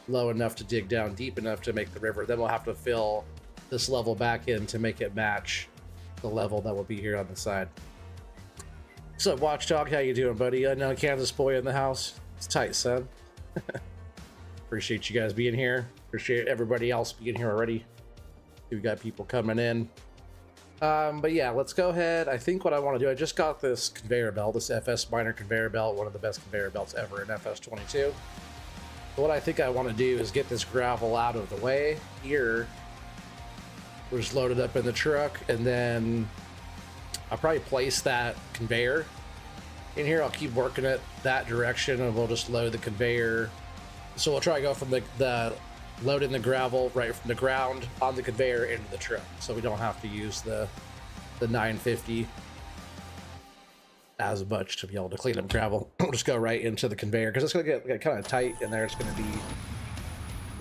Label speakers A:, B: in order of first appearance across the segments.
A: low enough to dig down deep enough to make the river. Then we'll have to fill this level back in to make it match the level that will be here on the side. What's up, Watchdog? How you doing, buddy? Unknown Kansas boy in the house. It's tight, son. Appreciate you guys being here. Appreciate everybody else being here already. We got people coming in. But yeah, let's go ahead. I think what I want to do, I just got this conveyor belt, this FS Miner conveyor belt, one of the best conveyor belts ever in FS22. So what I think I want to do is get this gravel out of the way here. We'll just load it up in the truck, and then I'll probably place that conveyor in here. I'll keep working it that direction, and we'll just load the conveyor. So we'll try to go from the loading the gravel right from the ground on the conveyor into the truck, so we don't have to use the 950 as much to be able to clean up gravel. We'll just go right into the conveyor because it's going to get kind of tight in there. It's going to be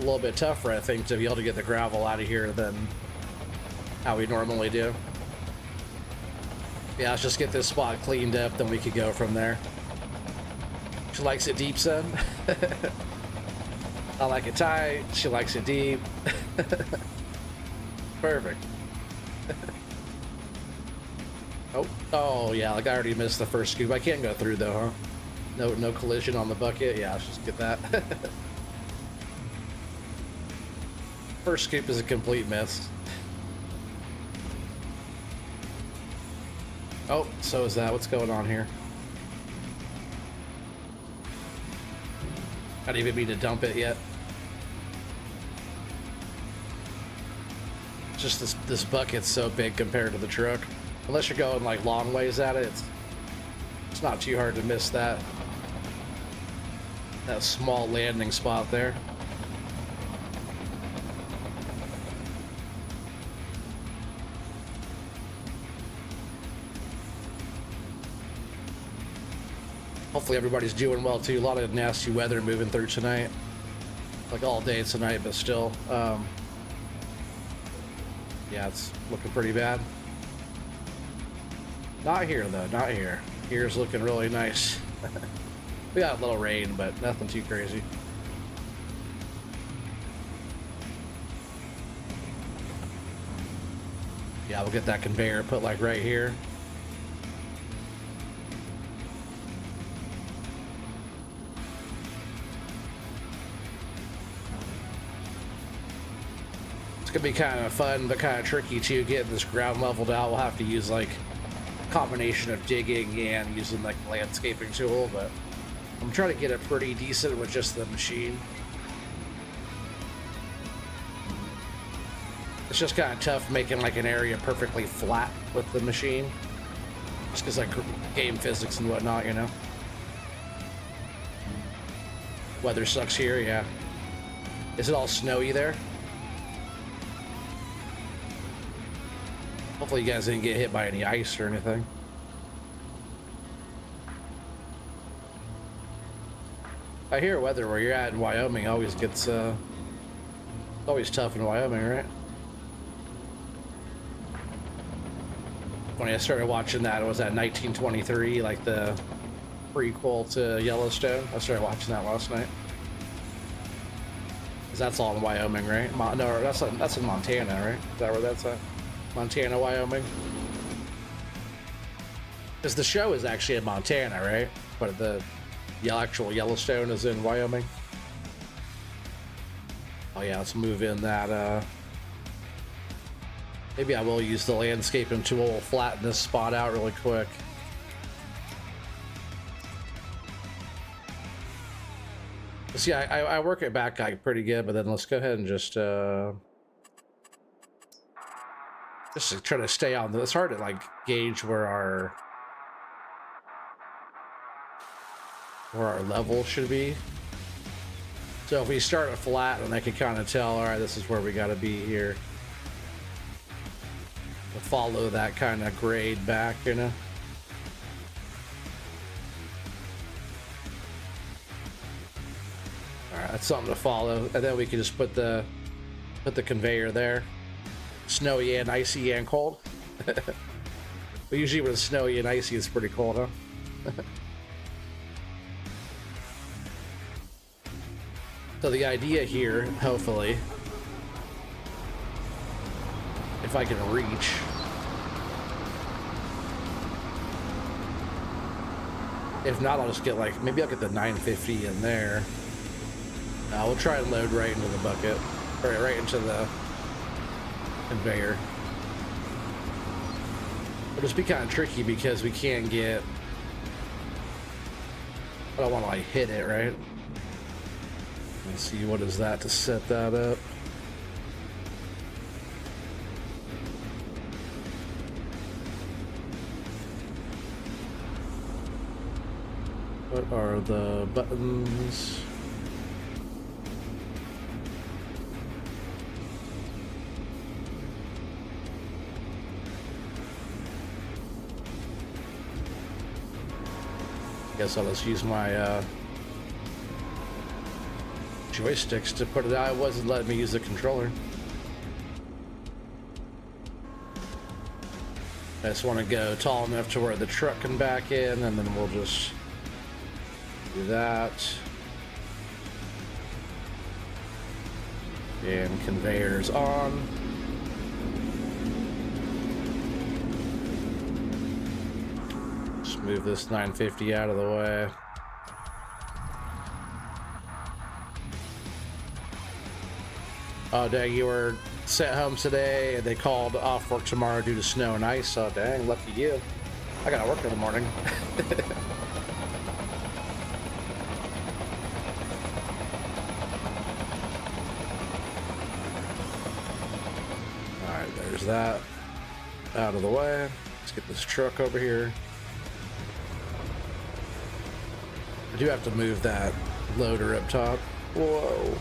A: a little bit tougher, I think, to be able to get the gravel out of here than how we normally do. Yeah, let's just get this spot cleaned up, then we could go from there. She likes it deep, son. I like it tight. She likes it deep. Perfect. Oh yeah, like I already missed the first scoop. I can't go through though, huh? No collision on the bucket. Yeah, let's just get that. First scoop is a complete miss. Oh, so is that. What's going on here? I didn't even mean to dump it yet. Just this bucket's so big compared to the truck. Unless you're going like long ways at it, it's not too hard to miss that small landing spot there. Hopefully everybody's doing well too. A lot of nasty weather moving through tonight, like all day tonight, but still, yeah, it's looking pretty bad. Not here though, not here. Here's looking really nice. We got a little rain, but nothing too crazy. Yeah, we'll get that conveyor put like right here. It's gonna be kind of fun, but kind of tricky too, getting this ground leveled out. We'll have to use like a combination of digging and using like the landscaping tool, but I'm trying to get it pretty decent with just the machine. It's just kind of tough making like an area perfectly flat with the machine, just because like game physics and whatnot, you know. Weather sucks here, yeah. Is it all snowy there? Hopefully you guys didn't get hit by any ice or anything. I hear weather where you're at in Wyoming always gets, always tough in Wyoming, right? When I started watching that, it was at 1923, like the prequel to Yellowstone. I started watching that last night. Cause that's all in Wyoming, right? No, that's in Montana, right? Is that where that's at? Montana, Wyoming. Because the show is actually in Montana, right? But the actual Yellowstone is in Wyoming. Oh yeah, let's move in that. Maybe I will use the landscaping tool, we'll flatten this spot out really quick. See, I work it back like pretty good, but then let's go ahead and just to try to stay on. It's hard to like gauge where our level should be. So if we start it flat, then I can kind of tell, all right, this is where we got to be here. We'll follow that kind of grade back, you know. All right, that's something to follow, and then we can just put the conveyor there. Snowy and icy and cold. But usually when it's snowy and icy, it's pretty cold, huh? So the idea here, hopefully, if I can reach, if not, I'll just get like, maybe I'll get the 950 in there. We'll try and load right into the bucket, or right into the conveyor. It'll just be kind of tricky because we can't get, I don't want to like hit it, right? Let's see, what is that to set that up? What are the buttons? I guess I'll just use my joysticks to put it out. It wasn't letting me use the controller. I just want to go tall enough to where the truck can back in, and then we'll just do that. And conveyors on. Just move this 950 out of the way. Oh, dang, you were sent home today and they called off work tomorrow due to snow and ice. Oh, dang, lucky you. I gotta work in the morning. Alright, there's that out of the way. Let's get this truck over here. I do have to move that loader up top. Whoa.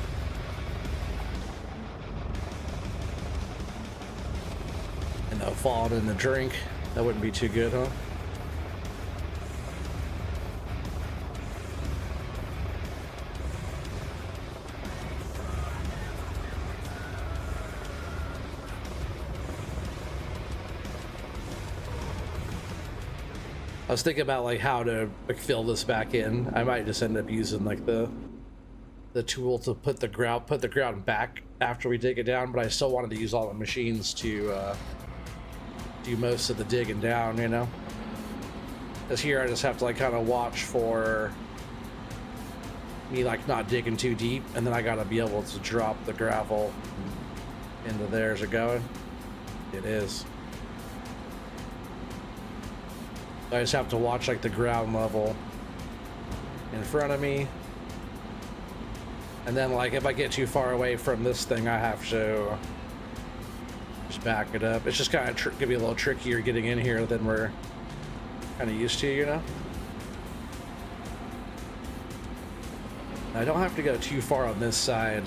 A: And falling in the drink. That wouldn't be too good, huh? I was thinking about like how to like fill this back in. I might just end up using like the tool to put the ground back after we dig it down, but I still wanted to use all the machines to do most of the digging down, you know? Because here I just have to like kind of watch for me like not digging too deep, and then I gotta be able to drop the gravel into there. Is it going? It is. I just have to watch like the ground level in front of me, and then like if I get too far away from this thing, I have to just back it up. It's just kind of gonna be a little trickier getting in here than we're kind of used to, you know? I don't have to go too far on this side.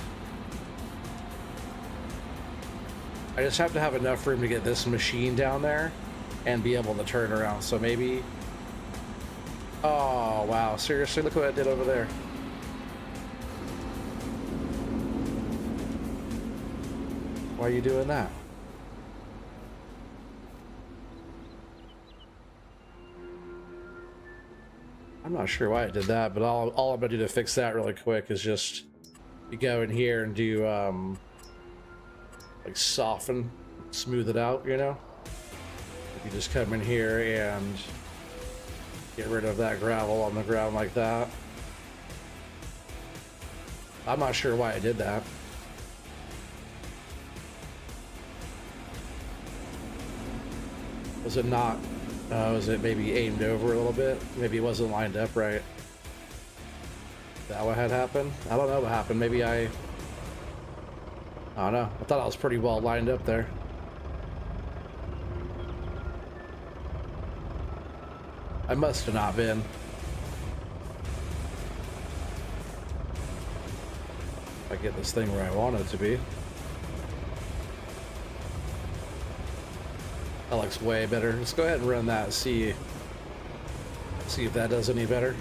A: I just have to have enough room to get this machine down there and be able to turn around. So maybe, oh wow, seriously, look what I did over there. Why are you doing that? I'm not sure why I did that, but all I'm gonna do to fix that really quick is just you go in here and do like soften, smooth it out, you know? If you just come in here and get rid of that gravel on the ground like that. I'm not sure why I did that. Was it not? Was it maybe aimed over a little bit? Maybe it wasn't lined up right. Is that what had happened? I don't know what happened. Maybe I don't know. I thought I was pretty well lined up there. I must have not been. If I get this thing where I want it to be. That looks way better. Let's go ahead and run that and see if that does any better.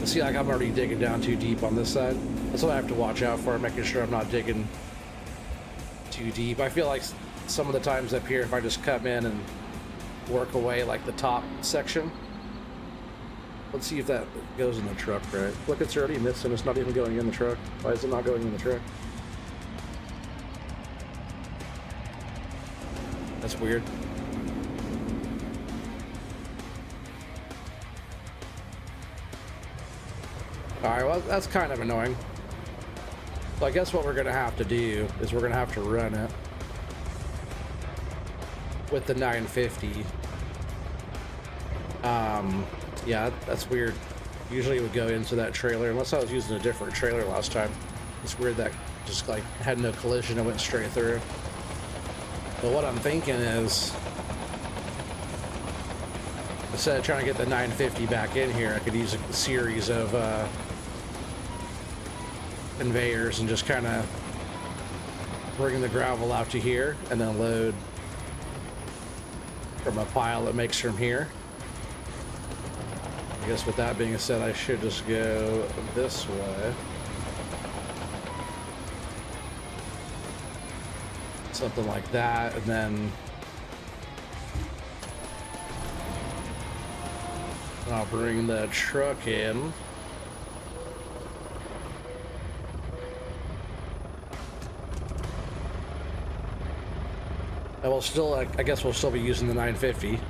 A: See, like I'm already digging down too deep on this side. That's what I have to watch out for, making sure I'm not digging too deep. I feel like some of the times up here, if I just come in and work away like the top section, Let's see if that goes in the truck, right? Look, it's already missing. It's not even going in the truck. Why is it not going in the truck? That's weird. Alright, well, that's kind of annoying. So I guess what we're going to have to do is we're going to have to run it with the 950. Yeah, that's weird. Usually it would go into that trailer, unless I was using a different trailer last time. It's weird that just like had no collision and went straight through. But what I'm thinking is, instead of trying to get the 950 back in here, I could use a series of conveyors and just kind of bring the gravel out to here and then load from a pile that makes from here. I guess with that being said, I should just go this way. Something like that, and then I'll bring the truck in. And we'll still, I guess we'll still be using the 950.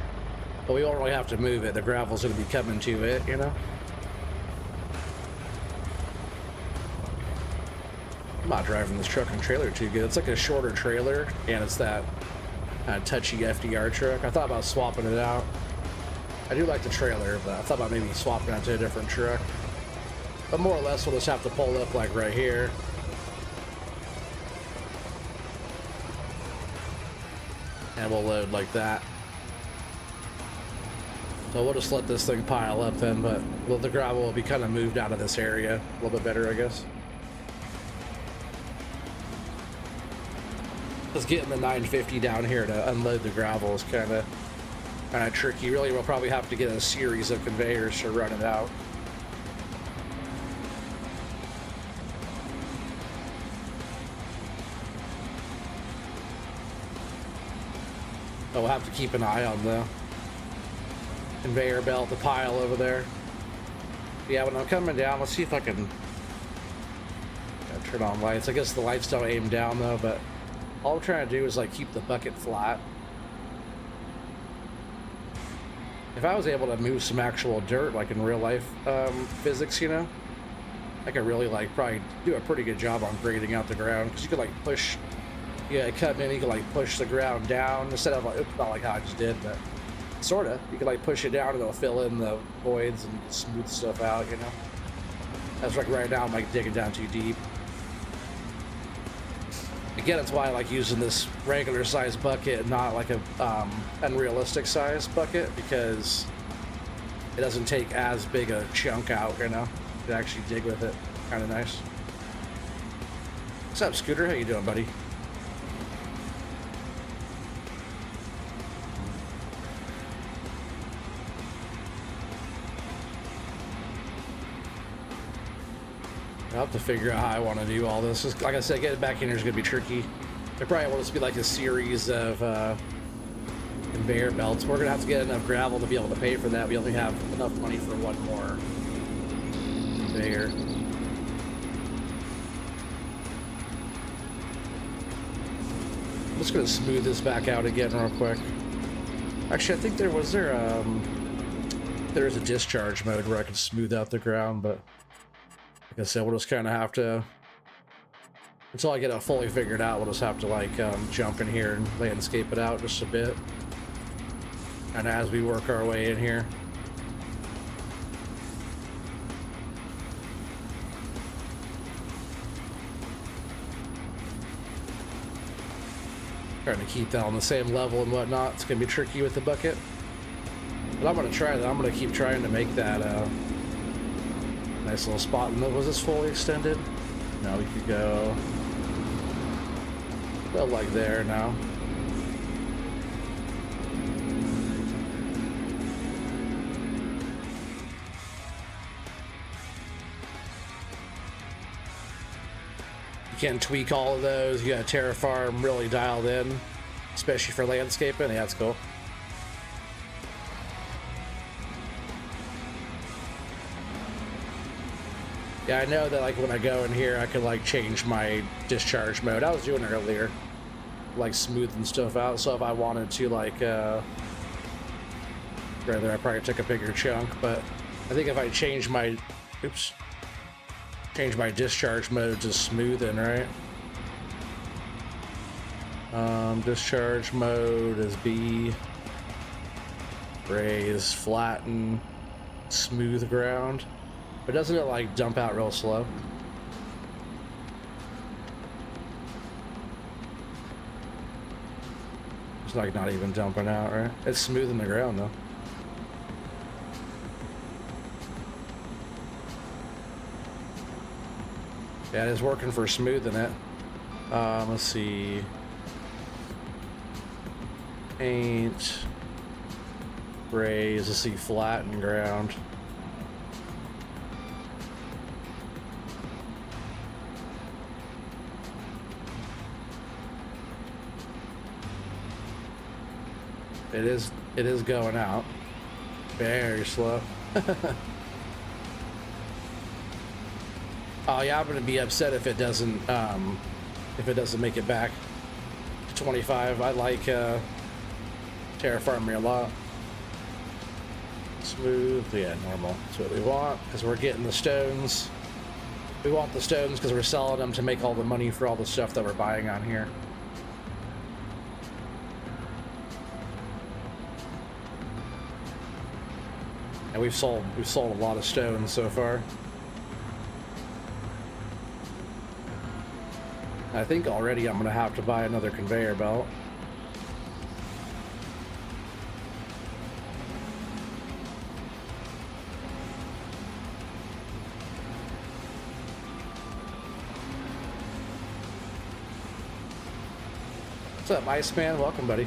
A: But we won't really have to move it. The gravel's going to be coming to it, you know? I'm not driving this truck and trailer too good. It's like a shorter trailer, and it's that touchy FDR truck. I thought about swapping it out. I do like the trailer, but I thought about maybe swapping it to a different truck. But more or less, we'll just have to pull up like right here. And we'll load like that. So we'll just let this thing pile up then, but the gravel will be kind of moved out of this area a little bit better, I guess. Just getting the 950 down here to unload the gravel is kind of tricky. Really, we'll probably have to get a series of conveyors to run it out. But we'll have to keep an eye on the conveyor belt, the pile over there. Yeah, when I'm coming down, let's see if I can turn on lights. I guess the lights don't aim down though, but all I'm trying to do is like keep the bucket flat. If I was able to move some actual dirt, like in real life physics, you know, I could really like probably do a pretty good job on grading out the ground, because you could like push, yeah, cut in, you could like push the ground down instead of like, oops, not like how I just did, but sort of. You can like push it down and it'll fill in the voids and smooth stuff out, you know. That's like right now I'm like digging down too deep. Again, that's why I like using this regular size bucket and not like a unrealistic size bucket, because it doesn't take as big a chunk out, you know. You can actually dig with it. Kind of nice. What's up, Scooter? How you doing, buddy? I'll have to figure out how I want to do all this. Just, like I said, getting back in here is going to be tricky. There probably will just be like a series of conveyor belts. We're going to have to get enough gravel to be able to pay for that. We only have enough money for one more conveyor. I'm just going to smooth this back out again real quick. Actually, I think there's a discharge mode where I can smooth out the ground, but like I said, we'll just kind of have to, until I get it fully figured out, we'll just have to like jump in here and landscape it out just a bit. And as we work our way in here. Trying to keep that on the same level and whatnot. It's going to be tricky with the bucket. But I'm going to try that. I'm going to keep trying to make that nice little spot. And was this fully extended? No, we could go about like there now. You can tweak all of those. You got Terraform really dialed in, especially for landscaping. Yeah, that's cool. Yeah, I know that like when I go in here, I could like change my discharge mode. I was doing it earlier, like smoothing stuff out. So if I wanted to like, rather I probably took a bigger chunk, but I think if I change my, change my discharge mode to smoothing, right? Discharge mode is B, raise, flatten, smooth ground. But doesn't it like dump out real slow? It's like not even dumping out, right? It's smoothing the ground though. Yeah, it is working for smoothing it. Let's see. Paint. Raise. Let's see. Flatten ground. It is going out. Very slow. Oh yeah, I'm gonna be upset if it doesn't make it back to 25. I like terraforming a lot. Smooth, yeah, normal. That's what we want because we're getting the stones. We want the stones because we're selling them to make all the money for all the stuff that we're buying on here. And we've sold a lot of stones so far. I think already I'm gonna have to buy another conveyor belt. What's up, Iceman? Welcome, buddy.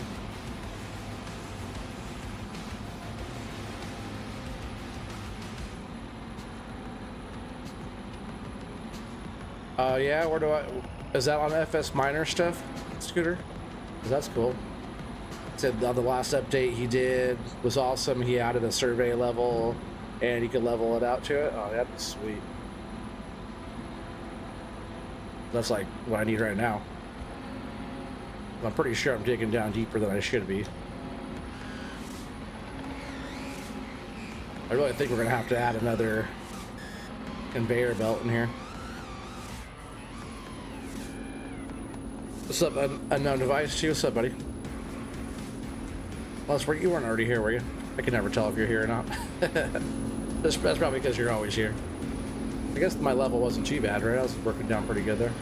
A: Yeah, where do I... Is that on FS Miner stuff, Scooter? 'Cause that's cool. Said the last update he did was awesome. He added a survey level, and you could level it out to it. Oh, that'd be sweet. That's like what I need right now. I'm pretty sure I'm digging down deeper than I should be. I really think we're gonna have to add another conveyor belt in here. What's up, unknown device? What's up, buddy? Well, you weren't already here, were you? I can never tell if you're here or not. That's probably because you're always here. I guess my level wasn't too bad, right? I was working down pretty good there.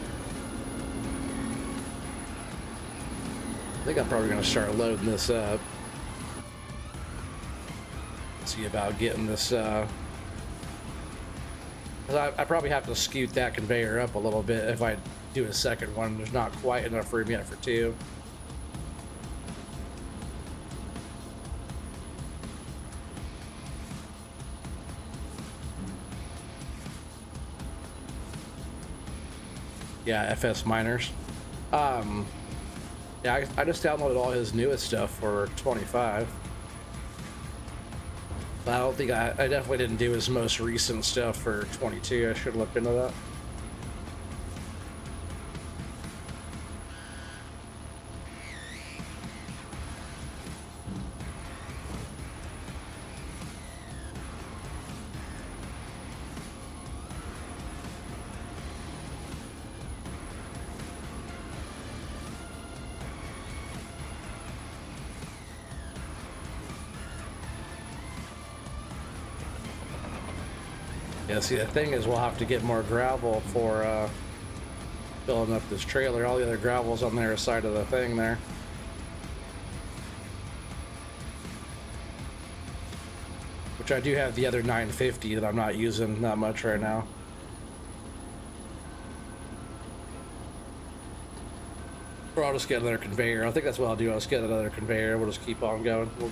A: I think I'm probably going to start loading this up. See about getting this... I probably have to scoot that conveyor up a little bit if I do a second one. There's not quite enough room yet for two. Yeah, FS Miners. Yeah, I just downloaded all his newest stuff for 25. But I don't think I definitely didn't do his most recent stuff for 22. I should look into that. Yeah, see, the thing is we'll have to get more gravel for filling up this trailer. All the other gravel's on the other side of the thing there. Which I do have the other 950 that I'm not using that much right now. Or I'll just get another conveyor. I think that's what I'll do. I'll just get another conveyor. We'll just keep on going. We'll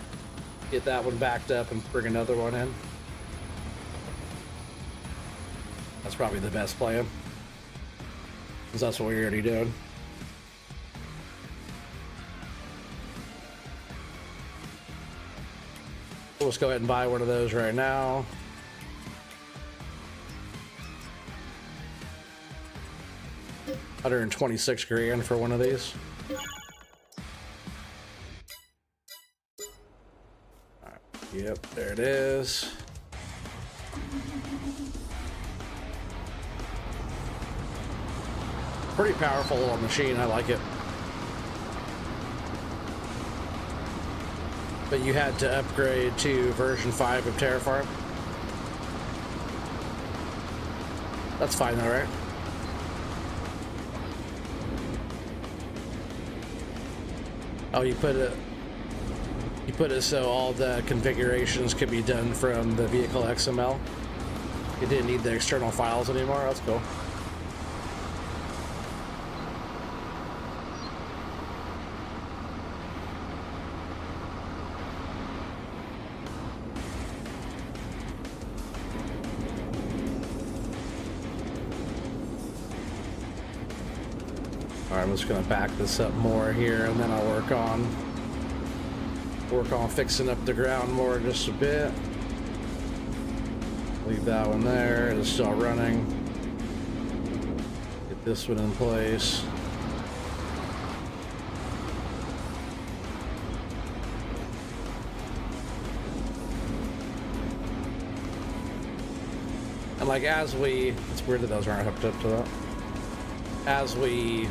A: get that one backed up and bring another one in. That's probably the best plan, because that's what we're already doing. We'll just go ahead and buy one of those right now. 126 grand for one of these. All right. Yep, there it is. Pretty powerful little machine, I like it. But you had to upgrade to version 5 of Terraform. That's fine though, right? Oh, you put it so all the configurations could be done from the vehicle XML. You didn't need the external files anymore. That's cool. All right, I'm just gonna back this up more here, and then I'll work on fixing up the ground more just a bit. Leave that one there. It's still running. Get this one in place. And like as we, it's weird that those aren't hooked up to that. As we,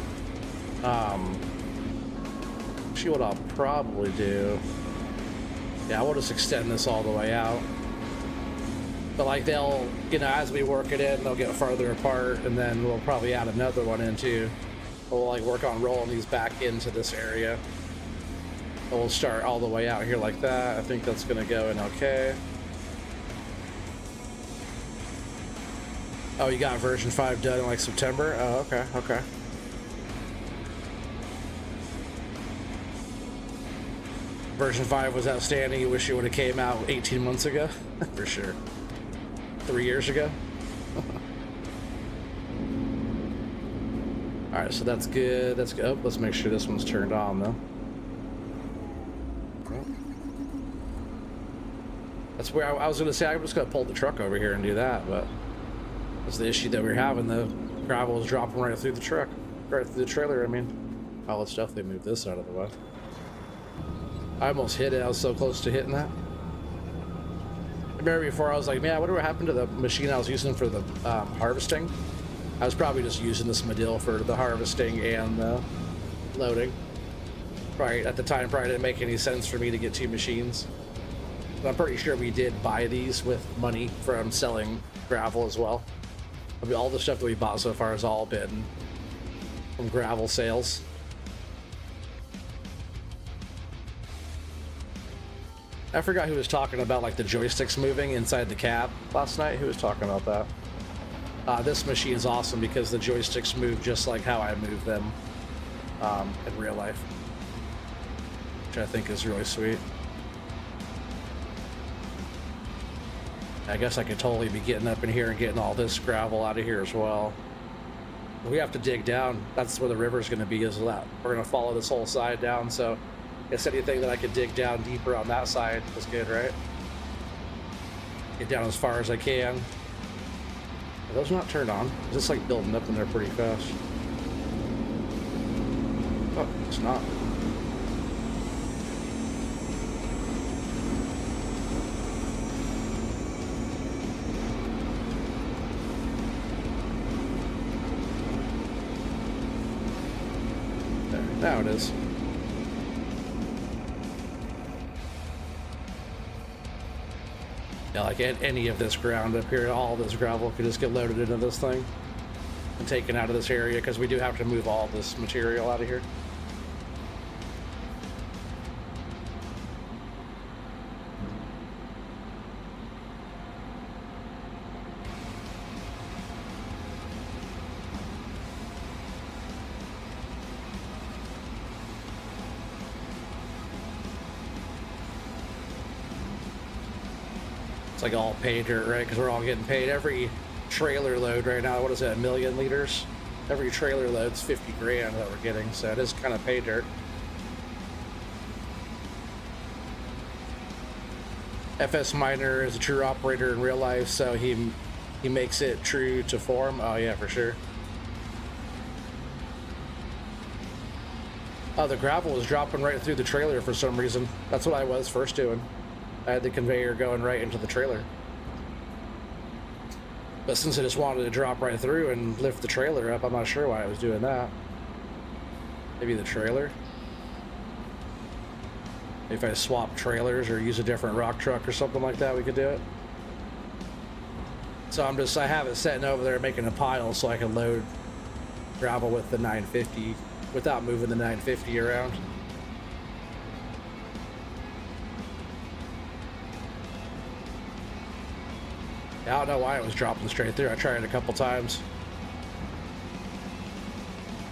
A: see what I'll probably do. Yeah, we'll just extend this all the way out. But like they'll, you know, as we work it in, they'll get farther apart, and then we'll probably add another one in too. We'll like work on rolling these back into this area. And we'll start all the way out here like that. I think that's gonna go in okay. Oh, you got version 5 done in like September? Oh, okay, okay. Version 5 was outstanding. You wish it would have came out 18 months ago? For sure. 3 years ago? Alright, so that's good. That's good. Oh, let's make sure this one's turned on, though. That's where I was going to say, I'm just going to pull the truck over here and do that, but that's the issue that we're having. The gravel is dropping right through the truck. Right through the trailer, I mean. Oh, let's definitely move this out of the way. I almost hit it. I was so close to hitting that. I remember before I was like, man, I wonder what happened to the machine I was using for the harvesting. I was probably just using this Medill for the harvesting and the loading. Right at the time, probably didn't make any sense for me to get two machines. But I'm pretty sure we did buy these with money from selling gravel as well. I mean, all the stuff that we bought so far has all been from gravel sales. I forgot who was talking about like the joysticks moving inside the cab last night. Who was talking about that? This machine is awesome because the joysticks move just like how I move them in real life, which I think is really sweet. I guess I could totally be getting up in here and getting all this gravel out of here as well. We have to dig down. That's where the river's going to be, is that we're going to follow this whole side down. So if anything that I could dig down deeper on that side is good, right? Get down as far as I can. Are those not turned on? Is this like building up in there pretty fast? Oh, it's not. There, now it is. Yeah, like any of this ground up here, all this gravel could just get loaded into this thing and taken out of this area, because we do have to move all this material out of here. It's like all pay dirt, right? Because we're all getting paid. Every trailer load right now, what is that, 1 million liters? Every trailer load's 50 grand that we're getting, so it is kind of pay dirt. FS Miner is a true operator in real life, so he makes it true to form. Oh yeah, for sure. Oh, the gravel was dropping right through the trailer for some reason. That's what I was first doing. I had the conveyor going right into the trailer. But since I just wanted to drop right through and lift the trailer up, I'm not sure why I was doing that. Maybe the trailer? If I swap trailers or use a different rock truck or something like that, we could do it. So I have it sitting over there making a pile so I can load gravel with the 950 without moving the 950 around. I don't know why it was dropping straight through. I tried it a couple times.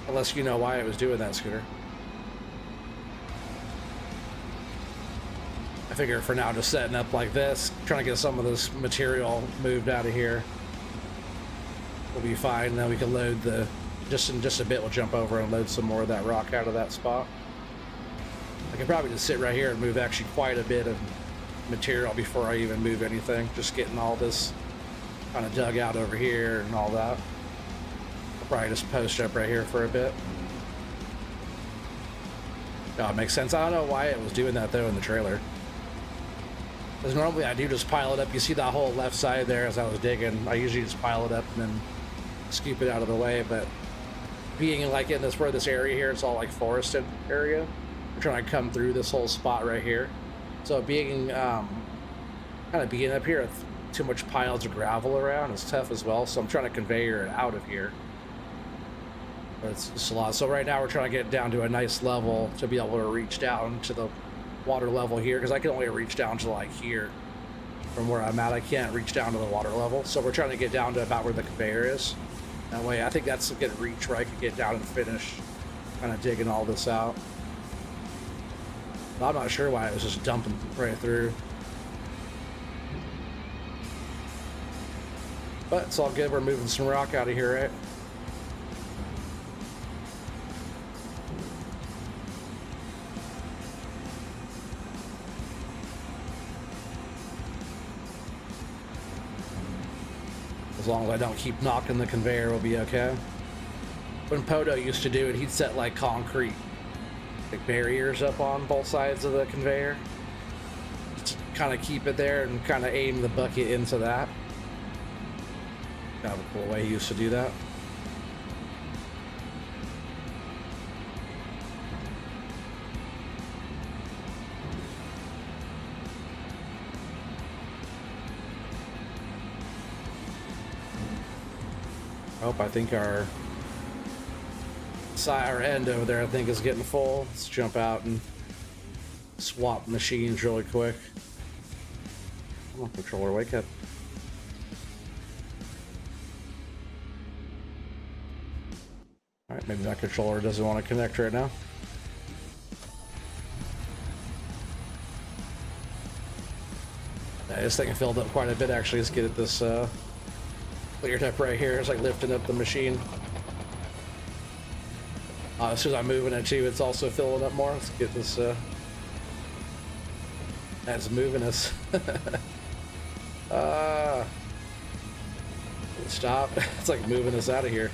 A: Unless you know why it was doing that, Scooter. I figure for now just setting up like this, trying to get some of this material moved out of here, we'll be fine. Then we can load the, just in just a bit, we'll jump over and load some more of that rock out of that spot. I could probably just sit right here and move actually quite a bit of material before I even move anything. Just getting all this kind of dug out over here and all that. I'll probably just post up right here for a bit. Oh, it makes sense. I don't know why it was doing that though in the trailer. Because normally I do just pile it up. You see that whole left side there as I was digging. I usually just pile it up and then scoop it out of the way. But being like in this, where this area here, it's all like forested area. We're trying to come through this whole spot right here. So being, kind of being up here with too much piles of gravel around is tough as well. So I'm trying to conveyor it out of here. But it's just a lot. So right now we're trying to get down to a nice level to be able to reach down to the water level here, because I can only reach down to like here from where I'm at. I can't reach down to the water level, so we're trying to get down to about where the conveyor is. That way I think that's a good reach where I could get down and finish kind of digging all this out. But I'm not sure why it was just dumping right through, but it's all good. We're moving some rock out of here, right? As long as I don't keep knocking the conveyor, we'll be okay. When Poto used to do it, he'd set like concrete like barriers up on both sides of the conveyor to kind of keep it there and kind of aim the bucket into that. Kind of a cool way he used to do that. I think our end over there, I think, is getting full. Let's jump out and swap machines really quick. Come on, controller, wake up. All right, maybe that controller doesn't want to connect right now. Yeah, this thing filled up quite a bit, actually. Let's get it this cleared up right here. It's like lifting up the machine. As soon as I'm moving it too, it's also filling up more. Let's get this, that's moving us. Stop. It's like moving us out of here.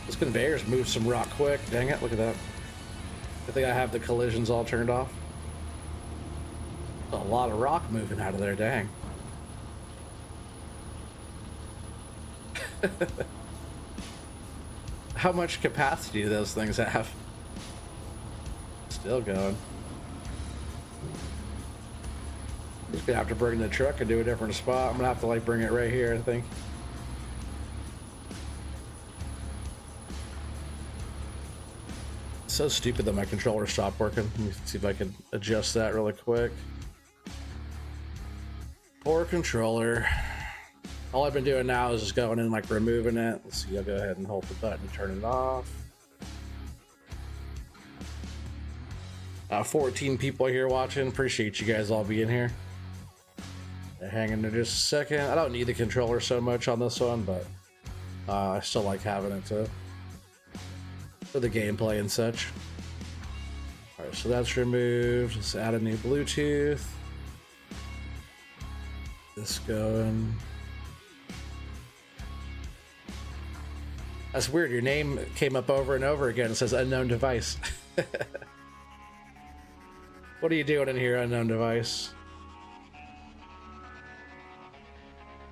A: This conveyor's moved some rock quick. Dang it, look at that. I think I have the collisions all turned off. A lot of rock moving out of there, dang. How much capacity do those things have? Still going. Just gonna have to bring the truck and do a different spot. I'm gonna have to like bring it right here, I think. So stupid that my controller stopped working. Let me see if I can adjust that really quick. Poor controller. All I've been doing now is just going in like removing it. Let's see, I'll go ahead and hold the button and turn it off. 14 people here watching. Appreciate you guys all being here. Hang in there just a second. I don't need the controller so much on this one, but I still like having it for the gameplay and such. All right, so that's removed. Let's add a new Bluetooth. This going. That's weird. Your name came up over and over again. It says unknown device. What are you doing in here, unknown device?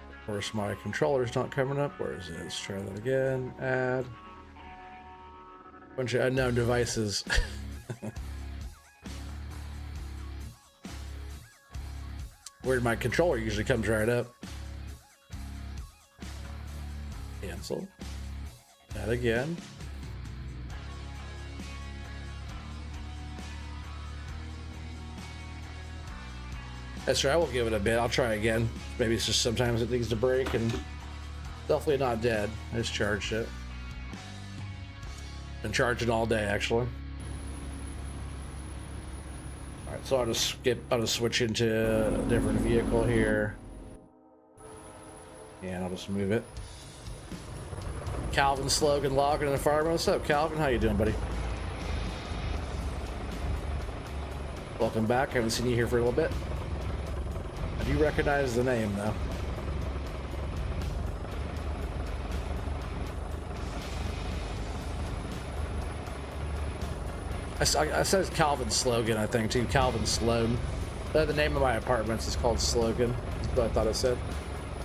A: Of course, my controller's not coming up. Where is it? Let's try that again. Add. Bunch of unknown devices. Weird, my controller usually comes right up. Cancel. That again. That's right, I will give it a bit. I'll try again. Maybe it's just sometimes it needs to break, and definitely not dead. I just charged it. Been charging all day, actually. Alright, so I'll just switch into a different vehicle here. And I'll just move it. Calvin Slogan logging in the farm. What's up, Calvin? How you doing, buddy? Welcome back. I haven't seen you here for a little bit. I do recognize the name, though. I said Calvin Slogan, I think, too. Calvin Sloan. The name of my apartments is called Slogan. That's what I thought I said.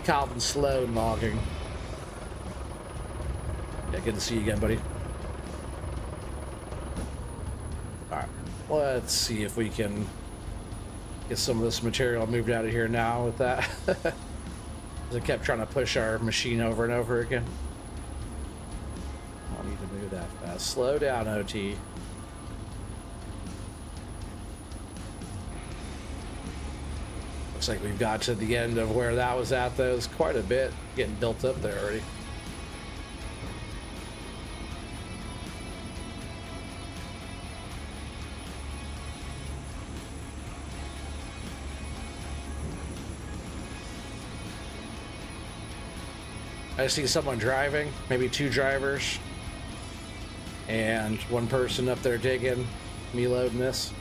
A: Calvin Sloan logging. Yeah, good to see you again, buddy. Alright, let's see if we can get some of this material moved out of here now with that. I kept trying to push our machine over and over again. I don't need to move that fast. Slow down, OT. Looks like we've got to the end of where that was at, though. It's quite a bit getting built up there already. I see someone driving, maybe two drivers, and one person up there digging, me loading this.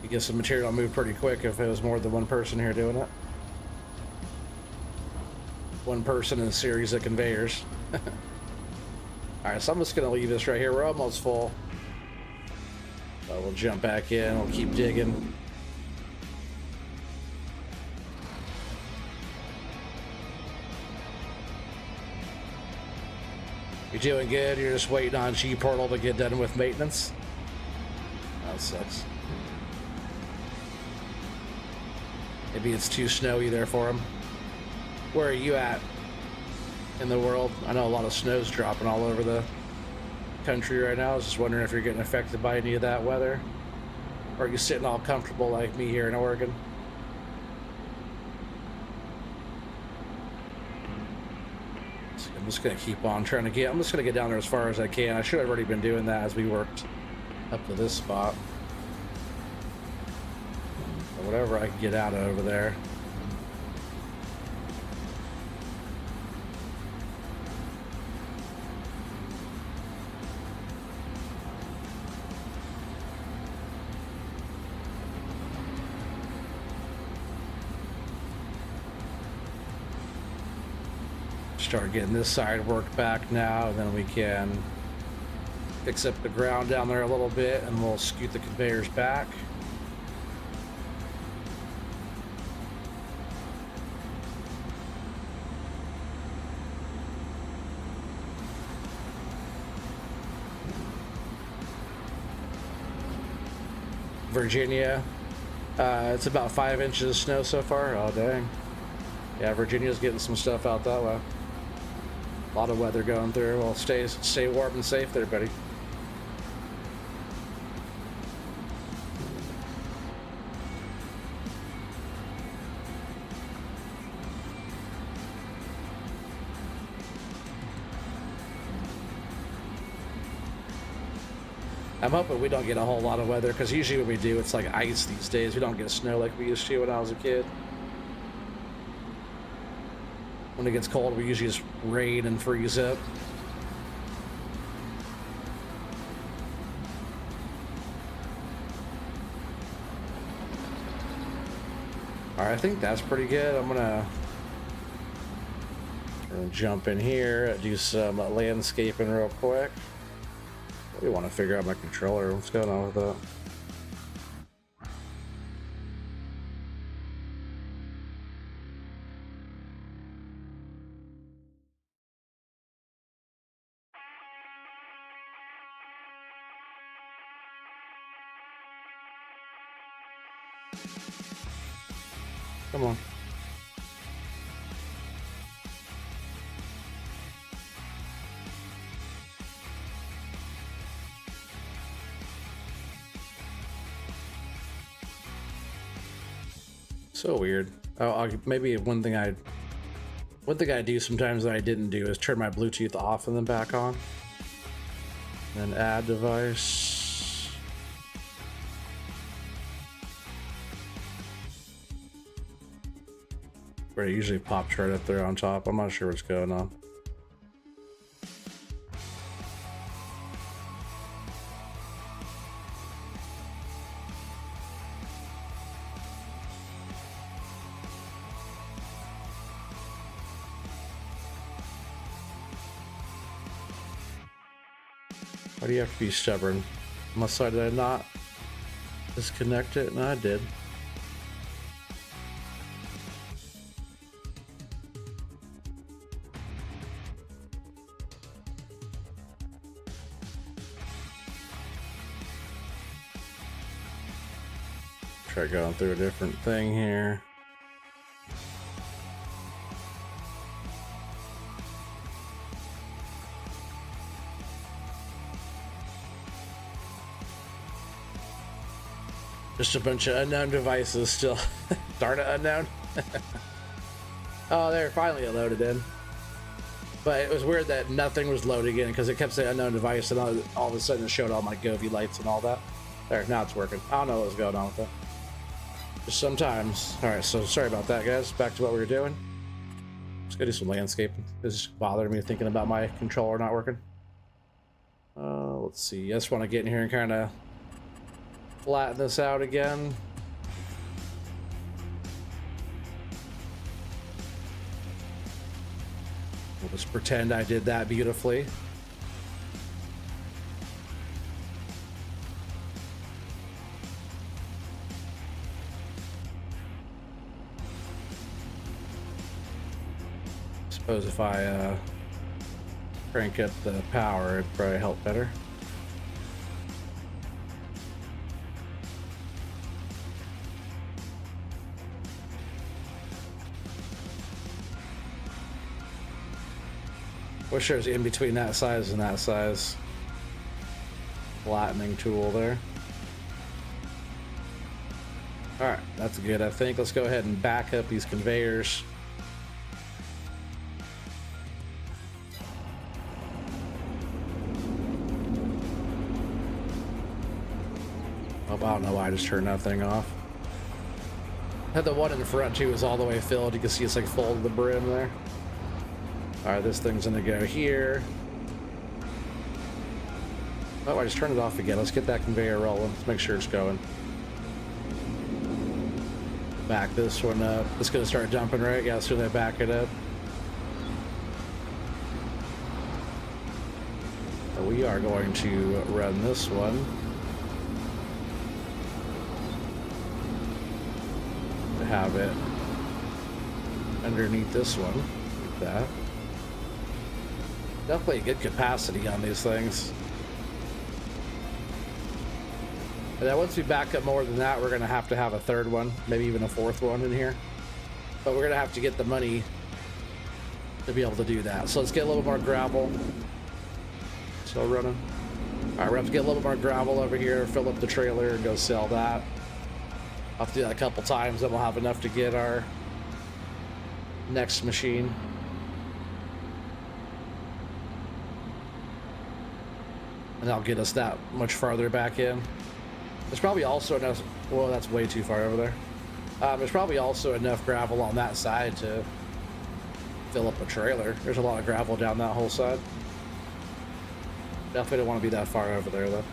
A: You get some material moved pretty quick if it was more than one person here doing it. One person in a series of conveyors. Alright, so I'm just going to leave this right here. We're almost full. So we'll jump back in, we'll keep digging. You're doing good. You're just waiting on G Portal to get done with maintenance. That sucks. Maybe it's too snowy there for him. Where are you at in the world? I know a lot of snow's dropping all over the country right now. I was just wondering if you're getting affected by any of that weather. Or are you sitting all comfortable like me here in Oregon? I'm just going to keep on trying to get... I'm just going to get down there as far as I can. I should have already been doing that as we worked up to this spot. Or whatever I can get out of over there. Start getting this side worked back now, and then we can fix up the ground down there a little bit, and we'll scoot the conveyors back. Virginia, it's about 5 inches of snow so far. Oh dang. Yeah, Virginia's getting some stuff out that way. A lot of weather going through. Well, stay warm and safe there, buddy. I'm hoping we don't get a whole lot of weather, because usually when we do, it's like ice these days. We don't get snow like we used to when I was a kid. When it gets cold, we usually just rain and freeze up. All right, I think that's pretty good. I'm gonna jump in here, do some landscaping real quick. I really want to figure out my controller. What's going on with that? Come on. So weird. Oh, maybe one thing I do sometimes that I didn't do is turn my Bluetooth off and then back on. And then add device. Where it usually pops right up there on top. I'm not sure what's going on. Why do you have to be stubborn? Unless I did not disconnect it, and I did. Try going through a different thing here. Just a bunch of unknown devices still. Darn it, unknown. Oh, there, finally it loaded in. But it was weird that nothing was loading in because it kept saying unknown device, and all of a sudden it showed all my Govy lights and all that. There, now it's working. I don't know what was going on with it. Just sometimes. All right, so sorry about that, guys. Back to what we were doing. Let's go do some landscaping. This is bothering me thinking about my controller not working. Let's see. I just want to get in here and kind of flatten this out again. We'll just pretend I did that beautifully. Suppose if I crank up the power, it'd probably help better. Wish there was in between that size and that size flattening tool there. All right, that's good. I think let's go ahead and back up these conveyors. Oh, I don't know why I just turned that thing off. Had the one in the front too is all the way filled. You can see it's like full to the brim there. All right, this thing's gonna go here. Oh, I just turned it off again. Let's get that conveyor rolling. Let's make sure it's going. Back this one up. It's gonna start dumping, right? Yeah, as soon as I back it up. So we are going to run this one. To have it underneath this one, like that. Definitely a good capacity on these things. And then once we back up more than that, we're gonna have to have a third one, maybe even a fourth one in here. But we're gonna have to get the money to be able to do that. So let's get a little more gravel. Still running. All right, we're gonna have to get a little more gravel over here, fill up the trailer, and go sell that. I'll have to do that a couple times, then we'll have enough to get our next machine. And that'll get us that much farther back in. There's probably also enough, well, that's way too far over there. There's probably also enough gravel on that side to fill up a trailer. There's a lot of gravel down that whole side. Definitely don't want to be that far over there though.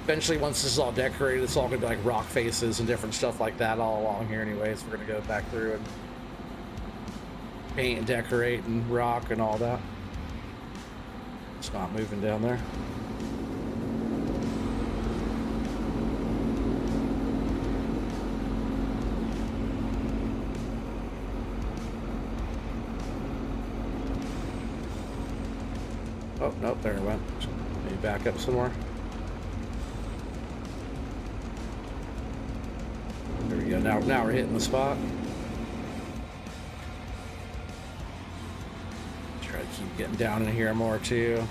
A: Eventually, once this is all decorated, it's all gonna be like rock faces and different stuff like that all along here anyways. We're gonna go back through and paint and decorate and rock and all that. It's not moving down there. Oh, nope, there it went. Maybe back up some more. There we go. Now we're hitting the spot. Try to keep getting down in here more too.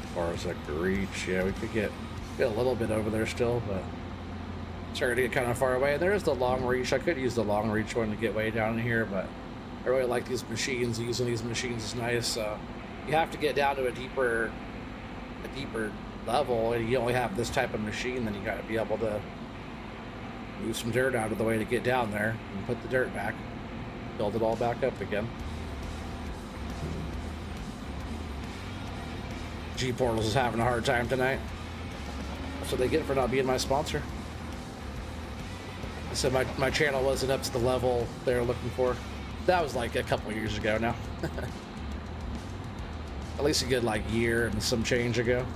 A: As far as I could reach, yeah, we could get a little bit over there still, but starting to get kind of far away. And there's the long reach. I could use the long reach one to get way down in here, but I really like these machines. Using these machines is nice. You have to get down to a deeper level, and you only have this type of machine. Then you got to be able to move some dirt out of the way to get down there and put the dirt back, build it all back up again. G-Portals is having a hard time tonight. That's what they get for not being my sponsor. I said my channel wasn't up to the level they were looking for. That was like a couple years ago now. At least a good like year and some change ago.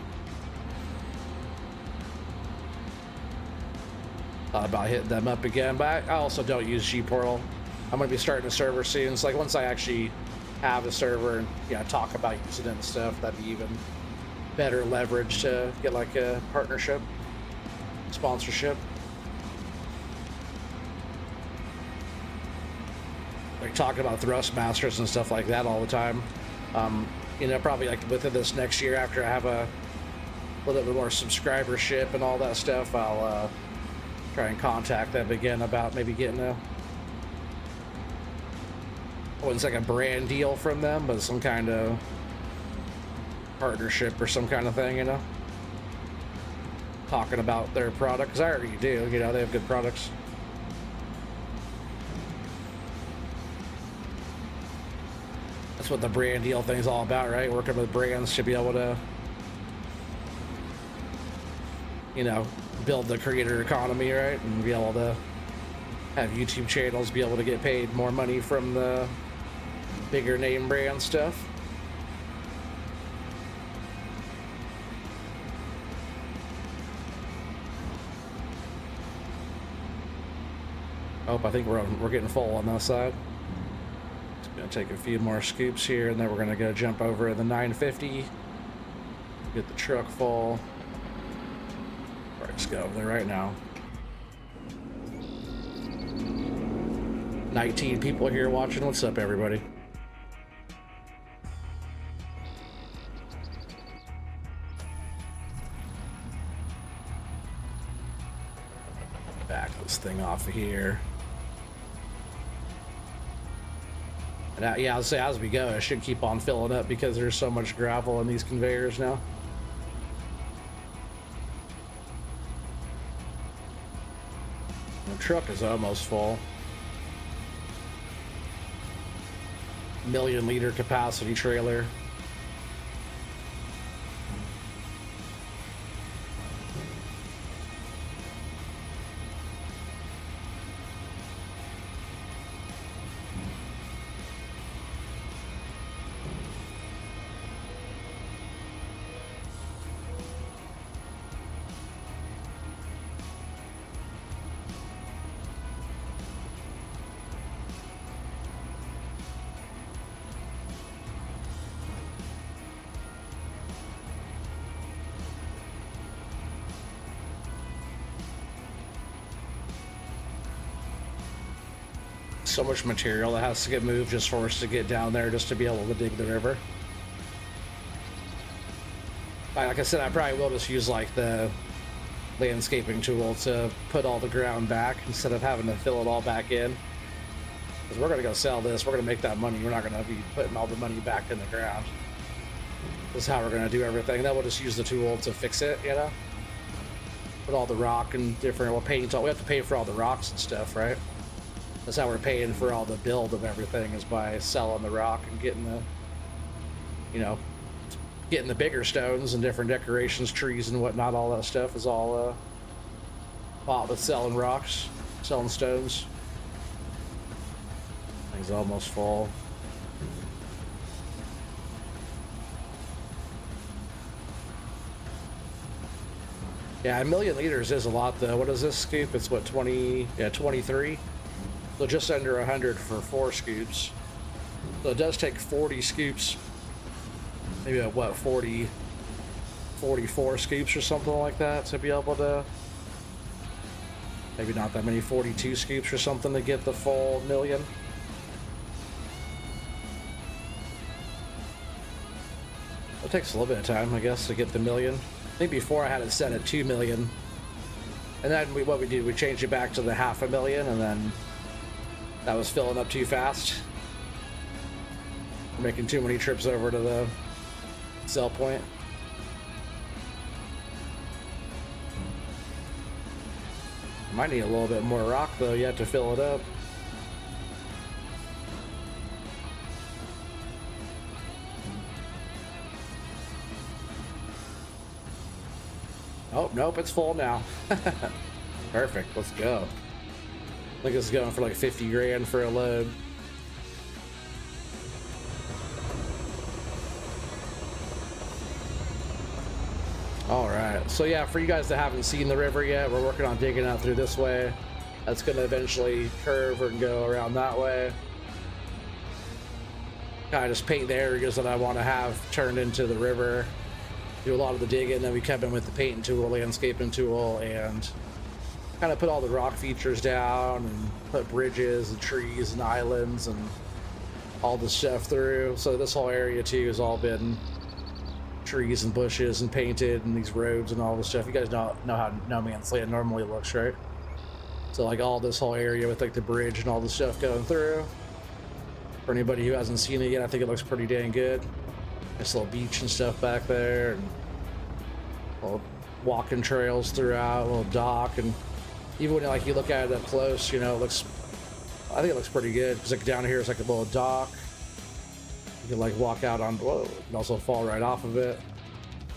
A: Thought about hitting them up again, but I also don't use G-Portal. I'm going to be starting a server soon. It's like once I actually have a server and talk about using it and stuff, that'd be even better leverage to get like a partnership, sponsorship. Like talking about Thrustmasters and stuff like that all the time. Probably like within this next year, after I have a little bit more subscribership and all that stuff, I'll try and contact them again about maybe getting I wouldn't say like a brand deal from them, but some kind of partnership or some kind of thing, talking about their product, because I already do, they have good products. That's what the brand deal thing's all about, right? Working with brands to be able to build the creator economy, right? And be able to have YouTube channels be able to get paid more money from the bigger name brand stuff. Oh, I think we're getting full on that side. Just gonna take a few more scoops here, and then we're gonna go jump over the 950. Get the truck full. All right, let's go over there right now. 19 people here watching. What's up, everybody? Back this thing off of here. And yeah, I'll say as we go, I should keep on filling up because there's so much gravel in these conveyors now. The truck is almost full. 1,000,000-liter capacity trailer. so much material that has to get moved just for us to get down there just to be able to dig the river. Like I said, I probably will just use like the landscaping tool to put all the ground back instead of having to fill it all back in. Because we're going to go sell this, we're going to make that money. We're not going to be putting all the money back in the ground. This is how we're going to do everything. Then we'll just use the tool to fix it, you know? Put all the rock and different, well, paint, we have to pay for all the rocks and stuff, right? That's how we're paying for all the build of everything, is by selling the rock and getting the, you know, getting the bigger stones and different decorations, trees and whatnot. All that stuff is all bought with selling rocks, selling stones. Thing's almost full. Yeah, 1 million liters is a lot though. What is this scoop? It's what, 20, yeah, 23? So just under 100 for 4 scoops. So it does take 40 scoops, maybe what, 44 scoops or something like that to be able to, maybe not that many, 42 scoops or something to get the full 1 million. It takes a little bit of time, I guess, to get the 1 million. I think before I had it set at 2 million. And then what we did, we changed it back to the 500,000, and then that was filling up too fast. We're making too many trips over to the sell point. Might need a little bit more rock though yet to fill it up. Oh, nope, it's full now. Perfect, let's go. I think it's going for like 50 grand for a load. All right, so yeah, for you guys that haven't seen the river yet, we're working on digging out through this way. That's gonna eventually curve and go around that way. Kind of just paint the areas that I want to have turned into the river. Do a lot of the digging, then we come in with the painting tool, landscaping tool, and kind of put all the rock features down and put bridges and trees and islands and all the stuff through. So this whole area too has all been trees and bushes and painted, and these roads and all this stuff. You guys know how No Man's Land normally looks, right? So like all this whole area with like the bridge and all the stuff going through. For anybody who hasn't seen it yet, I think it looks pretty dang good. Nice little beach and stuff back there, and little walking trails throughout, a little dock, and even when like you look at it up close, you know, it looks, I think it looks pretty good, because like down here is like a little dock. You can like walk out on, whoa, you can also fall right off of it.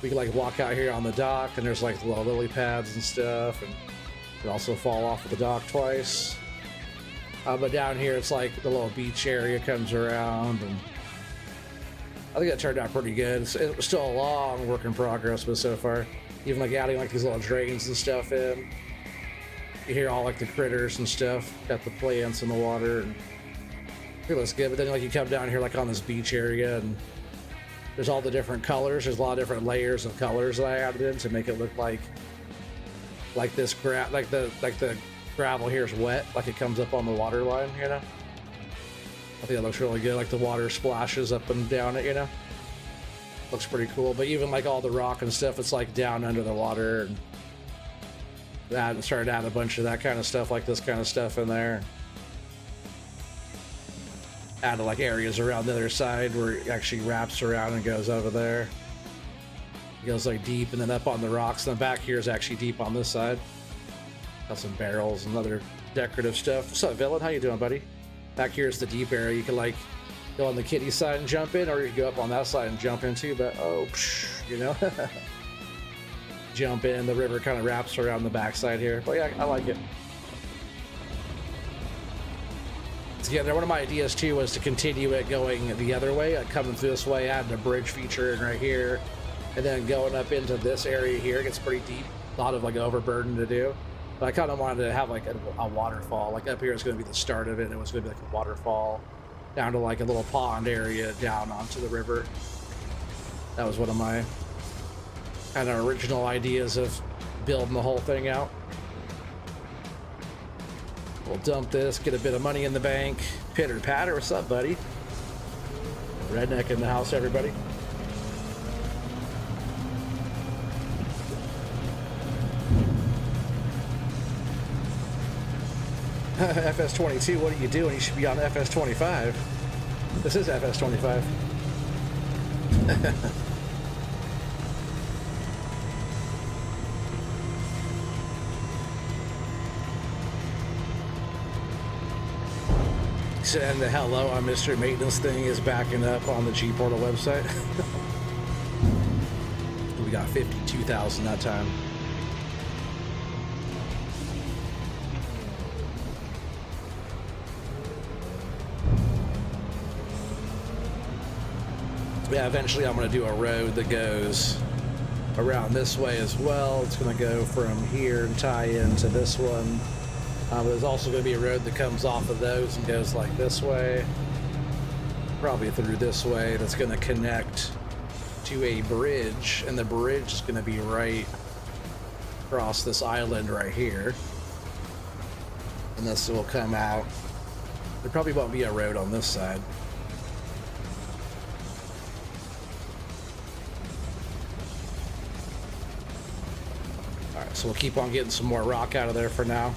A: We can like walk out here on the dock, and there's like the little lily pads and stuff, and you can also fall off of the dock twice. But down here it's like the little beach area comes around, and I think that turned out pretty good. It was still a long work in progress, but so far, even like adding like these little drains and stuff in, you hear all like the critters and stuff, got the plants in the water, and it looks good. But then like you come down here like on this beach area, and there's all the different colors. There's a lot of different layers of colors that I added in to make it look like this like the gravel here is wet, like it comes up on the water line, you know. I think it looks really good, like the water splashes up and down it, you know. Looks pretty cool. But even like all the rock and stuff, it's like down under the water, and that, started to add a bunch of that kind of stuff, like this kind of stuff in there. Added like areas around the other side where it actually wraps around and goes over there. It goes like deep and then up on the rocks, and the back here is actually deep on this side. Got some barrels and other decorative stuff. What's up, Villain? How you doing, buddy? Back here is the deep area. You can like go on the kitty side and jump in, or you can go up on that side and jump in too, but oh, you know. Jump in, the river kind of wraps around the backside here. But yeah, I like it. Together, one of my ideas too was to continue it going the other way, like coming through this way, adding a bridge feature in right here, and then going up into this area here. It gets pretty deep, a lot of like overburden to do. But I kind of wanted to have like a waterfall. Like up here is going to be the start of it, and it was going to be like a waterfall down to like a little pond area down onto the river. That was one of my kind of original ideas of building the whole thing out. We'll dump this, get a bit of money in the bank. Pitter patter, what's up, buddy? Redneck in the house, everybody. FS22, what are you doing? You should be on FS25. This is FS25. And the hello on Mr. Maintenance thing is backing up on the G-Portal website. We got 52,000 that time. Yeah, eventually I'm going to do a road that goes around this way as well. It's going to go from here and tie into this one. There's also going to be a road that comes off of those and goes like this way, probably through this way, that's going to connect to a bridge, and the bridge is going to be right across this island right here, and this will come out. There probably won't be a road on this side. Alright, so we'll keep on getting some more rock out of there for now.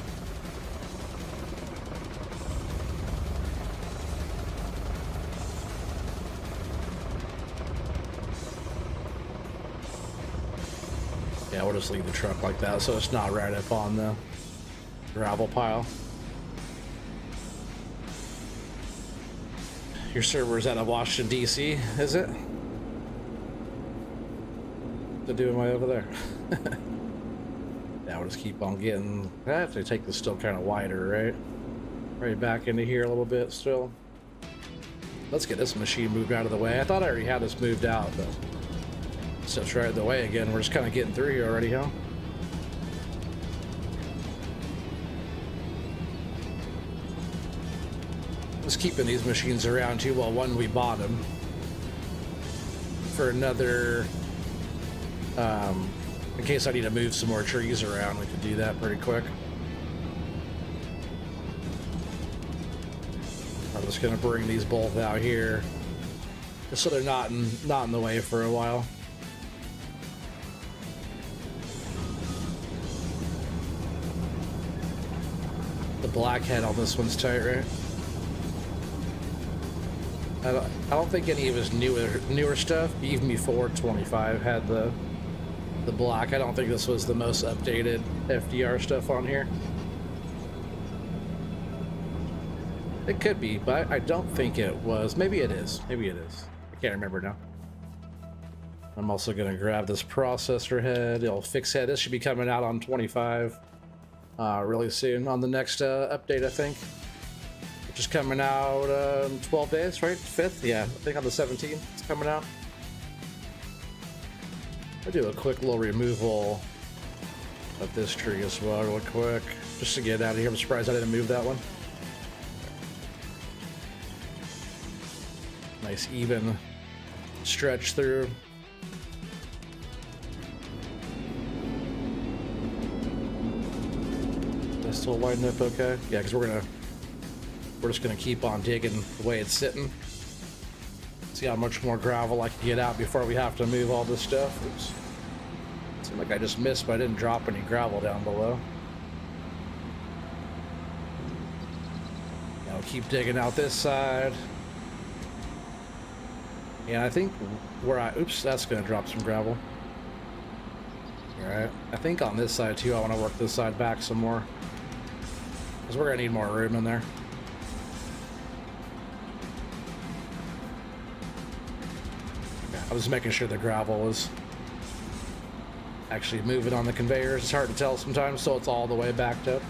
A: Yeah, we'll just leave the truck like that so it's not right up on the gravel pile. Your server's out of Washington, D.C., is it? What do am I over there? Yeah, we'll just keep on getting... I have to take this still kind of wider, right? Right back into here a little bit still. Let's get this machine moved out of the way. I thought I already had this moved out, but... still right out of the way again. We're just kind of getting through here already, huh? Just keeping these machines around too. Well, one, we bought them for another, in case I need to move some more trees around, we could do that pretty quick. I'm just gonna bring these both out here just so they're not in the way for a while. The black head on this one's tight, right? I don't think any of his newer stuff, even before 25, had the black. I don't think this was the most updated FDR stuff on here. It could be, but I don't think it was. Maybe it is. Maybe it is. I can't remember now. I'm also gonna grab this processor head. It'll fix head. This should be coming out on 25 really soon on the next update, I think. Which is coming out in 12 days, right? 5th? Yeah, I think on the 17th it's coming out. I'll do a quick little removal of this tree as well, real quick, just to get out of here. I'm surprised I didn't move that one. Nice even stretch through. That's still lining up okay? Yeah, because we're just gonna keep on digging the way it's sitting. See how much more gravel I can get out before we have to move all this stuff. Oops. Seemed like I just missed, but I didn't drop any gravel down below. Now keep digging out this side. And I think oops, that's gonna drop some gravel. Alright, I think on this side too, I want to work this side back some more, because we're gonna need more room in there. I was making sure the gravel was actually moving on the conveyors. It's hard to tell sometimes, so it's all the way backed up.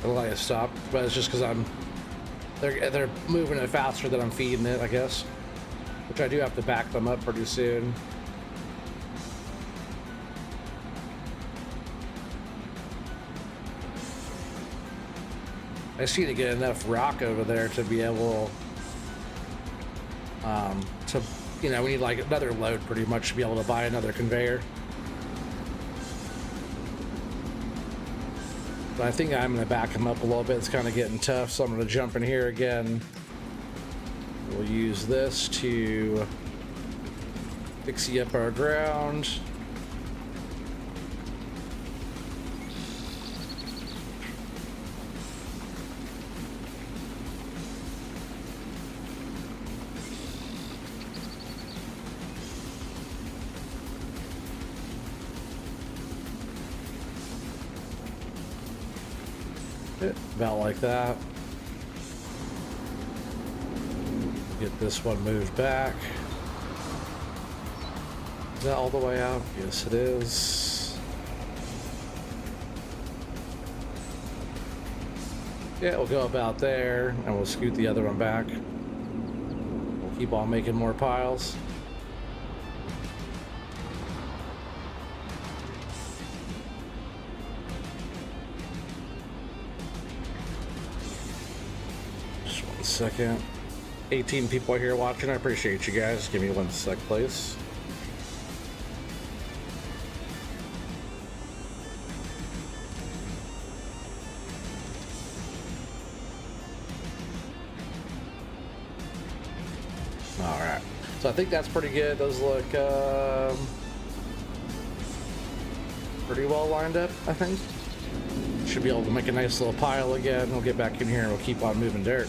A: The light has stopped, but it's just because they're moving it faster than I'm feeding it, I guess. Which I do have to back them up pretty soon. I just need to get enough rock over there to be able to, you know, we need like another load pretty much to be able to buy another conveyor. But I think I'm going to back him up a little bit. It's kind of getting tough, so I'm going to jump in here again. We'll use this to fixie up our ground. About like that. Get this one moved back. Is that all the way out? Yes, it is. Yeah, we'll go about there, and we'll scoot the other one back. We'll keep on making more piles. Second. 18 people here watching. I appreciate you guys. Give me 1 sec, please. All right. So I think that's pretty good. Those look pretty well lined up, I think. Should be able to make a nice little pile again. We'll get back in here and we'll keep on moving dirt.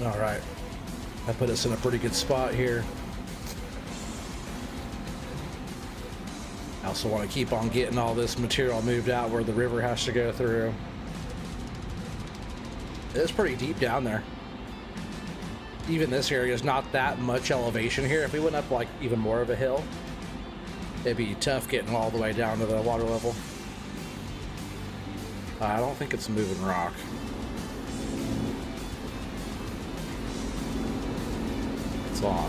A: All right, that put us in a pretty good spot here. I also want to keep on getting all this material moved out where the river has to go through. It's pretty deep down there. Even this area is not that much elevation here. If we went up like even more of a hill, it'd be tough getting all the way down to the water level. I don't think it's moving rock. On.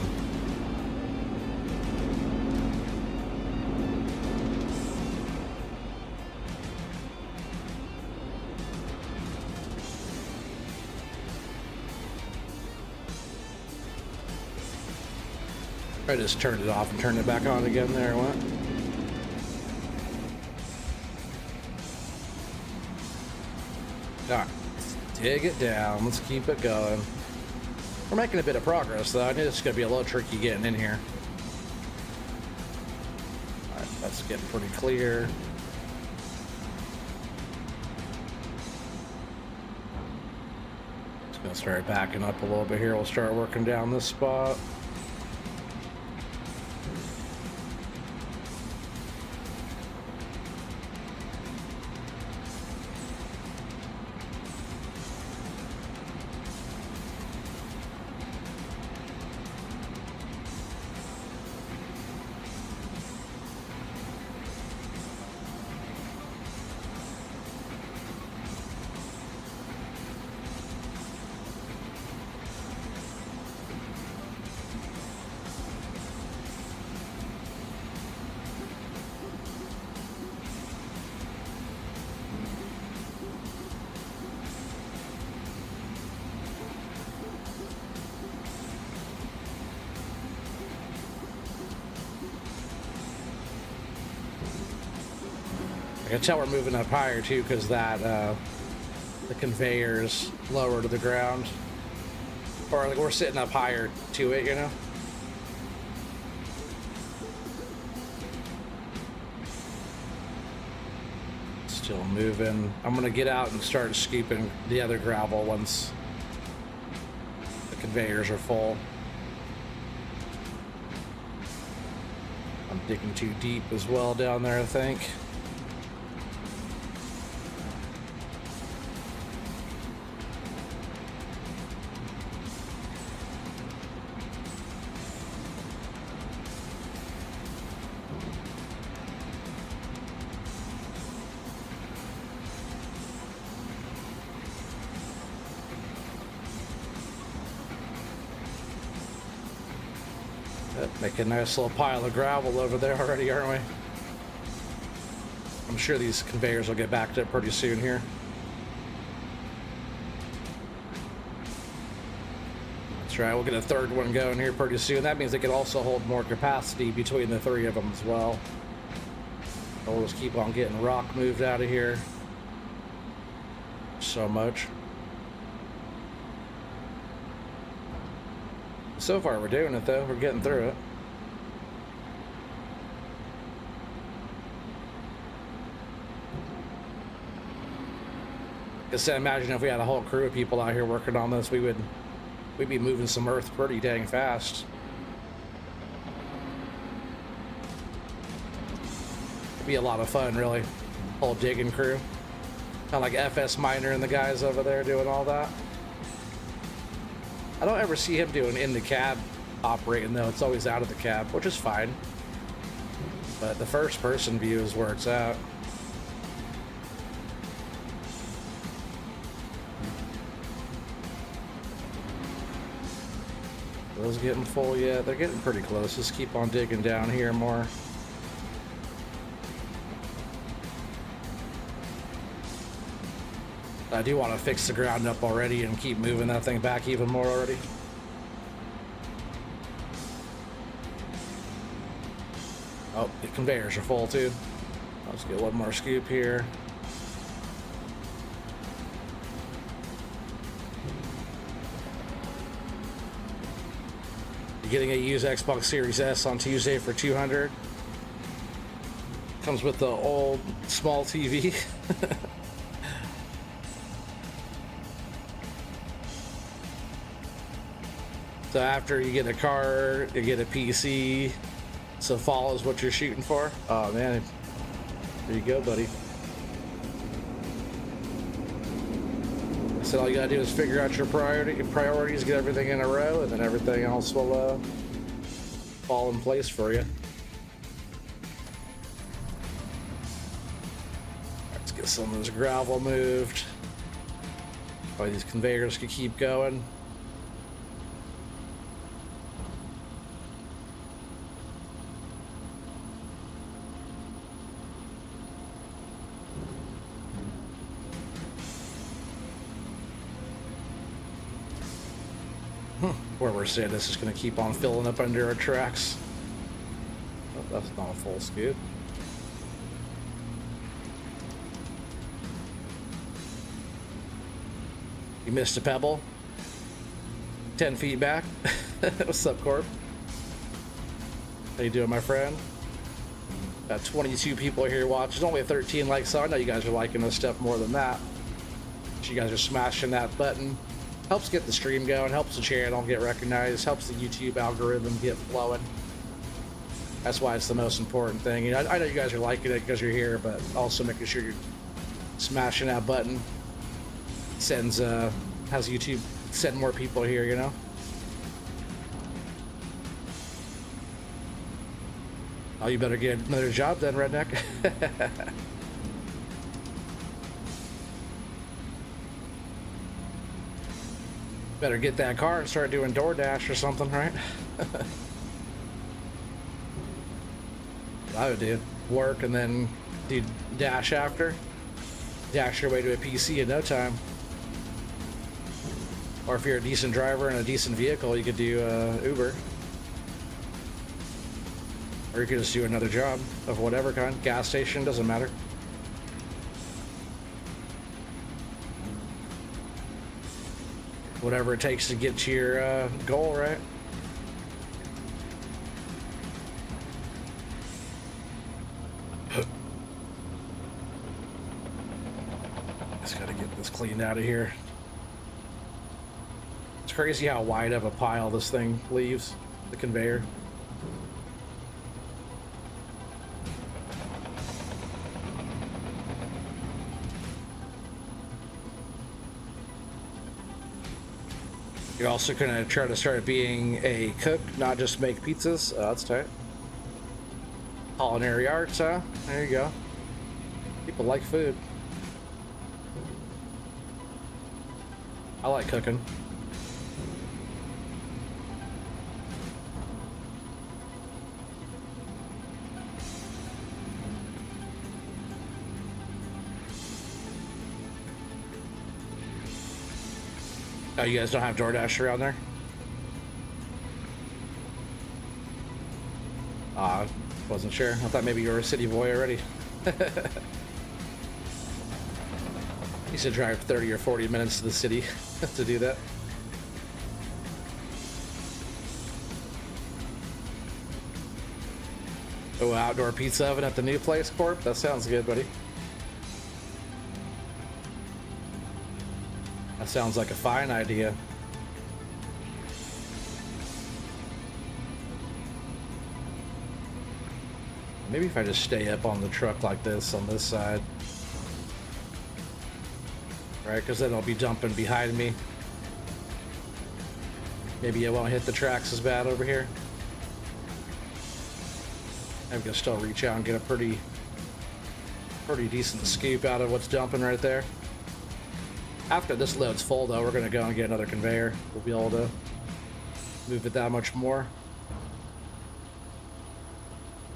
A: I just turned it off and turned it back on again. There it went. All right, let's dig it down. Let's keep it going. We're making a bit of progress, though. I knew it's going to be a little tricky getting in here. All right, that's getting pretty clear. Just going to start backing up a little bit here. We'll start working down this spot. I can tell we're moving up higher too, because that the conveyor's lower to the ground, or like we're sitting up higher to it, you know. Still moving. I'm gonna get out and start scooping the other gravel once the conveyors are full. I'm digging too deep as well down there, I think. Make a nice little pile of gravel over there already, aren't we? I'm sure these conveyors will get backed up pretty soon here. That's right, we'll get a third one going here pretty soon. That means they can also hold more capacity between the three of them as well. We'll just keep on getting rock moved out of here. So much. So far we're doing it though, we're getting through it. Just imagine if we had a whole crew of people out here working on this, we'd be moving some earth pretty dang fast. It'd be a lot of fun, really. Whole digging crew. Kind of like FS Miner and the guys over there doing all that. I don't ever see him doing in the cab operating though. It's always out of the cab, which is fine. But the first person view is where it's at. Those getting full yet? They're getting pretty close. Just keep on digging down here more. I do want to fix the ground up already and keep moving that thing back even more already. Oh, the conveyors are full too. Let's get one more scoop here. You're getting a used Xbox Series S on Tuesday for $200. Comes with the old small TV. So after you get a car, you get a PC. So fall is what you're shooting for. Oh man, there you go, buddy. So all you gotta do is figure out your priorities, get everything in a row, and then everything else will fall in place for you. Let's get some of this gravel moved. Why these conveyors can keep going. Where we're sitting, this is going to keep on filling up under our tracks. Oh, that's not a full scoop. You missed a pebble. 10 feet back. What's up, Corp? How you doing, my friend? Got 22 people here watching. Only 13 likes, so I know you guys are liking this stuff more than that. You guys are smashing that button. Helps get the stream going, helps the channel get recognized, helps the YouTube algorithm get flowing. That's why it's the most important thing. You know, I know you guys are liking it because you're here, but also making sure you're smashing that button sends has YouTube send more people here, you know. Oh, you better get another job then, redneck. Better get that car and start doing DoorDash or something, right? I would do work and then do Dash after. Dash your way to a PC in no time. Or if you're a decent driver and a decent vehicle, you could do Uber. Or you could just do another job of whatever kind. Gas station, doesn't matter. Whatever it takes to get to your goal, right? Just gotta get this cleaned out of here. It's crazy how wide of a pile this thing leaves, the conveyor. You're also gonna try to start being a cook, not just make pizzas. That's tight. Culinary arts, huh? There you go. People like food. I like cooking. Oh, you guys don't have DoorDash around there? Wasn't sure. I thought maybe you were a city boy already. Used to drive 30 or 40 minutes to the city to do that. Oh, outdoor pizza oven at the new place, Corp? That sounds good, buddy. That sounds like a fine idea. Maybe if I just stay up on the truck like this on this side. Right, because then it'll be dumping behind me. Maybe it won't hit the tracks as bad over here. I can still reach out and get a pretty decent scoop out of what's dumping right there. After this load's full, though, we're going to go and get another conveyor. We'll be able to move it that much more.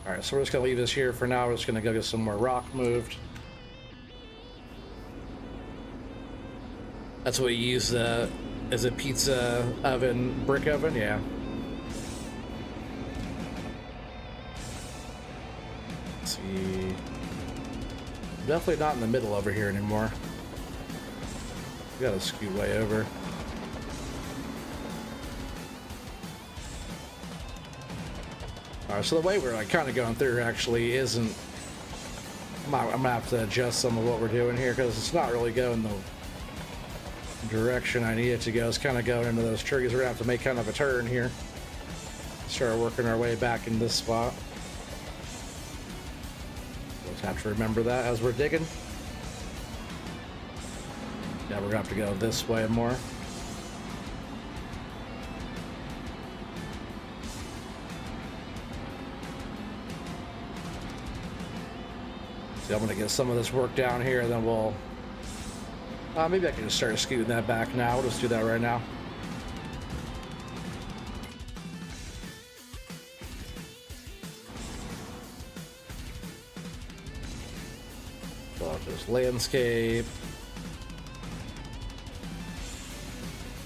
A: All right, so we're just going to leave this here for now. We're just going to go get some more rock moved. That's what you use as a pizza oven, brick oven, yeah. Let's see. Definitely not in the middle over here anymore. We gotta scoot way over. Alright, so the way we're like kind of going through actually isn't. I'm gonna have to adjust some of what we're doing here because it's not really going the direction I need it to go. It's kind of going into those trees. We're gonna have to make kind of a turn here. Start working our way back in this spot. Just have to remember that as we're digging. Yeah, we're gonna have to go this way more. See, I'm gonna get some of this work down here, and then we'll. Maybe I can just start scooting that back now. We'll just do that right now. So I'll just landscape.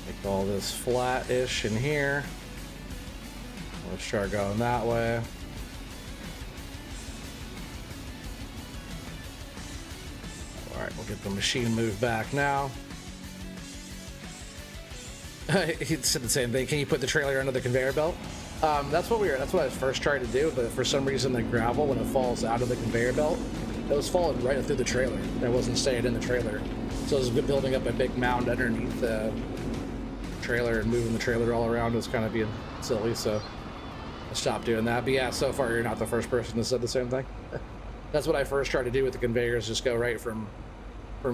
A: Make all this flat-ish in here. We'll start going that way. Alright, we'll get the machine moved back now. He said the same thing. Can you put the trailer under the conveyor belt? That's what I was first trying to do, but for some reason the gravel, when it falls out of the conveyor belt, it was falling right through the trailer. It wasn't staying in the trailer. So it was building up a big mound underneath the trailer and moving the trailer all around. It was kind of being silly, so I stopped doing that. But yeah, so far you're not the first person that said the same thing. That's what I first tried to do with the conveyors, just go right from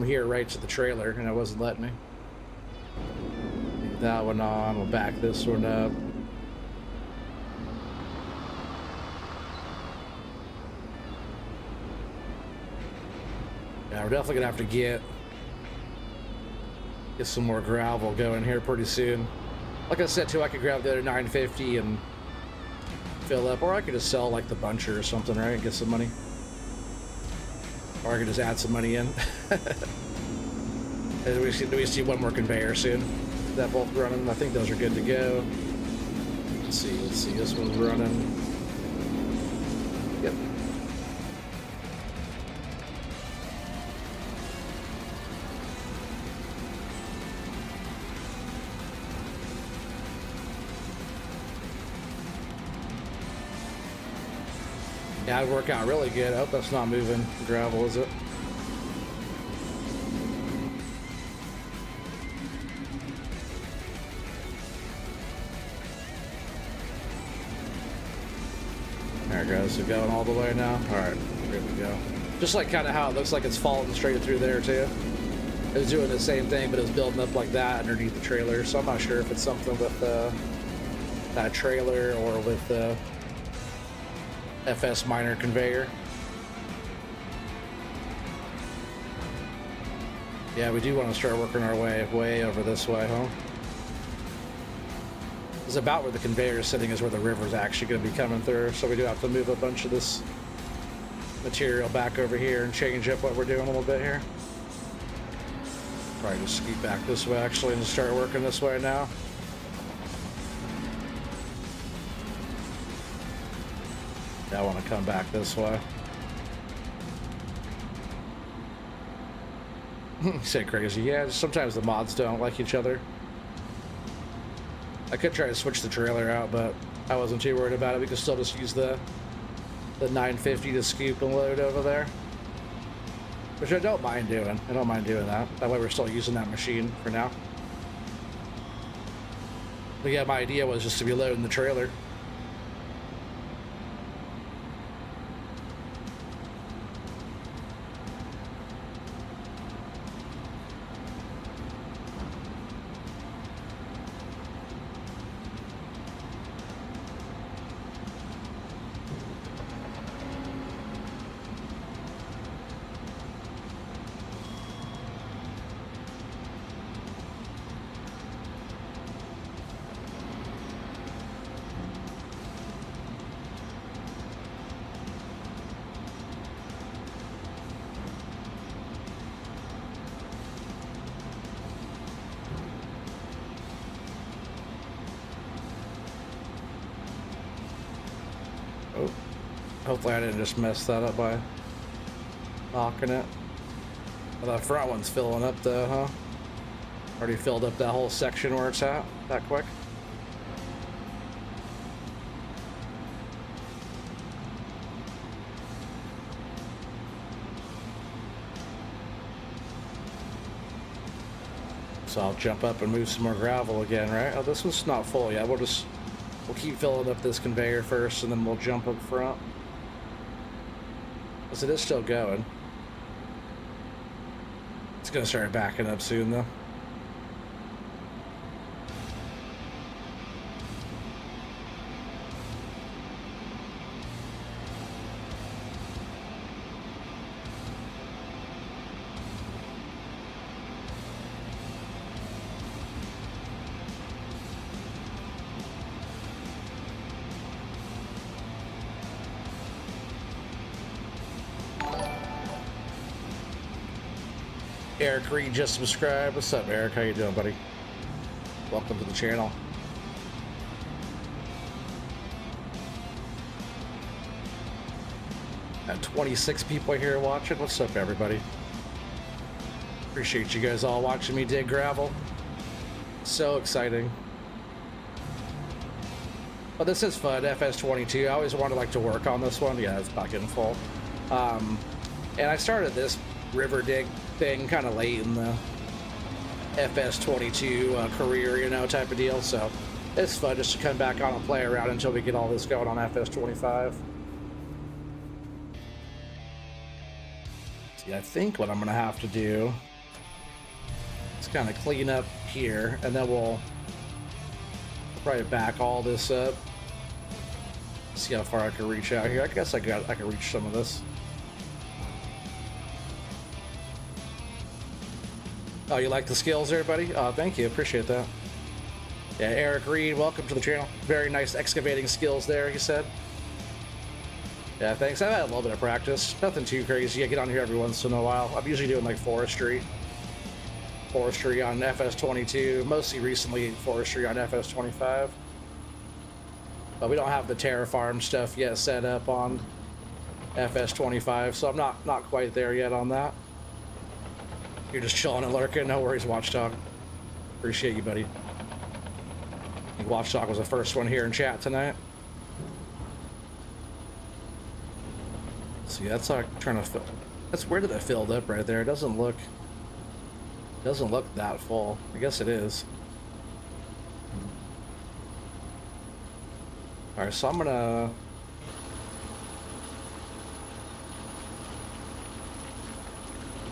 A: here right to the trailer, and it wasn't letting me. Leave that one on, we'll back this one up. Yeah, we're definitely gonna have to get some more gravel going here pretty soon. Like I said too, I could grab the other 950 and fill up, or I could just sell like the buncher or something, right, and get some money. Or I could just add some money in. Do we see one more conveyor soon? Is that both running? I think those are good to go. Let's see, this one's running. Yep. Yeah, it'd work out really good. I hope that's not moving gravel, is it? There it goes. So going all the way now. All right, good to go. Just like kind of how it looks like it's falling straight through there too. It was doing the same thing, but it was building up like that underneath the trailer. So I'm not sure if it's something with that trailer or with the FS minor conveyor. Yeah, we do want to start working our way over this way, huh? It's about where the conveyor is sitting is where the river's actually going to be coming through, so we do have to move a bunch of this material back over here and change up what we're doing a little bit here. Probably just scoot back this way actually and start working this way now. Yeah, I want to come back this way. Say crazy. Yeah, sometimes the mods don't like each other. I could try to switch the trailer out, but I wasn't too worried about it. We could still just use the 950 to scoop and load over there. Which I don't mind doing. I don't mind doing that. That way we're still using that machine for now. But yeah, my idea was just to be loading the trailer. Oh, hopefully I didn't just mess that up by knocking it. Well, the front one's filling up though, huh? Already filled up that whole section where it's at that quick. So I'll jump up and move some more gravel again, right? Oh, this one's not full yet. We'll keep filling up this conveyor first, and then we'll jump up front. Because it is still going. It's gonna start backing up soon, though. Eric Reed just subscribed. What's up, Eric? How you doing, buddy? Welcome to the channel. Got 26 people here watching. What's up, everybody? Appreciate you guys all watching me dig gravel. So exciting. But this is fun, FS22. I always wanted to work on this one. Yeah, it's not getting full. And I started this river dig thing kind of late in the FS22 career, you know, type of deal. So it's fun just to come back on and play around until we get all this going on FS25. See, I think what I'm gonna have to do is kind of clean up here, and then we'll probably back all this up. See how far I can reach out here. I guess I can reach some of this. Oh, you like the skills there, buddy? Oh, thank you. Appreciate that. Yeah, Eric Reed, welcome to the channel. Very nice excavating skills there, he said. Yeah, thanks. I've had a little bit of practice. Nothing too crazy. I get on here every once in a while. I'm usually doing like forestry on FS22. Mostly recently forestry on FS25. But we don't have the Terrafarm stuff yet set up on FS25, so I'm not quite there yet on that. You're just chilling and lurking. No worries, Watchdog. Appreciate you, buddy. I think Watchdog was the first one here in chat tonight. See, that's like trying to fill. That's where did it filled up right there? It doesn't look that full. I guess it is. All right, so I'm gonna.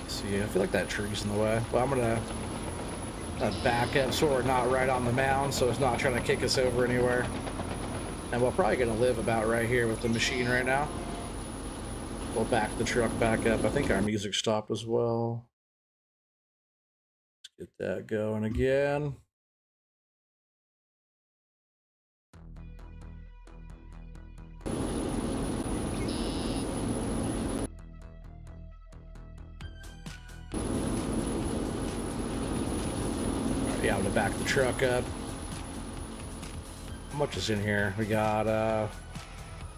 A: See, I feel like that tree's in the way. Well, I'm gonna back up so we're not right on the mound, so it's not trying to kick us over anywhere. And we're probably gonna live about right here with the machine right now. We'll back the truck back up. I think our music stopped as well. Let's get that going again. Be able to back the truck up. How much is in here? We got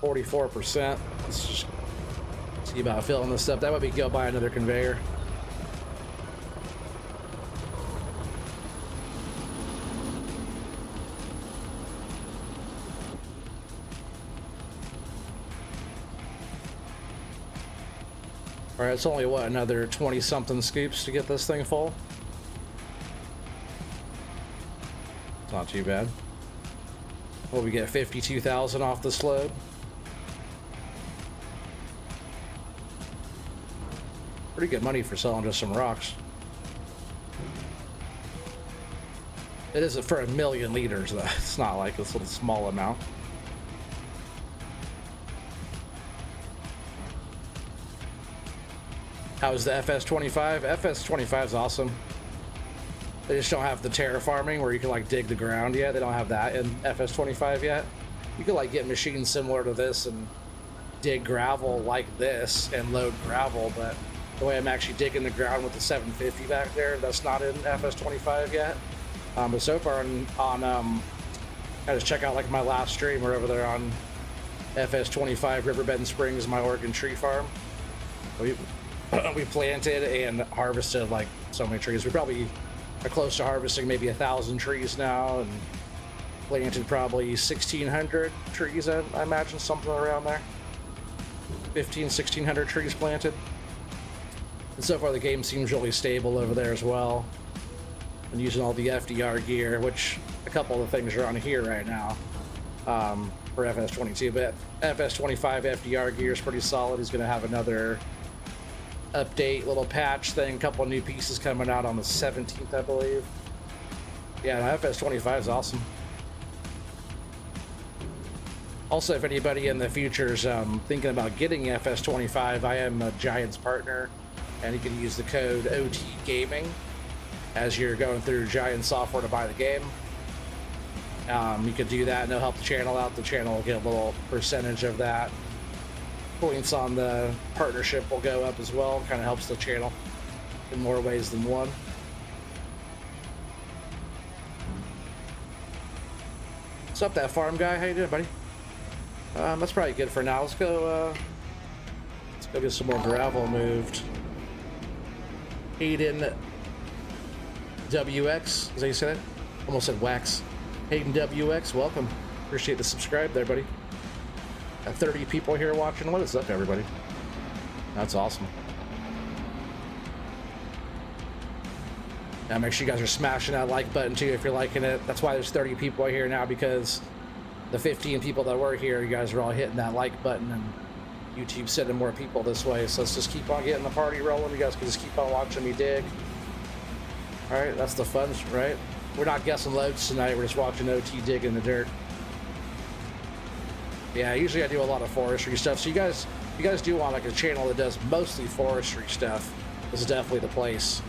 A: 44%. Let's just see about filling this up. That way we can go buy another conveyor. All right, it's only what, another 20 something scoops to get this thing full. It's not too bad. Well, we get 52,000 off this load. Pretty good money for selling just some rocks. It isn't for 1,000,000 liters though. It's not like this little small amount. How's the FS25? FS25 is awesome. They just don't have the terraforming where you can like dig the ground yet. They don't have that in FS25 yet. You can like get machines similar to this and dig gravel like this and load gravel, but the way I'm actually digging the ground with the 750 back there, that's not in FS25 yet. But so far I just check out like my last stream. We're over there on FS25 Riverbend Springs, my Oregon tree farm. We planted and harvested like so many trees. We probably are close to harvesting maybe 1,000 trees now, and planted probably 1,600 trees. I imagine something around there. 1,600 trees planted. And so far the game seems really stable over there as well. And using all the FDR gear, which a couple of the things are on here right now for FS22, but FS25 FDR gear is pretty solid. He's going to have another update, little patch thing, a couple of new pieces coming out on the 17th, I believe. Yeah, no, FS25 is awesome. Also, if anybody in the future is thinking about getting FS25, I am a Giants partner, and you can use the code OT Gaming as you're going through Giant software to buy the game. You could do that and they'll help the channel out. The channel will get a little percentage of that. Points on the partnership will go up as well. Kind of helps the channel in more ways than one. What's up, that farm guy? How you doing, buddy? That's probably good for now. Let's go get some more gravel moved. Hayden WX, is that you said it? Almost said wax. Hayden WX, welcome. Appreciate the subscribe there, buddy. Got 30 people here watching. What is up, everybody? That's awesome. Now make sure you guys are smashing that like button too if you're liking it. That's why there's 30 people here now, because the 15 people that were here, you guys are all hitting that like button, and YouTube's sending more people this way. So let's just keep on getting the party rolling. You guys can just keep on watching me dig. All right, that's the fun, right? We're not guessing loads tonight. We're just watching OT dig in the dirt. Yeah, usually I do a lot of forestry stuff. So you guys do want like a channel that does mostly forestry stuff. This is definitely the place.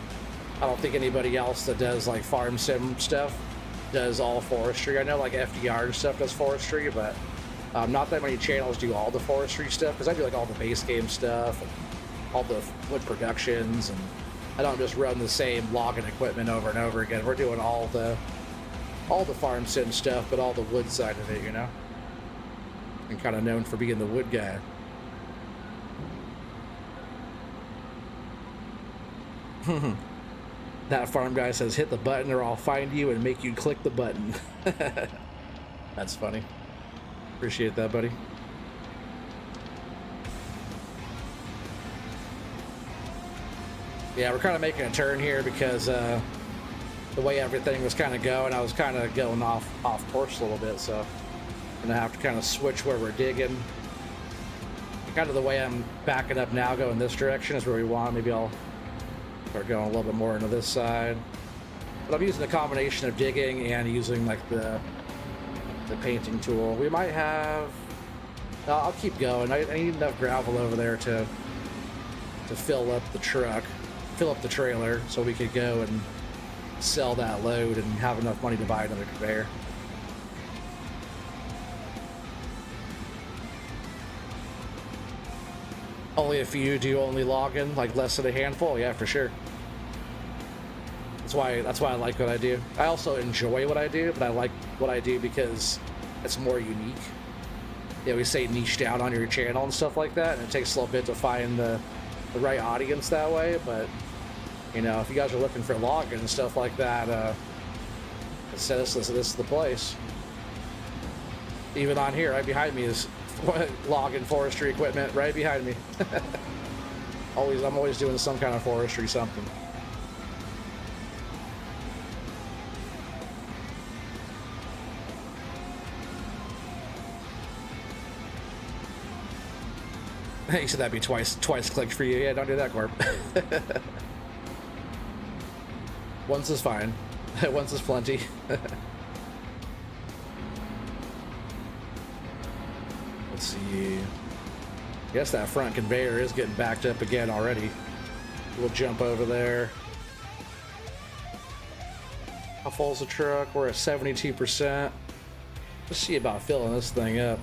A: I don't think anybody else that does like farm sim stuff does all forestry. I know like FDR and stuff does forestry, but not that many channels do all the forestry stuff, because I do like all the base game stuff and all the wood productions, and I don't just run the same logging equipment over and over again. We're doing all the farm sim stuff, but all the wood side of it, you know? And kind of known for being the wood guy. That farm guy says, hit the button or I'll find you and make you click the button. That's funny. Appreciate that, buddy. Yeah, we're kind of making a turn here because the way everything was kind of going, I was kind of going off course a little bit, so I'm gonna have to kind of switch where we're digging. Kind of the way I'm backing up now, going this direction is where we want. Maybe I'll start going a little bit more into this side. But I'm using a combination of digging and using like the painting tool. We might have... No, I'll keep going. I need enough gravel over there to fill up the truck, fill up the trailer, so we could go and sell that load and have enough money to buy another conveyor. Only a few do only log in, like less than a handful? Yeah, for sure. That's why I like what I do. I also enjoy what I do, but I like what I do because it's more unique. Yeah, we say niche down on your channel and stuff like that, and it takes a little bit to find the right audience that way. But you know, if you guys are looking for logging and stuff like that, this is the place. Even on here, right behind me is logging forestry equipment. Right behind me. I'm always doing some kind of forestry something. You said that'd be twice clicked for you. Yeah, don't do that, Corp. Once is fine. Once is plenty. Let's see. I guess that front conveyor is getting backed up again already. We'll jump over there. How full's the truck? We're at 72%. Let's see about filling this thing up.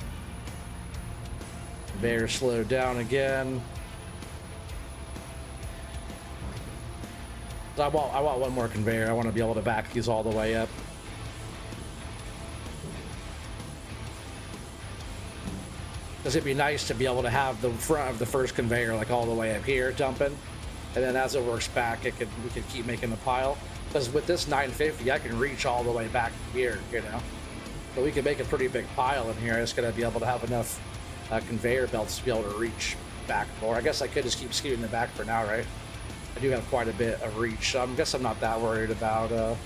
A: Conveyor slowed down again. I want one more conveyor. I want to be able to back these all the way up. Because it'd be nice to be able to have the front of the first conveyor like all the way up here dumping, and then as it works back, we could keep making the pile. Because with this 950, I can reach all the way back here, you know. So we can make a pretty big pile in here. I just gotta be able to have enough conveyor belts to be able to reach back more. I guess I could just keep scooting it back for now, right? I do have quite a bit of reach, so I guess I'm not that worried about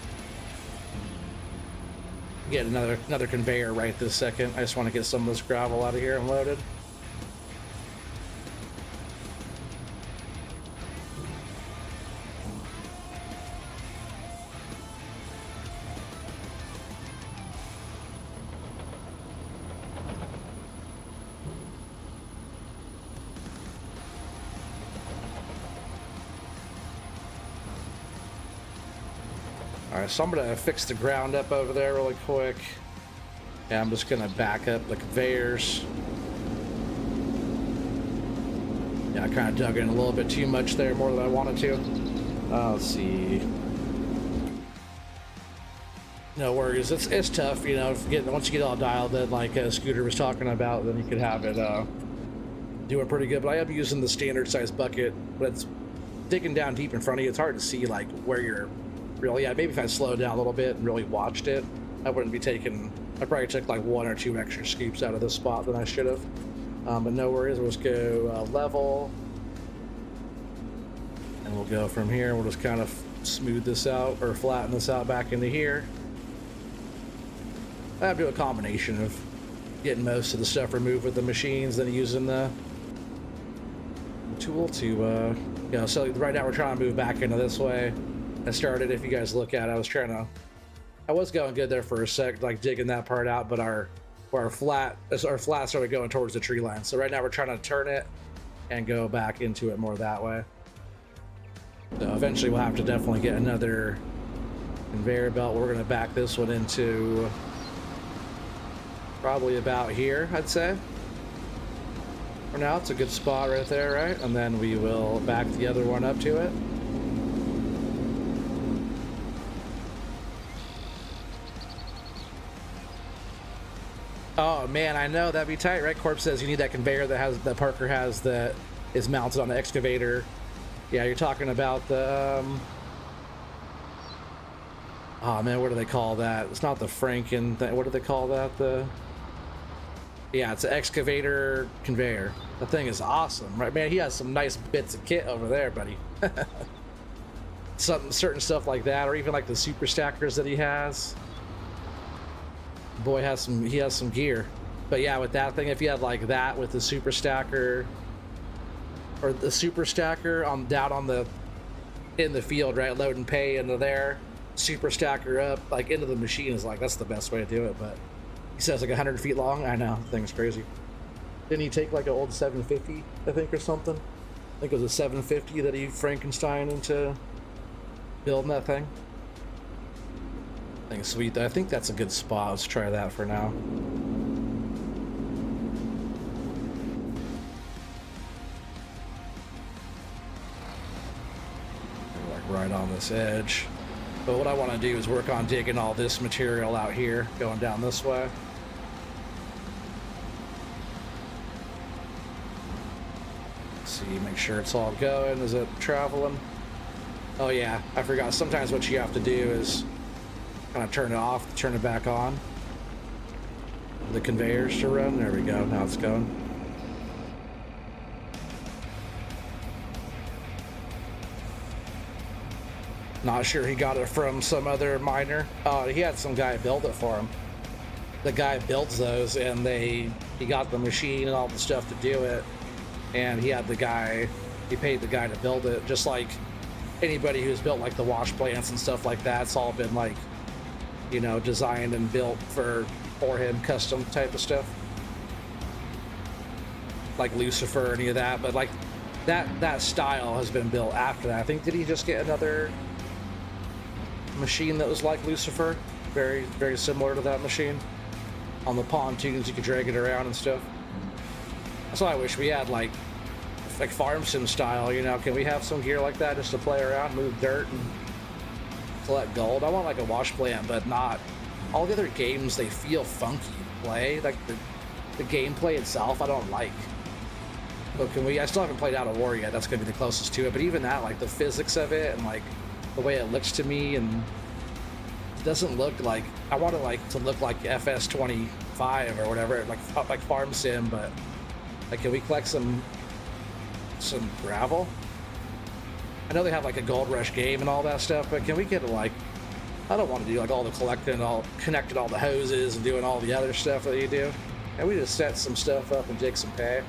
A: getting another conveyor right this second. I just want to get some of this gravel out of here and loaded. Alright, so I'm gonna fix the ground up over there really quick. Yeah, I'm just gonna back up the conveyors. Yeah, I kind of dug in a little bit too much there, more than I wanted to. Let's see. No worries, it's tough, you know. Once you get all dialed in, like Scooter was talking about, then you could have it doing pretty good. But I am using the standard size bucket, but it's digging down deep in front of you. It's hard to see like where you're really at. Maybe if I slowed down a little bit and really watched it, I wouldn't be taking. I probably took like 1 or 2 extra scoops out of this spot than I should have. But no worries. We'll just go level, and we'll go from here. We'll just kind of smooth this out or flatten this out back into here. I have to do a combination of getting most of the stuff removed with the machines, then using the tool to, you know, so right now we're trying to move back into this way. I started, if you guys look at it, I was going good there for a sec, like digging that part out, but our flat started going towards the tree line. So right now we're trying to turn it and go back into it more that way. So eventually we'll have to definitely get another conveyor belt. We're going to back this one into probably about here, I'd say. For now, it's a good spot right there, right? And then we will back the other one up to it. Oh man, I know, that'd be tight, right? Corp says you need that conveyor that Parker has that is mounted on the excavator. Yeah, you're talking about the oh man, what do they call that? It's not the Franken thing. What do they call that? Yeah, it's an excavator conveyor. The thing is awesome, right? Man, he has some nice bits of kit over there, buddy. Certain stuff like that, or even like the super stackers that he has. Boy he has some gear. But yeah, with that thing, if you had like that with the super stacker, or the super stacker in the field, right, load and pay into there, super stacker up like into the machine is like, that's the best way to do it. But he says like 100 feet long. I know, the thing's crazy. Didn't he take like an old 750, I think, or something? I think it was a 750 that he Frankenstein into building that thing. I think sweet. I think that's a good spot. Let's try that for now. Like right on this edge. But what I want to do is work on digging all this material out here, going down this way. Let's see, make sure it's all going. Is it traveling? Oh yeah, I forgot. Sometimes what you have to do is kind of turn it off, turn it back on. The conveyors to run. There we go. Now it's going. Not sure he got it from some other miner. Oh, he had some guy build it for him. The guy builds those, and he got the machine and all the stuff to do it, and he paid the guy to build it. Just like anybody who's built like the wash plants and stuff like that, it's all been like, you know, designed and built for him, custom type of stuff. Like Lucifer, any of that, but like that style has been built after that. I think, did he just get another machine that was like Lucifer, very very similar to that machine? On the pontoons you could drag it around and stuff. That's why I wish we had like farm sim style, you know. Can we have some gear like that just to play around, move dirt and collect gold? I want like a wash plant, but not all the other games. They feel funky to play, like the gameplay itself I don't like. But can we, I still haven't played Out of War yet, that's gonna be the closest to it, but even that, like the physics of it and like the way it looks to me, and it doesn't look like, I want it like to look like FS25 or whatever, like farm sim. But like, can we collect some gravel? I know they have like a gold rush game and all that stuff, but can we get like, I don't want to do like all the collecting, all connecting all the hoses and doing all the other stuff that you do. And we just set some stuff up and dig some pay.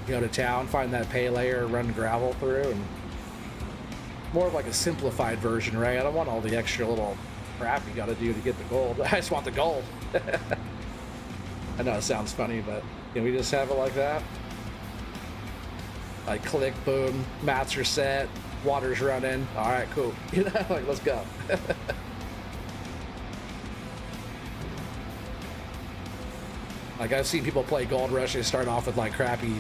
A: Go to town, find that pay layer, run gravel through, and more of like a simplified version, right? I don't want all the extra little crap you got to do to get the gold. I just want the gold. I know it sounds funny, but can we just have it like that? Like click, boom, mats are set, water's running. All right, cool. You know, like, let's go. Like, I've seen people play Gold Rush. They start off with like crappy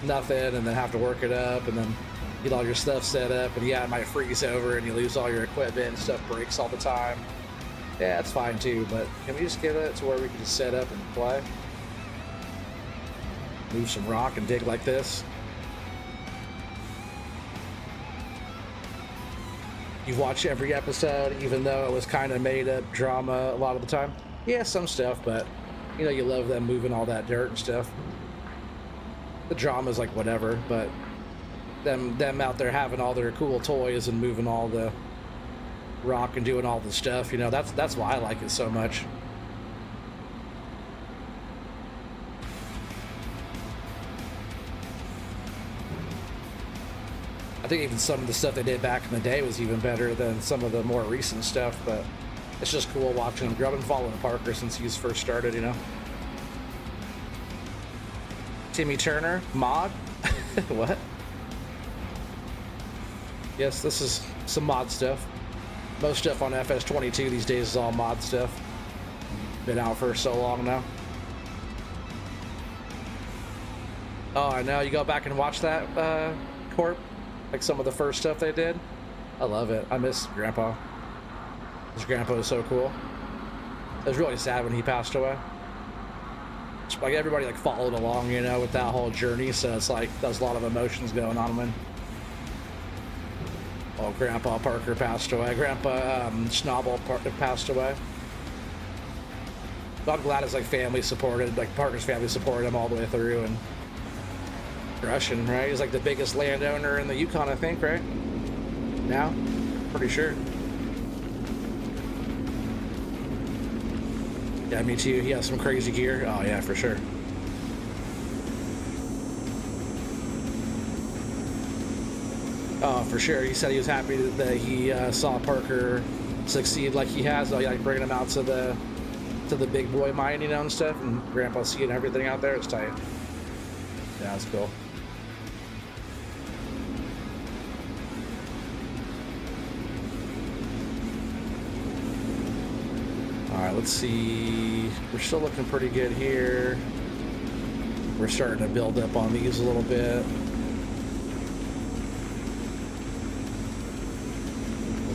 A: nothing and then have to work it up and then get all your stuff set up, and yeah, it might freeze over and you lose all your equipment and stuff breaks all the time. Yeah, that's fine too, but can we just get it to where we can just set up and play? Move some rock and dig like this. You've watched every episode, even though it was kind of made up drama a lot of the time? Yeah, some stuff, but you know, you love them moving all that dirt and stuff. The drama's like whatever, but them out there having all their cool toys and moving all the rock and doing all the stuff, you know, that's why I like it so much. I think even some of the stuff they did back in the day was even better than some of the more recent stuff, but it's just cool watching them. I've been following Parker since he's first started, you know. Timmy Turner, mod? What? Yes, this is some mod stuff. Most stuff on FS22 these days is all mod stuff. Been out for so long now. Oh, I know. You go back and watch that, Corp? Like some of the first stuff they did? I love it. I miss Grandpa. His grandpa was so cool. It was really sad when he passed away. It's like everybody like followed along, you know, with that whole journey. So it's like there's a lot of emotions going on when Grandpa Parker passed away. Grandpa Schnabel passed away. But I'm glad his like family supported, like Parker's family supported him all the way through and crushing, right? He's like the biggest landowner in the Yukon, I think, right? Now, pretty sure. Yeah, me too. He has some crazy gear. Oh yeah, for sure. Oh, for sure. He said he was happy that he saw Parker succeed like he has. Like bringing him out to the big boy mine, you know, and stuff. And Grandpa seeing everything out there. It's tight. Yeah, it's cool. All right, let's see. We're still looking pretty good here. We're starting to build up on these a little bit.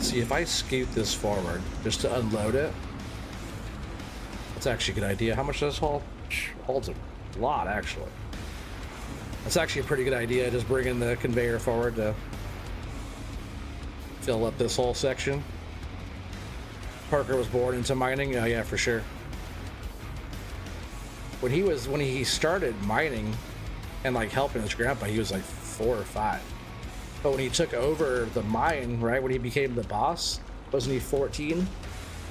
A: see if I scoot this forward just to unload it. That's actually a good idea. How much does this hold? Holds a lot, actually. That's actually a pretty good idea, just bringing the conveyor forward to fill up this whole section. Parker was born into mining. Oh yeah, for sure. When he started mining and like helping his grandpa, he was like 4 or 5. But when he took over the mine, right, when he became the boss, wasn't he 14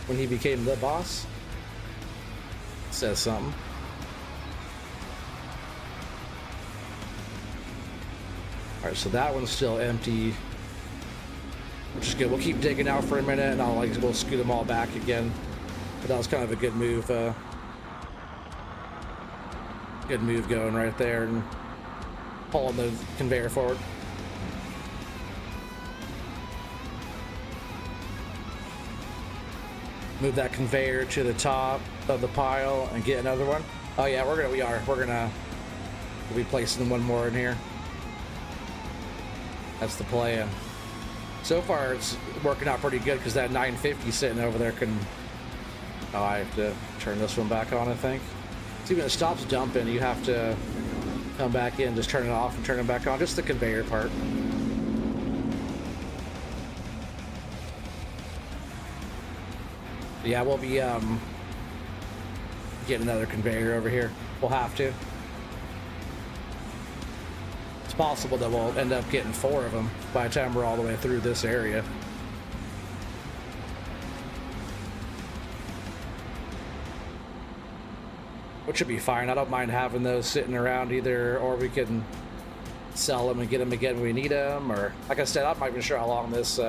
A: when he became the boss? Says something. All right, so that one's still empty, which is good. We'll keep digging out for a minute, and we'll scoot them all back again. But that was kind of a good move. Good move going right there and pulling the conveyor forward. Move that conveyor to the top of the pile and get another one. Oh yeah, we'll be placing one more in here. That's the plan. So far it's working out pretty good because that 950 sitting over there can... Oh, I have to turn this one back on, I think. See, when it stops dumping, you have to come back in, just turn it off and turn it back on. Just the conveyor part. Yeah, we'll be getting another conveyor over here. We'll have to. It's possible that we'll end up getting 4 of them by the time we're all the way through this area. Which should be fine. I don't mind having those sitting around either, or we can sell them and get them again when we need them, or like I said, I'm not even sure how long this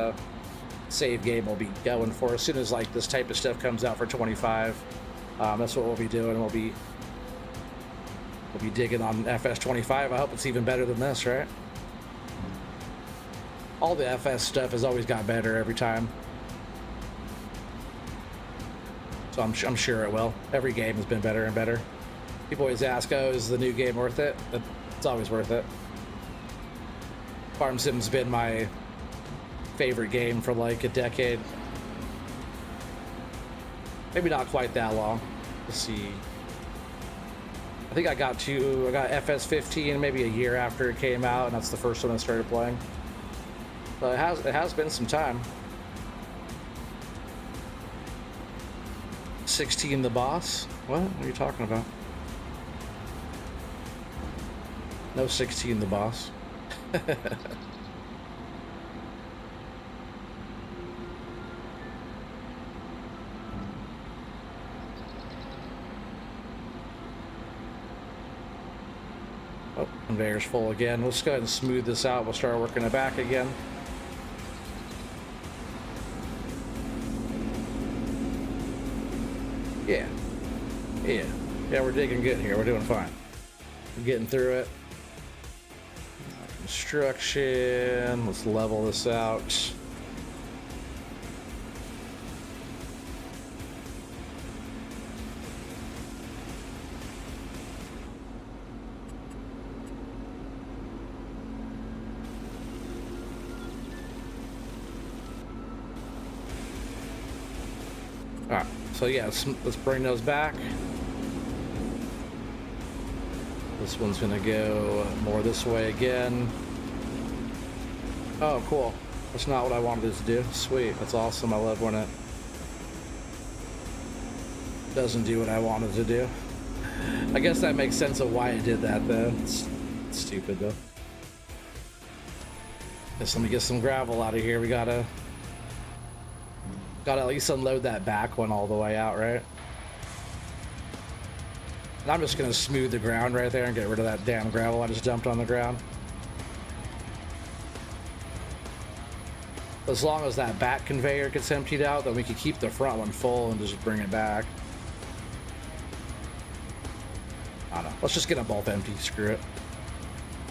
A: save game will be going for. As soon as like this type of stuff comes out for 25, that's what we'll be doing. We'll be digging on FS25. I hope it's even better than this, right? All the FS stuff has always got better every time, so I'm sure it will. Every game has been better and better. People always ask, oh, is the new game worth it? It's always worth it. Farm Sim's been my favorite game for like a decade. Maybe not quite that long. Let's see. I think I got FS15 maybe a year after it came out, and that's the first one I started playing. So it has been some time. 16 the boss? What are you talking about? No 16 the boss. Oh, conveyor's full again. Let's go ahead and smooth this out. We'll start working it back again. Yeah, we're digging good here. We're doing fine. We're getting through it. Construction. Let's level this out. Alright, so yeah, let's bring those back. This one's gonna go more this way again. Oh, cool. That's not what I wanted it to do. Sweet, that's awesome. I love when it doesn't do what I wanted to do. I guess that makes sense of why it did that, though. It's stupid, though. Guess let me get some gravel out of here. We gotta at least unload that back one all the way out, right? And I'm just gonna smooth the ground right there and get rid of that damn gravel I just dumped on the ground. As long as that back conveyor gets emptied out, then we can keep the front one full and just bring it back. I don't know. Let's just get them both empty. Screw it.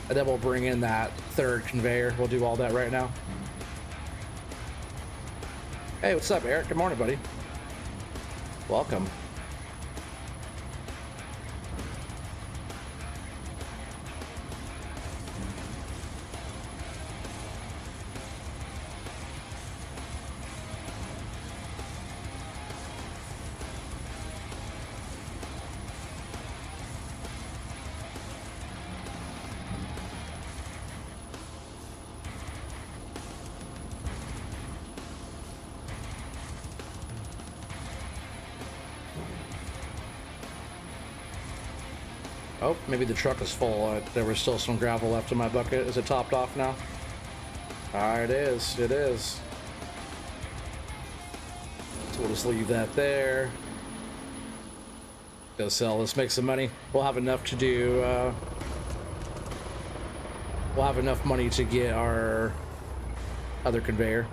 A: And then we'll bring in that third conveyor. We'll do all that right now. Hey, what's up, Eric? Good morning, buddy. Welcome. Oh, maybe the truck is full. There was still some gravel left in my bucket. Is it topped off now? It is. It is. So we'll just leave that there. Go sell this, make some money. We'll have enough to do. We'll have enough money to get our other conveyor.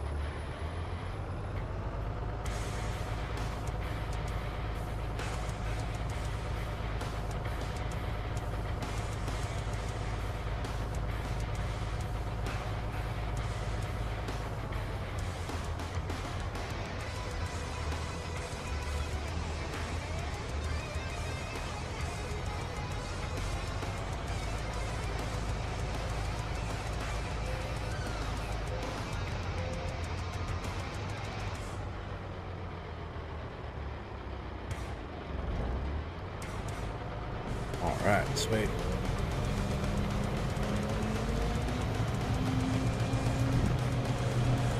A: All right, sweet.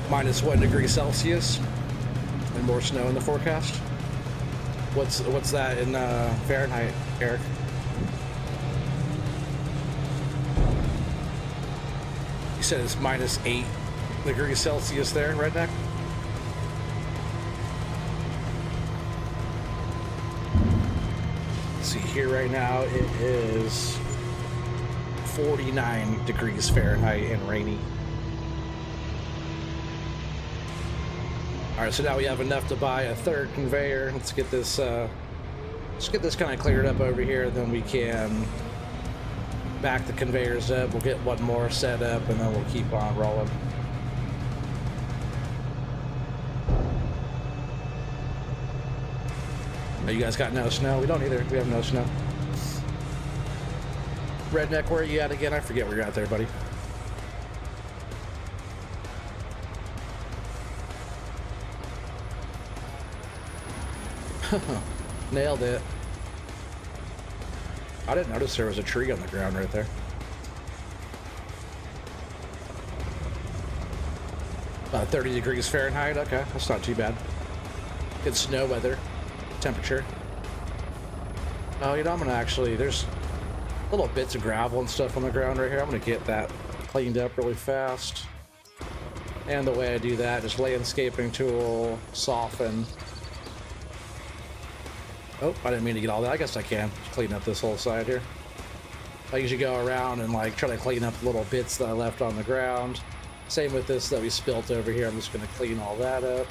A: Minus 1 degree Celsius and more snow in the forecast. What's that in Fahrenheit, Eric? You said it's minus 8 degrees Celsius there, Redneck? See here right now, it is 49 degrees Fahrenheit and rainy. All right, so now we have enough to buy a third conveyor. Let's get this kind of cleared up over here, then we can back the conveyors up. We'll get one more set up, and then we'll keep on rolling. Oh, you guys got no snow? We don't either. We have no snow. Redneck, where are you at again? I forget where you're at there, buddy. Nailed it. I didn't notice there was a tree on the ground right there. About 30 degrees Fahrenheit. Okay, that's not too bad. Good snow weather temperature. Oh, you know, I'm gonna actually, there's little bits of gravel and stuff on the ground right here. I'm gonna get that cleaned up really fast. And the way I do that, just landscaping tool, soften. Oh, I didn't mean to get all that. I guess I can. Just clean up this whole side here. I usually go around and like try to clean up little bits that I left on the ground. Same with this that we spilt over here. I'm just going to clean all that up.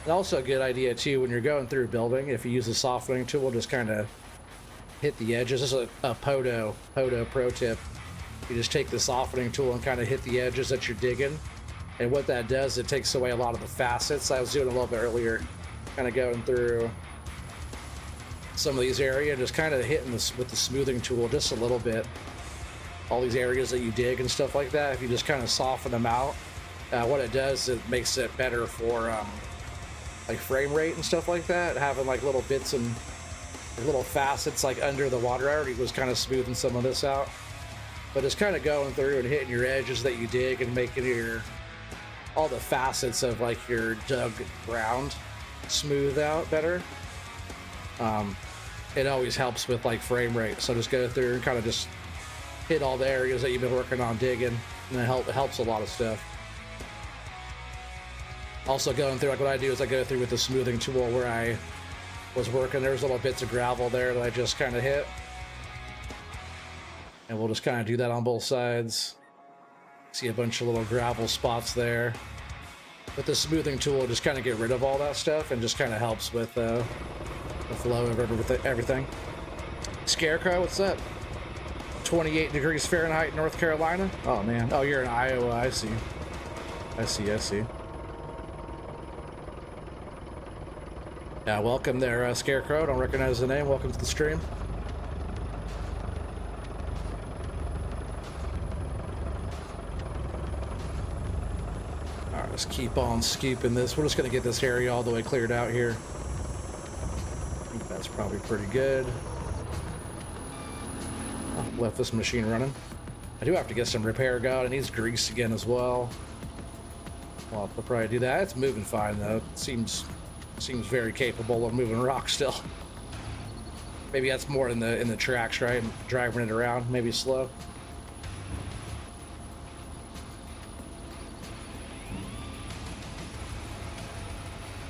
A: And also a good idea too, when you're going through building, if you use a softening tool, just kind of hit the edges. This is a Podo pro tip. You just take the softening tool and kind of hit the edges that you're digging. And what that does, it takes away a lot of the facets. I was doing a little bit earlier, kind of going through some of these areas, just kind of hitting this with the smoothing tool just a little bit. All these areas that you dig and stuff like that, if you just kind of soften them out, what it does, it makes it better for like frame rate and stuff like that. Having like little bits and little facets like under the water. I already was kind of smoothing some of this out, but just kind of going through and hitting your edges that you dig and making all the facets of like your dug ground smooth out better. It always helps with like frame rate. So just go through and kind of just hit all the areas that you've been working on digging, and it helps a lot of stuff. Also going through, like what I do is I go through with the smoothing tool where I was working. There's little bits of gravel there that I just kind of hit, and we'll just kind of do that on both sides. See a bunch of little gravel spots there. With the smoothing tool, just kind of get rid of all that stuff and just kind of helps with the flow of everything. Scarecrow, what's up? 28 degrees Fahrenheit, North Carolina? Oh, man. Oh, you're in Iowa. I see. Yeah, welcome there, Scarecrow. Don't recognize the name. Welcome to the stream. Alright, let's keep on scooping this. We're just going to get this area all the way cleared out here. I think that's probably pretty good. Oh, left this machine running. I do have to get some repair going. It needs grease again as well. Well, I'll probably do that. It's moving fine though. It seems very capable of moving rock still. Maybe that's more in the tracks, right? Driving it around, maybe slow.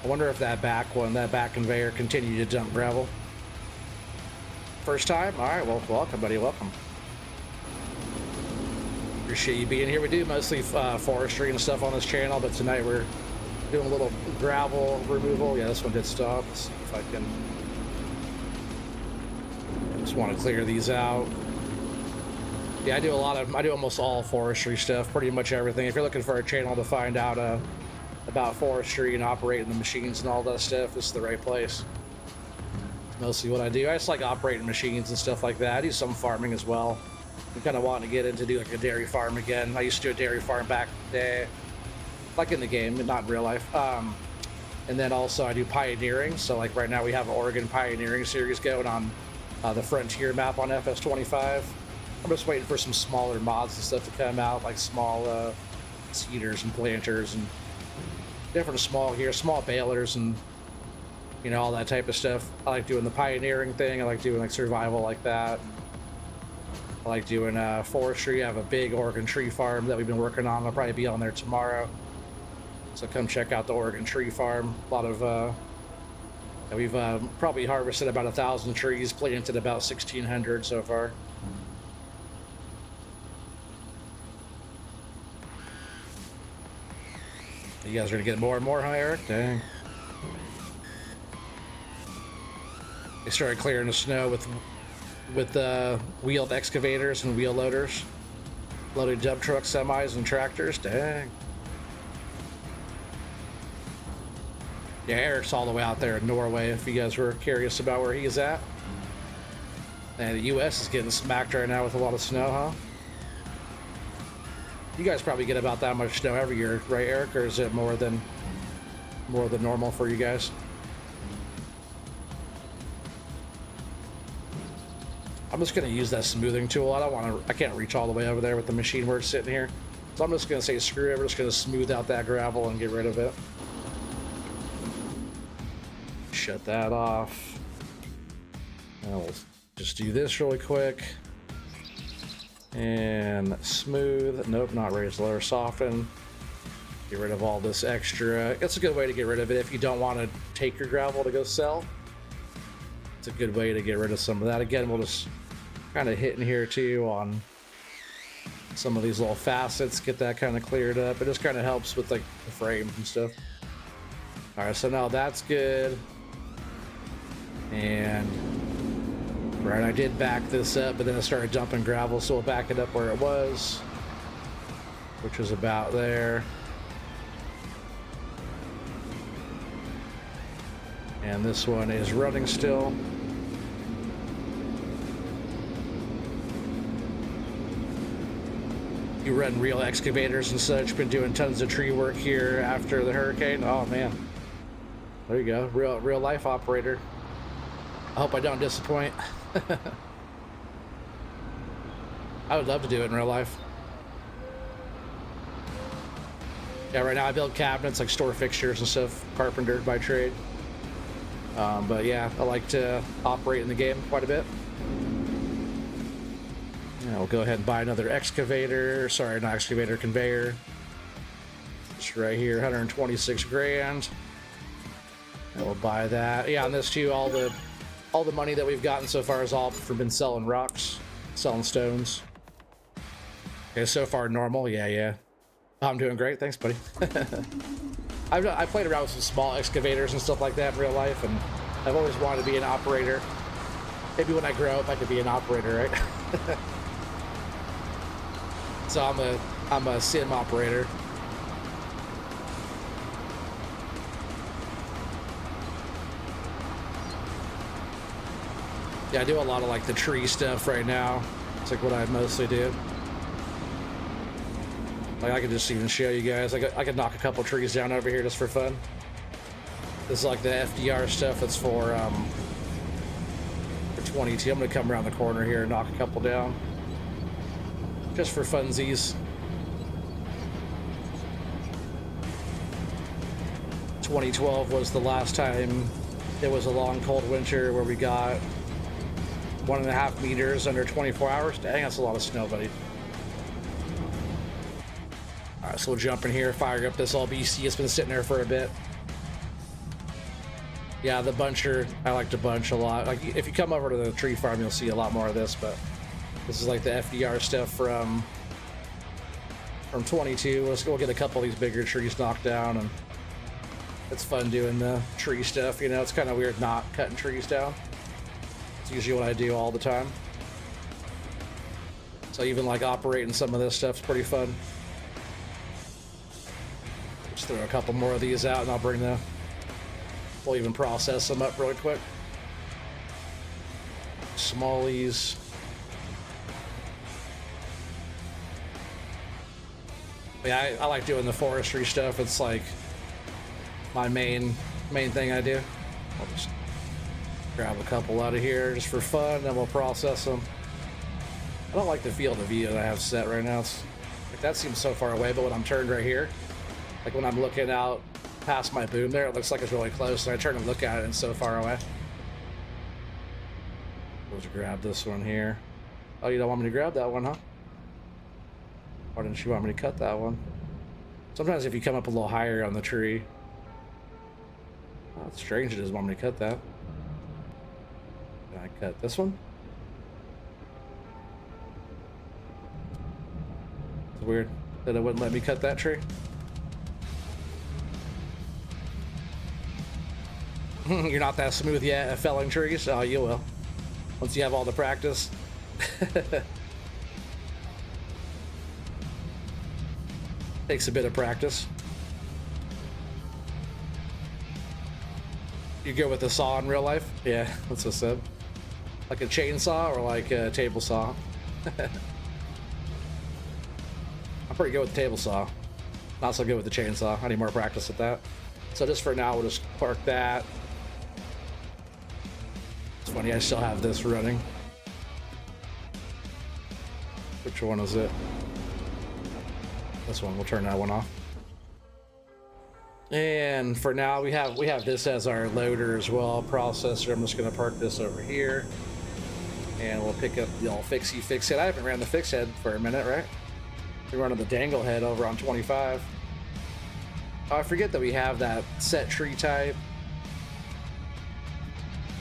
A: I wonder if that back conveyor continued to dump gravel. First time? All right, well, welcome, buddy, welcome. Appreciate you being here. We do mostly forestry and stuff on this channel, but tonight we're doing a little gravel removal. Yeah, this one did stop. Let's see if I can. I just want to clear these out. Yeah, I do almost all forestry stuff, pretty much everything. If you're looking for a channel to find out about forestry and operating the machines and all that stuff, this is the right place. Mostly what I do. I just like operating machines and stuff like that. I do some farming as well. I'm kind of wanting to get into do like a dairy farm again. I used to do a dairy farm back in the day, like in the game, but not in real life. And then also I do pioneering. So like right now we have an Oregon pioneering series going on the Frontier map on FS25. I'm just waiting for some smaller mods and stuff to come out, like small seeders and planters and different small balers and you know, all that type of stuff. I like doing the pioneering thing. I like doing like survival like that. I like doing forestry. I have a big Oregon tree farm that we've been working on. I'll probably be on there tomorrow. So come check out the Oregon tree farm. A lot of we've probably harvested about 1,000 trees, planted about 1,600 so far. You guys are gonna get more and more, huh, Eric? Dang. They started clearing the snow with wheeled excavators and wheel loaders, loaded dump trucks, semis, and tractors. Dang. Yeah, Eric's all the way out there in Norway, if you guys were curious about where he is at. And the U.S. is getting smacked right now with a lot of snow, huh? You guys probably get about that much snow every year, right, Eric? Or is it more than normal for you guys? I'm just gonna use that smoothing tool. I can't reach all the way over there with the machine where it's sitting here. So I'm just gonna say screw it. We're just gonna smooth out that gravel and get rid of it. Shut that off. Now we'll just do this really quick. And smooth. Nope, not raise, lower, soften. Get rid of all this extra. It's a good way to get rid of it if you don't want to take your gravel to go sell. It's a good way to get rid of some of that. Again, we'll just kind of hit in here too on some of these little facets, get that kind of cleared up. It just kind of helps with like the frame and stuff. All right, so now that's good. And right, I did back this up, but then I started dumping gravel, so we'll back it up where it was, which was about there. And this one is running still. You run real excavators and such, been doing tons of tree work here after the hurricane. Oh man, there you go, real life operator. I hope I don't disappoint. I would love to do it in real life. Yeah, right now I build cabinets, like store fixtures and stuff, carpenter by trade. But yeah, I like to operate in the game quite a bit. Yeah, we'll go ahead and buy another excavator. Sorry, not excavator, conveyor. It's right here, 126 grand. And we'll buy that. Yeah, on this too, all the money that we've gotten so far is all from been selling rocks, selling stones. Okay, so far normal. Yeah. I'm doing great. Thanks, buddy. I played around with some small excavators and stuff like that in real life, and I've always wanted to be an operator. Maybe when I grow up, I could be an operator, right? So I'm a sim operator. Yeah, I do a lot of like the tree stuff right now. It's like what I mostly do. Like I could just even show you guys. I could knock a couple trees down over here just for fun. This is like the FDR stuff that's for 22. I'm gonna come around the corner here and knock a couple down. Just for funsies. 2012 was the last time it was a long cold winter where we got 1.5 meters under 24 hours. Dang, that's a lot of snow, buddy. All right, so we'll jump in here, fire up this LBC. It's been sitting there for a bit. Yeah, the buncher, I like to bunch a lot. Like, if you come over to the tree farm, you'll see a lot more of this, but this is like the FDR stuff from 22. Let's go get a couple of these bigger trees knocked down, and it's fun doing the tree stuff. You know, it's kind of weird not cutting trees down. It's usually what I do all the time. So even like operating some of this stuff's pretty fun. Just throw a couple more of these out and I'll bring the, we'll even process them up really quick. Smallies. Yeah, I like doing the forestry stuff. It's like my main thing I do. I'll just grab a couple out of here just for fun, then we'll process them. I don't like the field of view that I have set right now. It's like, that seems so far away, but when I'm turned right here, like when I'm looking out past my boom there, it looks like it's really close, and I turn and look at it and it's so far away. We'll just grab this one here. Oh, you don't want me to grab that one, huh? Why didn't you want me to cut that one? Sometimes if you come up a little higher on the tree. Oh, it's strange it doesn't want me to cut that. Can I cut this one? It's weird that it wouldn't let me cut that tree. You're not that smooth yet at felling trees? Oh, you will. Once you have all the practice. Takes a bit of practice. You go with a saw in real life? Yeah, that's what's up. Like a chainsaw or like a table saw? I'm pretty good with the table saw. Not so good with the chainsaw. I need more practice with that. So just for now, we'll just park that. It's funny, I still have this running. Which one is it? This one, we'll turn that one off. And for now, we have this as our loader as well, processor. I'm just gonna park this over here. And we'll pick up the old fixie fix head. I haven't ran the fix head for a minute, right? We're running the dangle head over on 25. Oh, I forget that we have that set tree type.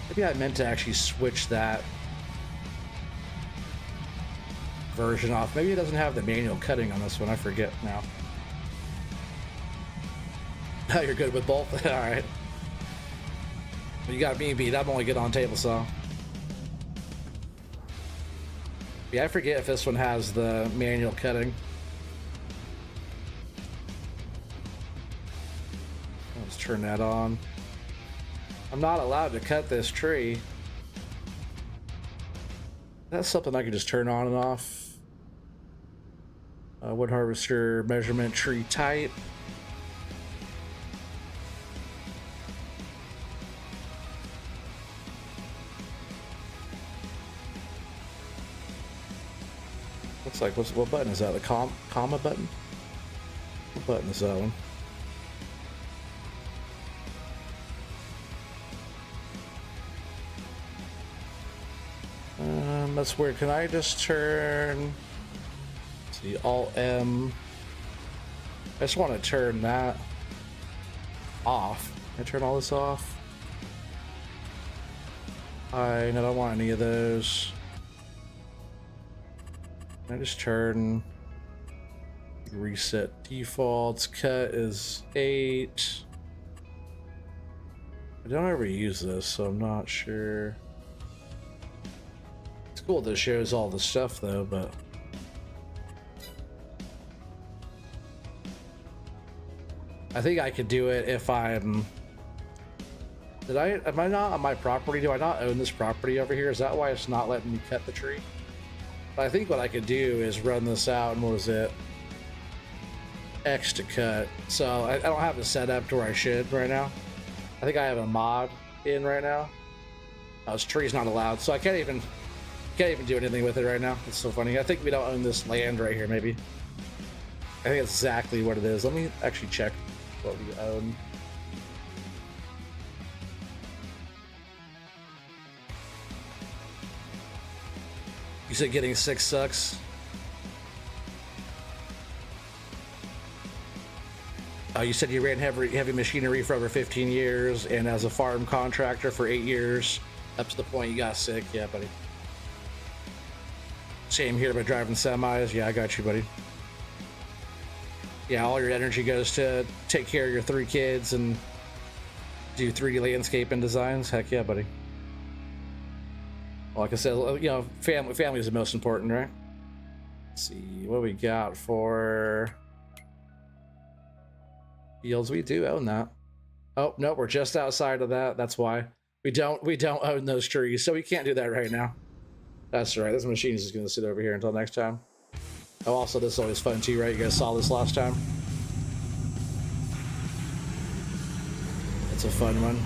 A: Maybe I meant to actually switch that version off. Maybe it doesn't have the manual cutting on this one. I forget now. Oh, you're good with both? All right. You got me beat. I'm only good on table saw. Yeah, I forget if this one has the manual cutting. Let's turn that on. I'm not allowed to cut this tree. That's something I can just turn on and off. Wood harvester measurement tree type. Looks like, what button is that? The comma button? What button is that one? That's weird. Can I just turn... Let's see, Alt-M. I just want to turn that off. Can I turn all this off? I don't want any of those. Can I just turn... Reset defaults. Cut is 8. I don't ever use this, so I'm not sure. It's cool that it shows all the stuff though, but I think I could do it if I'm... Am I not on my property? Do I not own this property over here? Is that why it's not letting me cut the tree? But I think what I could do is run this out, and what was it? X to cut. So I don't have it set up to where I should right now. I think I have a mod in right now. Oh, this tree's not allowed, so I can't even do anything with it right now. It's so funny. I think we don't own this land right here, maybe. I think that's exactly what it is. Let me actually check what we own. You said getting sick sucks. You said you ran heavy machinery for over 15 years and as a farm contractor for 8 years, up to the point you got sick. Yeah, buddy. Same here about driving semis. Yeah, I got you, buddy. Yeah, all your energy goes to take care of your 3 kids and do 3D landscape and designs. Heck yeah, buddy. Like I said, you know, family is the most important, right? Let's see what we got for fields. We do own that. Oh no, we're just outside of that. That's why we don't own those trees, so we can't do that right now. That's right. This machine is just gonna sit over here until next time. Oh, also, this is always fun too, right? You guys saw this last time. It's a fun one.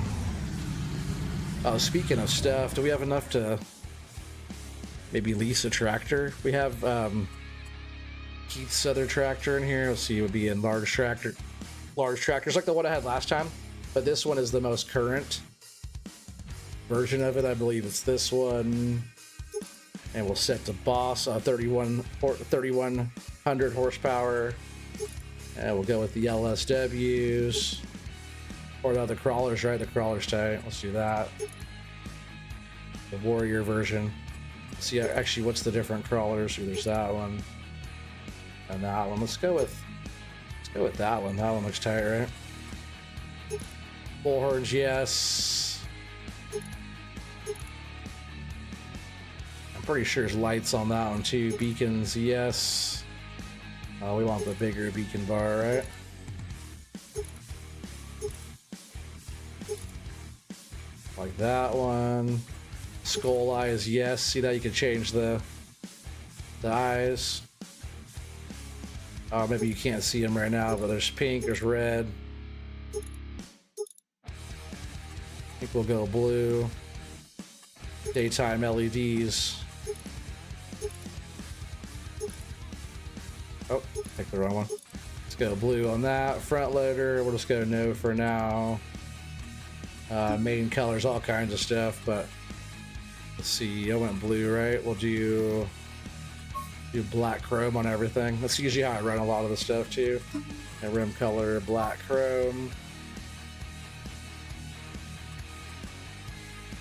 A: Oh, speaking of stuff, do we have enough to maybe lease a tractor? We have Keith's other tractor in here. Let's see, it would be in large tractors like the one I had last time, but this one is the most current version of it. I believe it's this one. And we'll set to boss 3100 horsepower, and we'll go with the LSWs or the other crawlers, right? The crawler's tight. Let's do that. The warrior version. See, actually, what's the different crawlers? There's that one and that one. Let's go with that one. That one looks tight, right? Bullhorns, yes. Pretty sure there's lights on that one too. Beacons, yes. We want the bigger beacon bar, right? Like that one. Skull eyes, yes. See that you can change the eyes. Maybe you can't see them right now, but there's pink, there's red. I think we'll go blue. Daytime LEDs. Oh, picked the wrong one. Let's go blue on that. Front loader, we'll just go no for now. Main colors, all kinds of stuff, but let's see, I went blue, right? We'll do black chrome on everything. That's usually how I run a lot of the stuff too. And rim color, black chrome.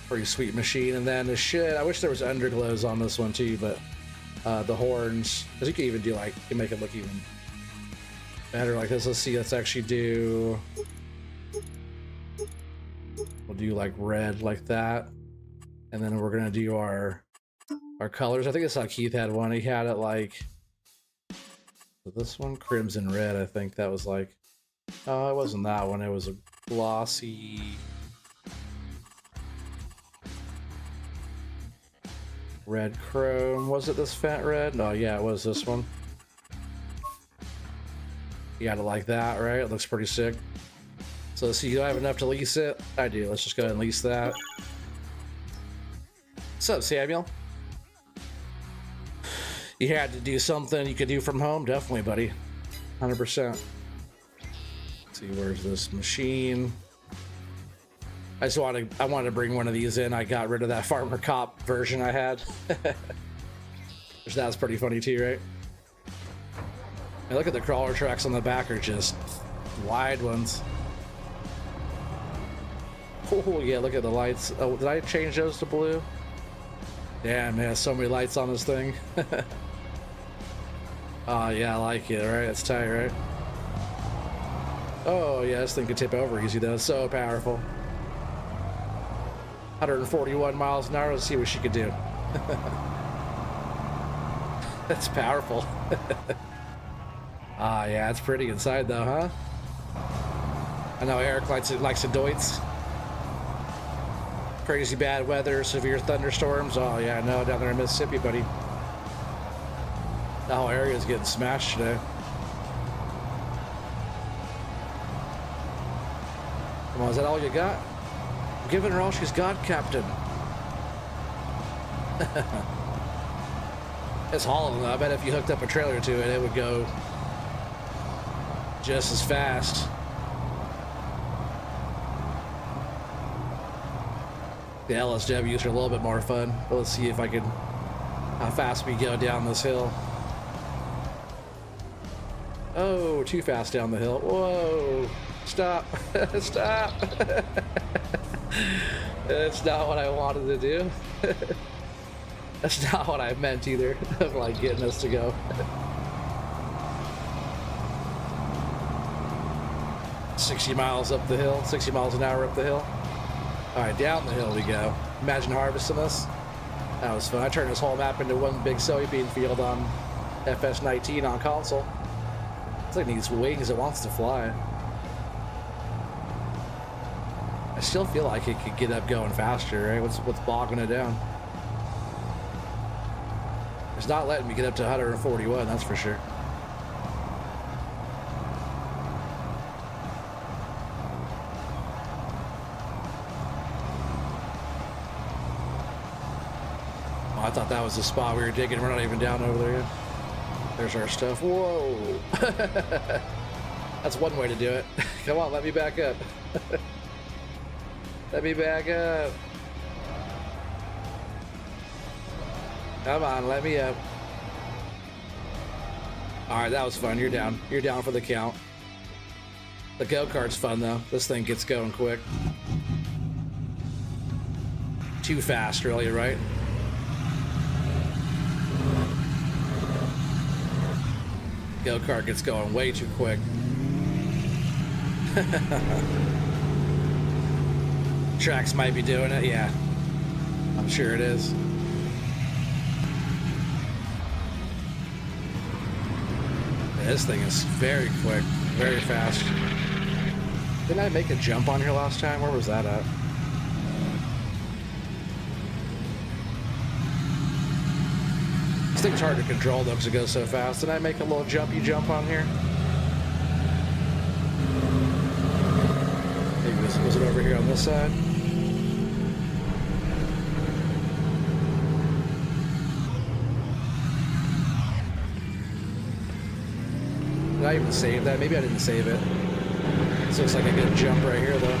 A: Pretty sweet machine. And then I wish there was underglows on this one too, but the horns, because you can even do like, you can make it look even better like this. Let's see, let's actually do, we'll do like red like that, and then we're gonna do our colors. I think that's how Keith had one. He had it like this one, crimson red. I think that was like, oh, it wasn't that one. It was a glossy red chrome. Was it this fat red? No, yeah, it was this one. You got it like that, right? It looks pretty sick. So let's see, do I have enough to lease it? I do. Let's just go ahead and lease that. What's up, Samuel? You had to do something you could do from home? Definitely, buddy. 100%. Let's see, where's this machine? I wanted to bring one of these in. I got rid of that Farmer Cop version I had. Which that was pretty funny too, right? And look at the crawler tracks on the back are just wide ones. Oh yeah, look at the lights. Oh, did I change those to blue? Damn, man, so many lights on this thing. Oh yeah, I like it, right? It's tight, right? Oh yeah, this thing could tip over easy though. It's so powerful. 141 miles an hour. Let's see what she could do. That's powerful. Ah, yeah, it's pretty inside though, huh? I know Eric likes the Deutz. Crazy bad weather, severe thunderstorms. Oh yeah, no, down there in Mississippi, buddy. The whole area is getting smashed today. Come on, is that all you got? I'm giving her all she's got, Captain. It's hauling though. I bet if you hooked up a trailer to it, it would go just as fast. The LSWs are a little bit more fun, but let's see if I can how fast we go down this hill. Oh, too fast down the hill. Whoa, stop, stop. That's not what I wanted to do. That's not what I meant either, of like getting us to go. 60 miles up the hill, 60 miles an hour up the hill. All right, down the hill we go. Imagine harvesting this. That was fun. I turned this whole map into one big soybean field on FS19 on console. It's like these wings, it wants to fly. I still feel like it could get up going faster, right? What's bogging it down? It's not letting me get up to 141, that's for sure. Oh, I thought that was the spot we were digging. We're not even down over there yet. There's our stuff. Whoa. That's one way to do it. Come on, let me back up. Let me back up. Come on, let me up. All right, that was fun. You're down. You're down for the count. The go-kart's fun, though. This thing gets going quick. Too fast, really, right? Go-kart gets going way too quick. Tracks might be doing it, yeah. I'm sure it is. This thing is very quick, very fast. Didn't I make a jump on here last time? Where was that at? This thing's hard to control though because it goes so fast. Did I make a little jumpy jump on here? Maybe was it over here on this side? Did I even save that? Maybe I didn't save it. This looks like a good jump right here though.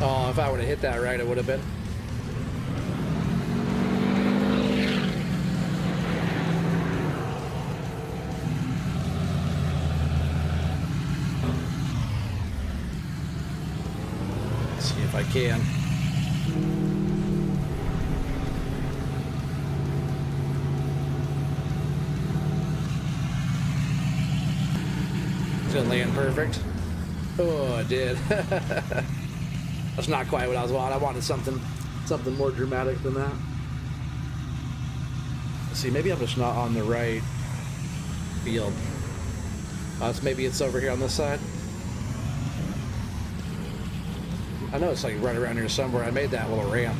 A: Oh, if I would have hit that right, it would have been. Let's see if I can. Didn't land perfect. Oh, I did. That's not quite what I was wanting. I wanted something more dramatic than that. Let's see, maybe I'm just not on the right field. Maybe it's over here on this side. I know it's like right around here somewhere. I made that little ramp.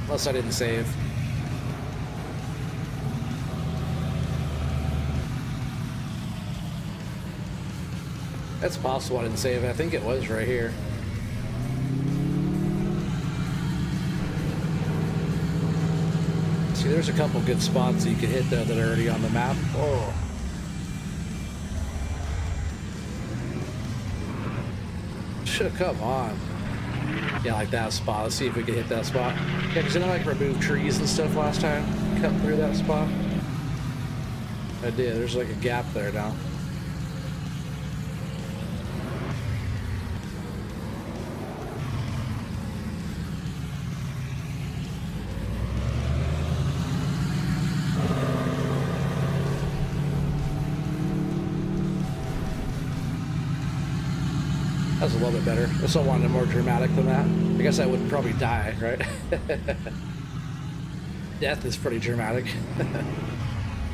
A: Unless I didn't save. That's possible I didn't save it. I think it was right here. See, there's a couple good spots that you can hit though that are already on the map. Oh. Come on. Yeah, like that spot. Let's see if we can hit that spot. Yeah, because didn't I like remove trees and stuff last time? Cut through that spot? I did. There's like a gap there now. That was a little bit better. I still wanted it more dramatic than that. I guess I would probably die, right? Death is pretty dramatic.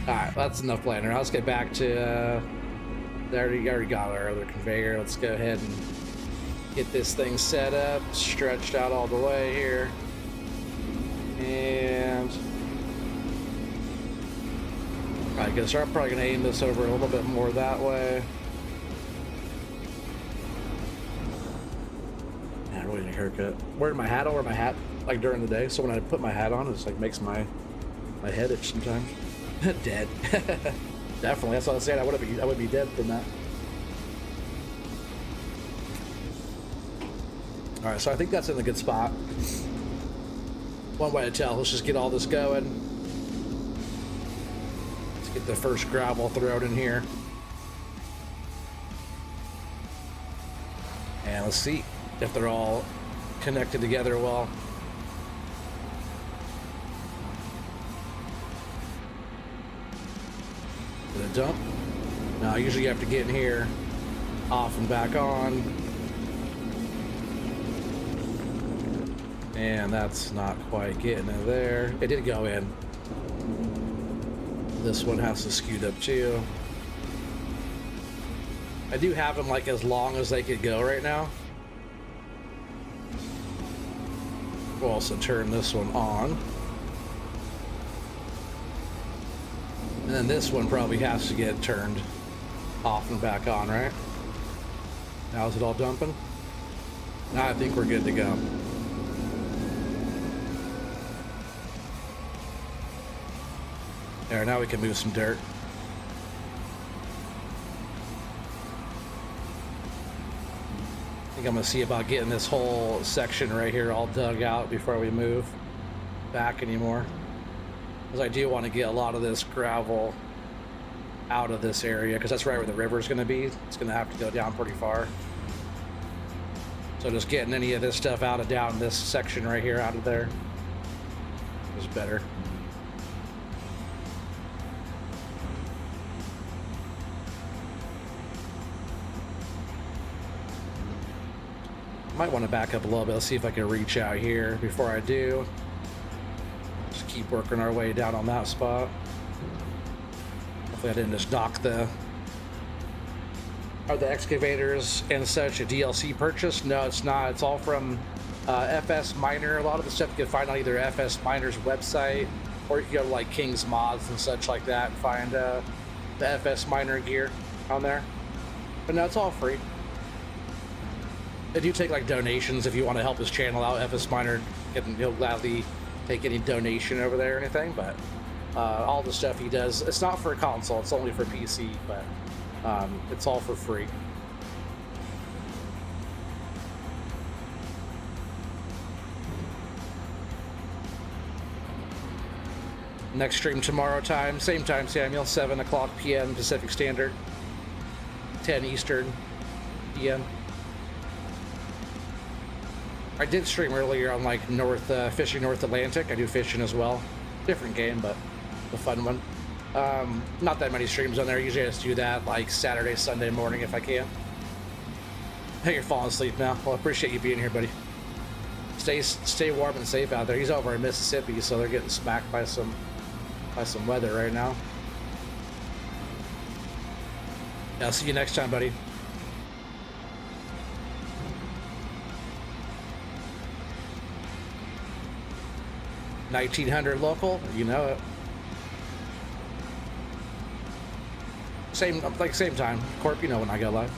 A: Alright, that's enough playing around. Let's get back to... I already got our other conveyor. Let's go ahead and get this thing set up, stretched out all the way here. And... I guess I'm probably going to aim this over a little bit more that way. Haircut. Wearing my hat over my hat like during the day, so when I put my hat on, it's like makes my head itch sometimes. Dead. Definitely. That's what I was saying. I would be dead from that. All right, so I think that's in a good spot. One way to tell. Let's just get all this going. Let's get the first gravel thrown in here. And let's see if they're all connected together well. Did it dump? Now, usually you have to get in here, off and back on. And that's not quite getting in there. It did go in. This one has to scoot up too. I do have them like as long as they could go right now. We'll also turn this one on. And then this one probably has to get turned off and back on, right? Now is it all dumping? Now I think we're good to go. There, now we can move some dirt. I think I'm gonna see about getting this whole section right here all dug out before we move back anymore. Because I do want to get a lot of this gravel out of this area, because that's right where the river is going to be. It's going to have to go down pretty far. So just getting any of this stuff out of down this section right here out of there is better. Might want to back up a little bit. Let's see if I can reach out here before I do. Just keep working our way down on that spot. Hopefully I didn't just knock the... Are the excavators and such a DLC purchase? No, it's not. It's all from FS Miner. A lot of the stuff you can find on either FS Miner's website, or you can go to like King's Mods and such like that and find the FS Miner gear on there. But no, it's all free. They do take like donations if you want to help his channel out. FS Miner, he'll gladly take any donation over there or anything, but all the stuff he does, it's not for a console, it's only for PC, but it's all for free. Next stream tomorrow time, same time, Samuel, 7 o'clock p.m. Pacific Standard, 10 Eastern p.m. I did stream earlier on like fishing North Atlantic. I do fishing as well. Different game, but a fun one. Not that many streams on there. Usually I just do that like Saturday, Sunday morning if I can. Hey, you're falling asleep now. Well, I appreciate you being here, buddy. Stay warm and safe out there. He's over in Mississippi, so they're getting smacked by some weather right now. Yeah, I'll see you next time, buddy. 1900 local, you know it. Same time. Corp, you know when I go live.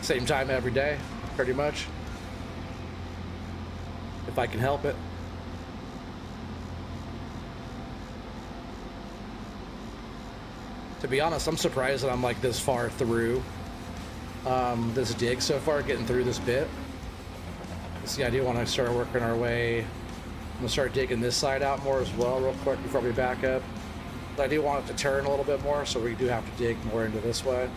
A: Same time every day, pretty much. If I can help it. To be honest, I'm surprised that I'm like this far through this dig so far, getting through this bit. See, I do want to start working our way. I'm gonna start digging this side out more as well real quick before we back up. But I do want it to turn a little bit more, so we do have to dig more into this way.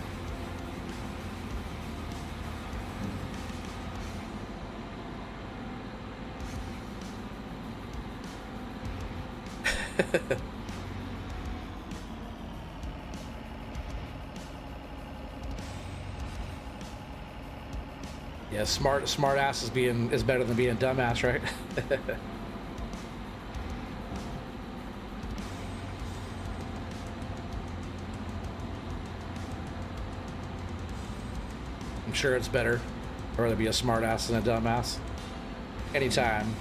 A: Yeah, smart ass is better than being a dumbass, right? I'm sure it's better. I'd rather be a smart ass than a dumbass. Anytime.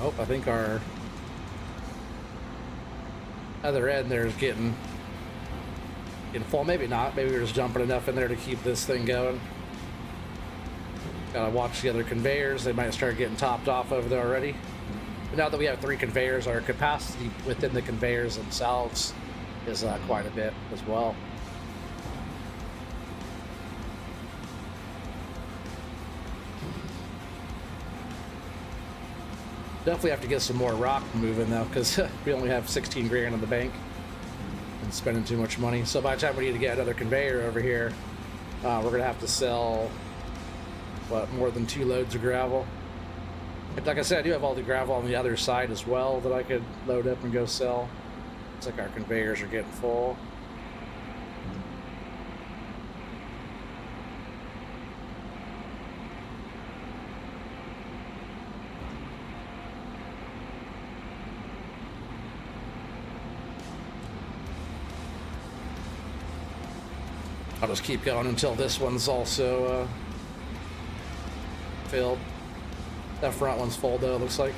A: Oh, I think our other end there is getting full. Maybe not. Maybe we're just dumping enough in there to keep this thing going. Gotta watch the other conveyors. They might start getting topped off over there already. But now that we have 3 conveyors, our capacity within the conveyors themselves is quite a bit as well. Definitely have to get some more rock moving though, because we only have 16 grand in the bank and spending too much money. So by the time we need to get another conveyor over here, we're gonna have to sell what, more than 2 loads of gravel. But like I said, I do have all the gravel on the other side as well that I could load up and go sell. Looks like our conveyors are getting full. I'll just keep going until this one's also filled. That front one's full though, it looks like.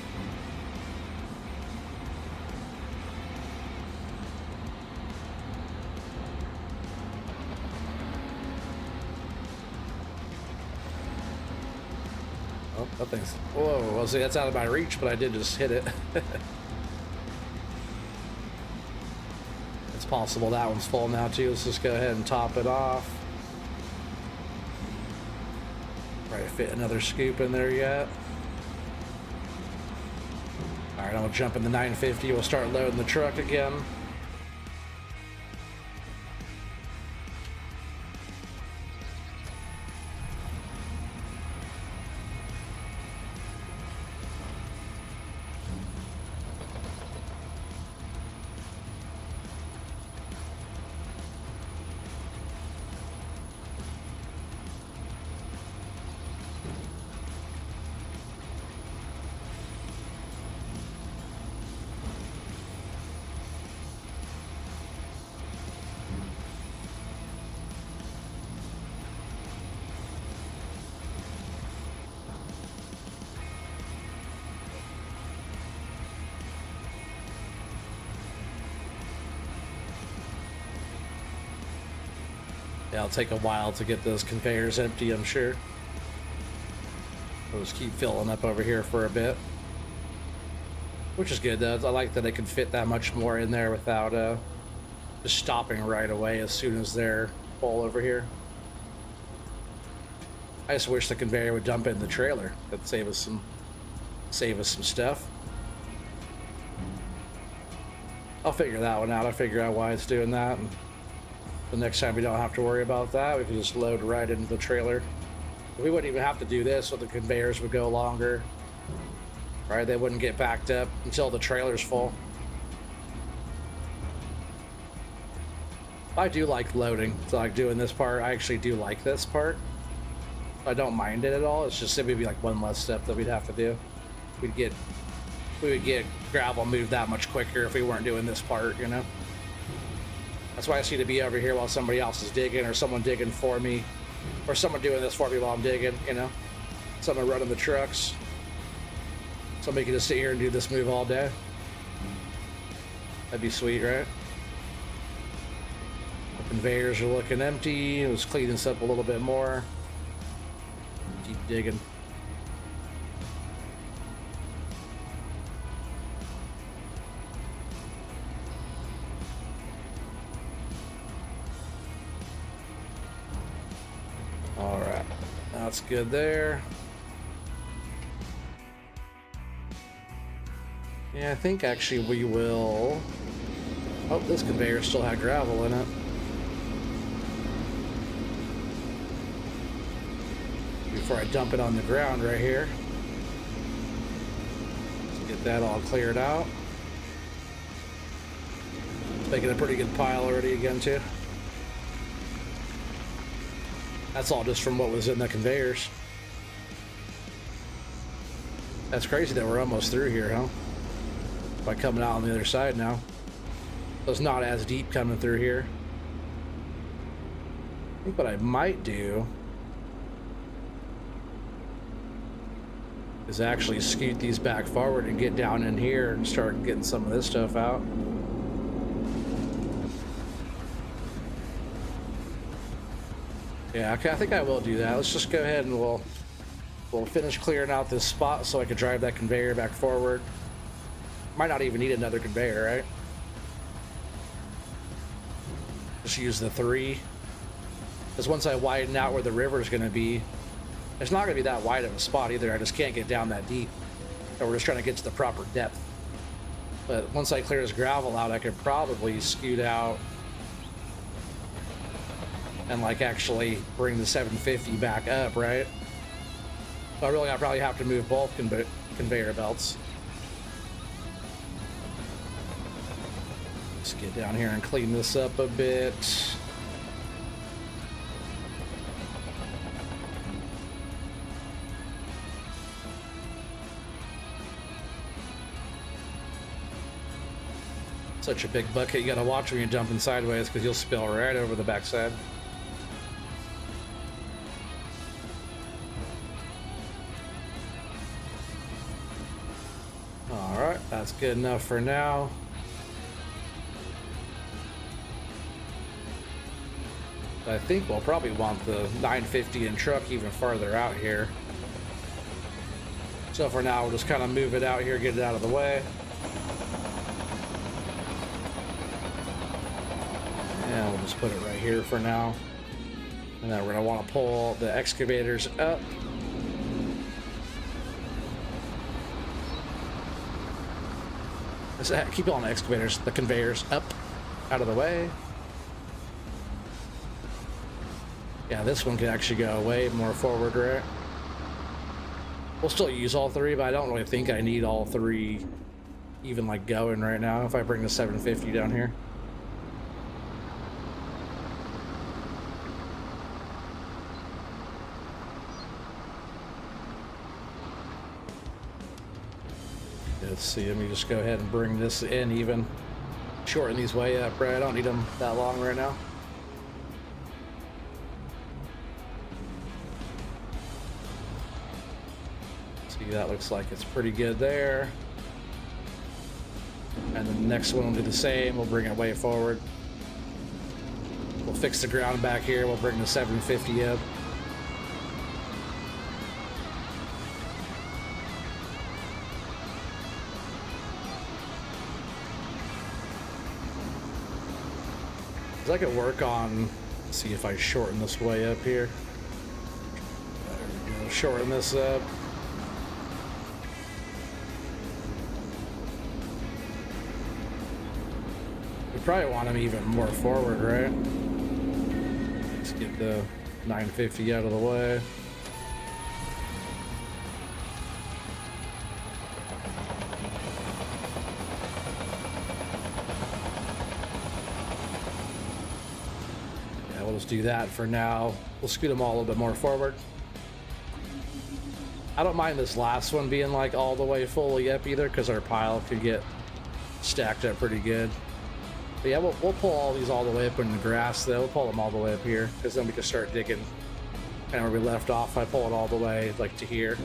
A: Oh, that thing's... Whoa, well, see, that's out of my reach, but I did just hit it. It's possible that one's full now too. Let's just go ahead and top it off. Right, fit another scoop in there yet. All right, I'll jump in the 950. We'll start loading the truck again. Yeah, it'll take a while to get those conveyors empty, I'm sure. We'll just keep filling up over here for a bit. Which is good, though. I like that they can fit that much more in there without just stopping right away as soon as they're full over here. I just wish the conveyor would dump in the trailer. That'd save us some stuff. I'll figure that one out. I'll figure out why it's doing that. And the next time we don't have to worry about that, we can just load right into the trailer. We wouldn't even have to do this, so the conveyors would go longer. Right, they wouldn't get backed up until the trailer's full. I do like loading, so like doing this part. I actually do like this part. I don't mind it at all. It's just, it would be like one less step that we'd have to do. We would get gravel moved that much quicker if we weren't doing this part, you know? That's why I see to be over here while somebody else is digging, or someone digging for me, or someone doing this for me while I'm digging, you know? Someone running the trucks. Somebody can just sit here and do this move all day. That'd be sweet, right? The conveyors are looking empty. Let's clean this up a little bit more. Keep digging. All right, that's good there. Yeah, I think actually we will... Oh, this conveyor still had gravel in it. Before I dump it on the ground right here. Let's get that all cleared out. It's making a pretty good pile already again, too. That's all just from what was in the conveyors. That's crazy that we're almost through here, huh? By coming out on the other side now. So it's not as deep coming through here. I think what I might do is actually scoot these back forward and get down in here and start getting some of this stuff out. Yeah, okay, I think I will do that. Let's just go ahead and we'll We'll finish clearing out this spot so I can drive that conveyor back forward. Might not even need another conveyor, right? Just use the 3. Because once I widen out where the river is going to be, it's not going to be that wide of a spot either. I just can't get down that deep. So we're just trying to get to the proper depth. But once I clear this gravel out, I could probably scoot out and like actually bring the 750 back up, right? So I probably have to move both conveyor belts. Let's get down here and clean this up a bit. Such a big bucket, you gotta watch when you're dumping sideways because you'll spill right over the backside. Alright, that's good enough for now. I think we'll probably want the 950 and truck even farther out here. So for now, we'll just kind of move it out here, get it out of the way. And we'll just put it right here for now. And then we're going to want to pull the excavators up. Let's keep on the excavators, the conveyors up, out of the way. Yeah, this one can actually go way more forward, right? We'll still use all 3, but I don't really think I need all 3 even like going right now if I bring the 750 down here. Let's see, let me just go ahead and bring this in even. Shorten these way up, right? I don't need them that long right now. See, that looks like it's pretty good there. And then the next one will do the same. We'll bring it way forward. We'll fix the ground back here. We'll bring the 750 up. I could work on, see if I shorten this way up here. There we go, shorten this up. We probably want them even more forward, right? Let's get the 950 out of the way. We'll just do that for now. We'll scoot them all a little bit more forward. I don't mind this last one being like all the way fully up either, because our pile could get stacked up pretty good. But yeah, we'll pull all these all the way up in the grass though. We'll pull them all the way up here, because then we can start digging kind of where we left off. I pull it all the way like to here.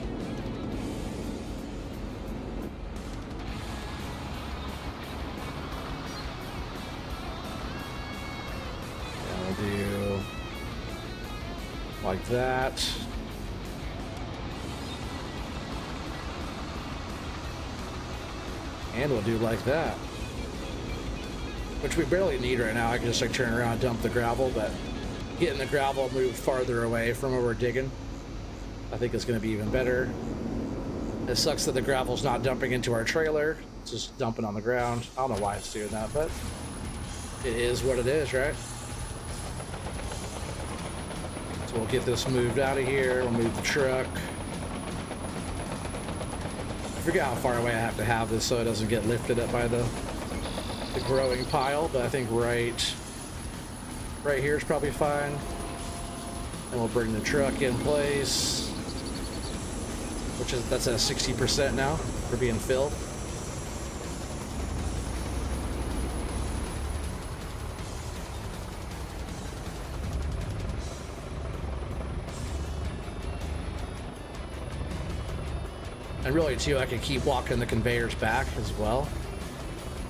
A: Do like that. And we'll do like that. Which we barely need right now. I can just like turn around and dump the gravel, but getting the gravel moved farther away from where we're digging, I think is going to be even better. It sucks that the gravel's not dumping into our trailer. It's just dumping on the ground. I don't know why it's doing that, but it is what it is, right? We'll get this moved out of here. We'll move the truck. I forget how far away I have to have this so it doesn't get lifted up by the growing pile, but I think right here is probably fine. And we'll bring the truck in place, that's at 60% now for being filled. And really, too, I could keep walking the conveyors back as well.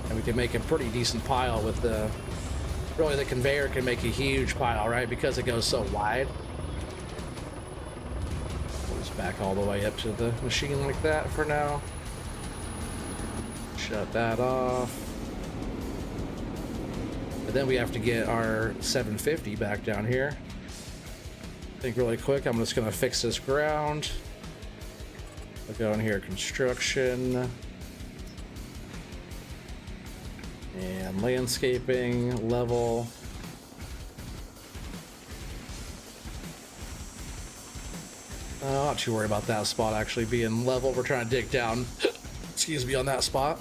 A: And we can make a pretty decent pile with the... Really, the conveyor can make a huge pile, right? Because it goes so wide. Just back all the way up to the machine like that for now. Shut that off. And then we have to get our 750 back down here. I think really quick, I'm just gonna fix this ground. I'll go in here, construction. And landscaping, level. Not too worried about that spot actually being level. We're trying to dig down, excuse me, on that spot.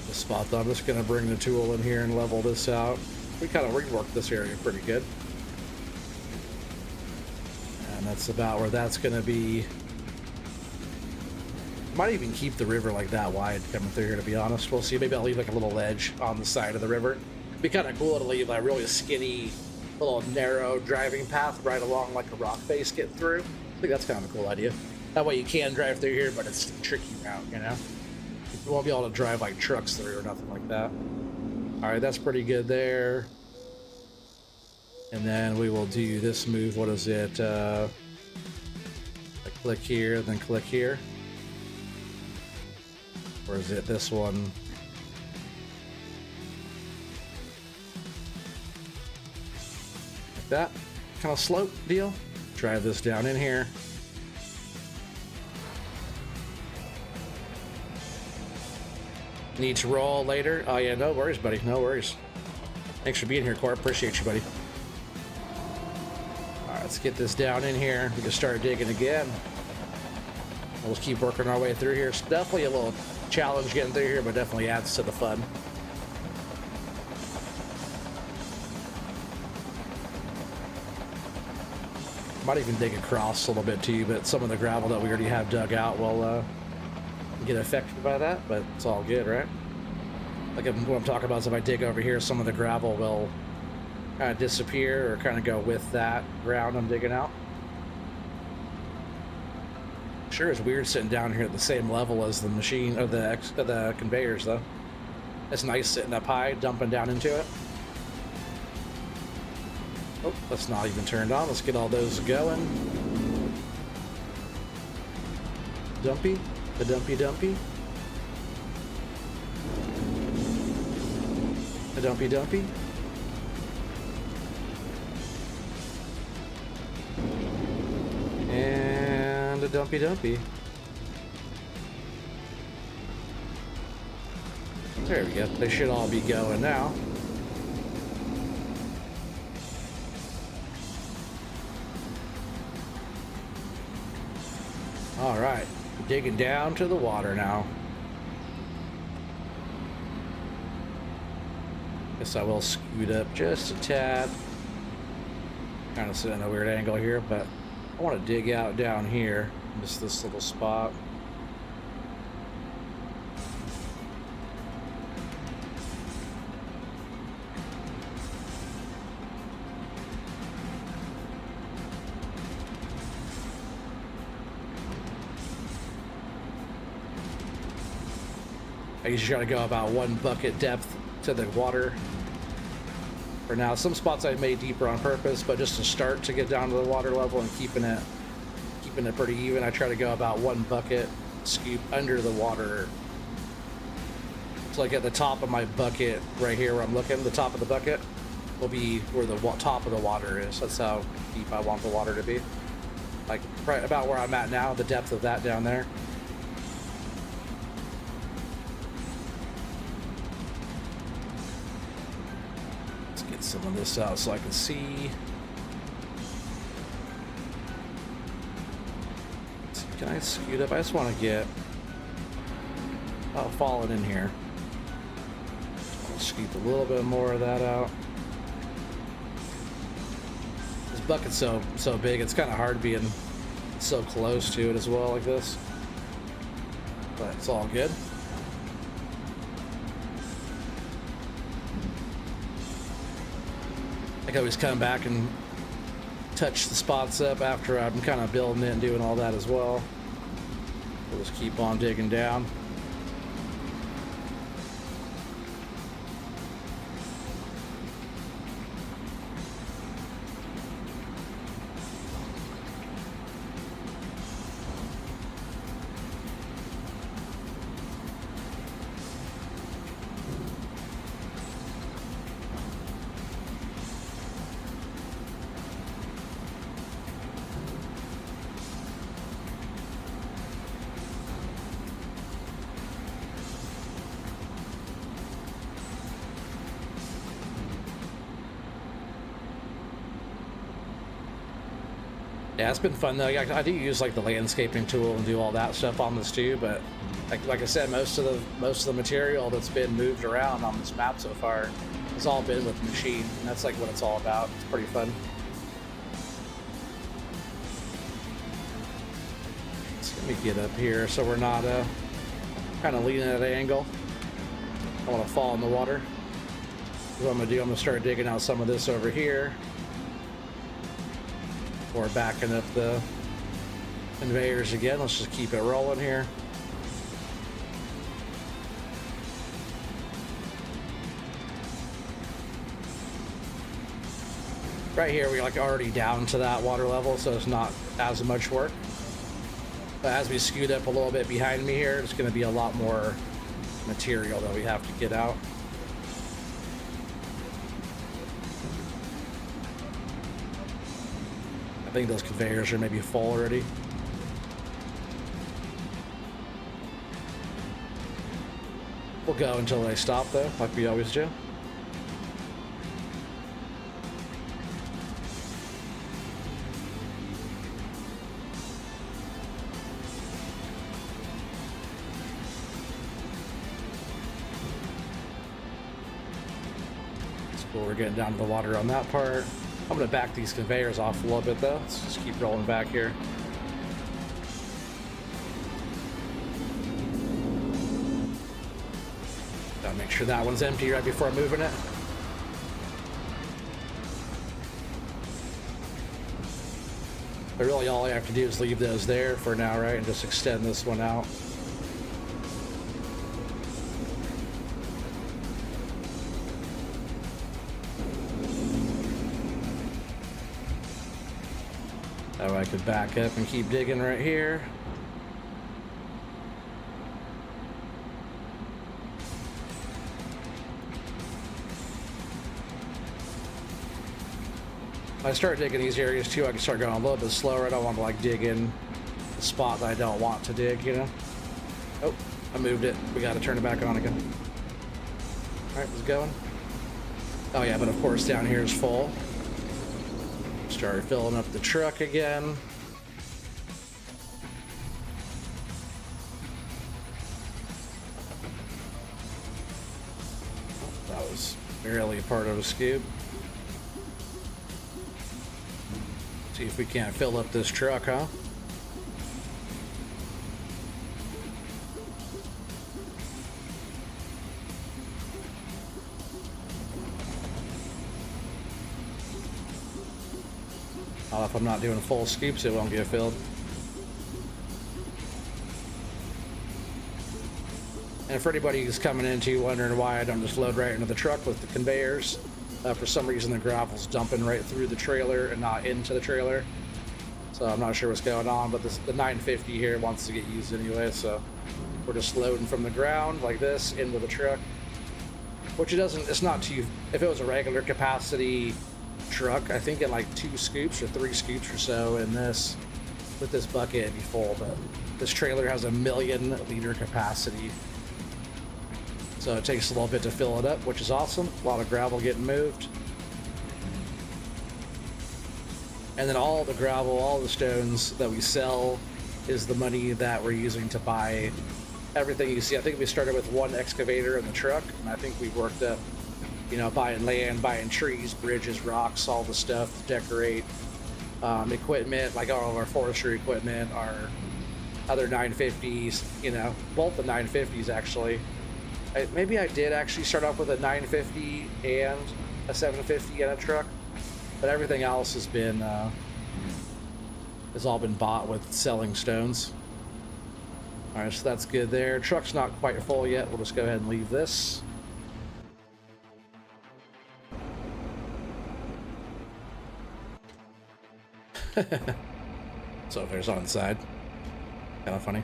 A: The spot though, I'm just gonna bring the tool in here and level this out. We kind of reworked this area pretty good. And that's about where that's gonna be. Might even keep the river like that wide coming through here, to be honest. We'll see. Maybe I'll leave like a little ledge on the side of the river. It'd be kind of cool to leave like really skinny, little narrow driving path right along like a rock face getting through. I think that's kind of a cool idea. That way you can drive through here, but it's a tricky route, you know? You won't be able to drive like trucks through or nothing like that. All right, that's pretty good there. And then we will do this move. What is it? Click here, then click here. Or is it this one? Like that kind of slope deal. Drive this down in here. Need to roll later. Oh yeah, no worries, buddy. No worries. Thanks for being here, Corp. Appreciate you, buddy. All right, let's get this down in here. We can start digging again. We'll just keep working our way through here. It's definitely a little challenge getting through here, but definitely adds to the fun. Might even dig across a little bit too, but some of the gravel that we already have dug out will get affected by that, but it's all good, right? Like what I'm talking about is if I dig over here, some of the gravel will kind of disappear or kind of go with that ground I'm digging out. Sure is weird sitting down here at the same level as the machine or the conveyors though. It's nice sitting up high, dumping down into it. Oh, that's not even turned on. Let's get all those going. Dumpy, the dumpy. The dumpy. And a dumpy. There we go. They should all be going now. All right, digging down to the water now. Guess I will scoot up just a tad. Kind of sitting at a weird angle here, but I want to dig out down here, just this little spot. I usually try to go about 1 bucket depth to the water. For now, some spots I've made deeper on purpose, but just to start to get down to the water level and keeping it pretty even, I try to go about 1 bucket scoop under the water. So like at the top of my bucket right here where I'm looking, the top of the bucket will be where the top of the water is. That's how deep I want the water to be. Like right about where I'm at now, the depth of that down there. Some of this out so I can see. Can I scoot up? I just want to get falling in here. I'll scoop a little bit more of that out. This bucket's so big, it's kind of hard being so close to it as well like this. But it's all good. I always come back and touch the spots up after I'm kind of building it and doing all that as well. We'll just keep on digging down. Yeah, it's been fun though. I do use like the landscaping tool and do all that stuff on this too, but like I said, most of the material that's been moved around on this map so far has all been with the machine, and that's like what it's all about. It's pretty fun. So let me get up here so we're not kind of leaning at an angle. I want to fall in the water. What I'm gonna do, I'm gonna start digging out some of this over here. Or backing up the conveyors again. Let's just keep it rolling here. Right here, we're like already down to that water level, so it's not as much work. But as we scoot up a little bit behind me here, it's going to be a lot more material that we have to get out. I think those conveyors are maybe full already. We'll go until they stop though, like we always do. It's cool, we're getting down to the water on that part. I'm going to back these conveyors off a little bit though. Let's just keep rolling back here. Gotta make sure that one's empty right before moving it. But really all I have to do is leave those there for now, right? And just extend this one out. That way I could back up and keep digging right here. When I start digging these areas too, I can start going a little bit slower. I don't want to like dig in the spot that I don't want to dig, you know? Oh, I moved it. We got to turn it back on again. All right, it's going. Oh yeah, but of course down here is full. Started filling up the truck again. That was barely a part of a scoop. See if we can't fill up this truck, huh? If I'm not doing full scoops, it won't get filled. And for anybody who's coming into wondering why I don't just load right into the truck with the conveyors, for some reason the gravel's dumping right through the trailer and not into the trailer. So I'm not sure what's going on, but the 950 here wants to get used anyway, so we're just loading from the ground like this into the truck. Which it's not too, if it was a regular capacity truck, I think in like 2 scoops or 3 scoops or so in this, with this bucket it'd be full, but this trailer has 1 million liter capacity. So it takes a little bit to fill it up, which is awesome. A lot of gravel getting moved. And then all the gravel, all the stones that we sell is the money that we're using to buy everything you see. I think we started with 1 excavator in the truck, and I think we worked up, you know, buying land, buying trees, bridges, rocks, all the stuff to decorate, equipment, like all of our forestry equipment, our other 950s, you know, both the 950s actually. Maybe I did actually start off with a 950 and a 750 and a truck, but everything else has been, has all been bought with selling stones. All right, so that's good there. Truck's not quite full yet. We'll just go ahead and leave this. So if there's on the side, kind of funny.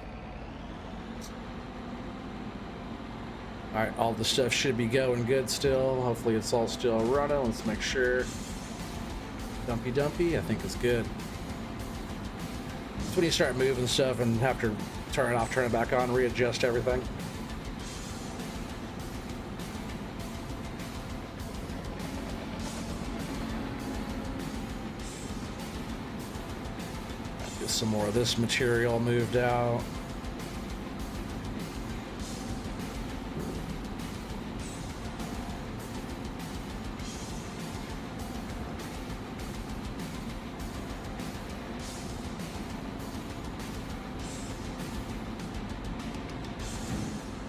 A: All right, all the stuff should be going good still. Hopefully it's all still running. Let's make sure. Dumpy, I think it's good. It's when you start moving stuff and have to turn it off, turn it back on, readjust everything. get some more of this material moved out.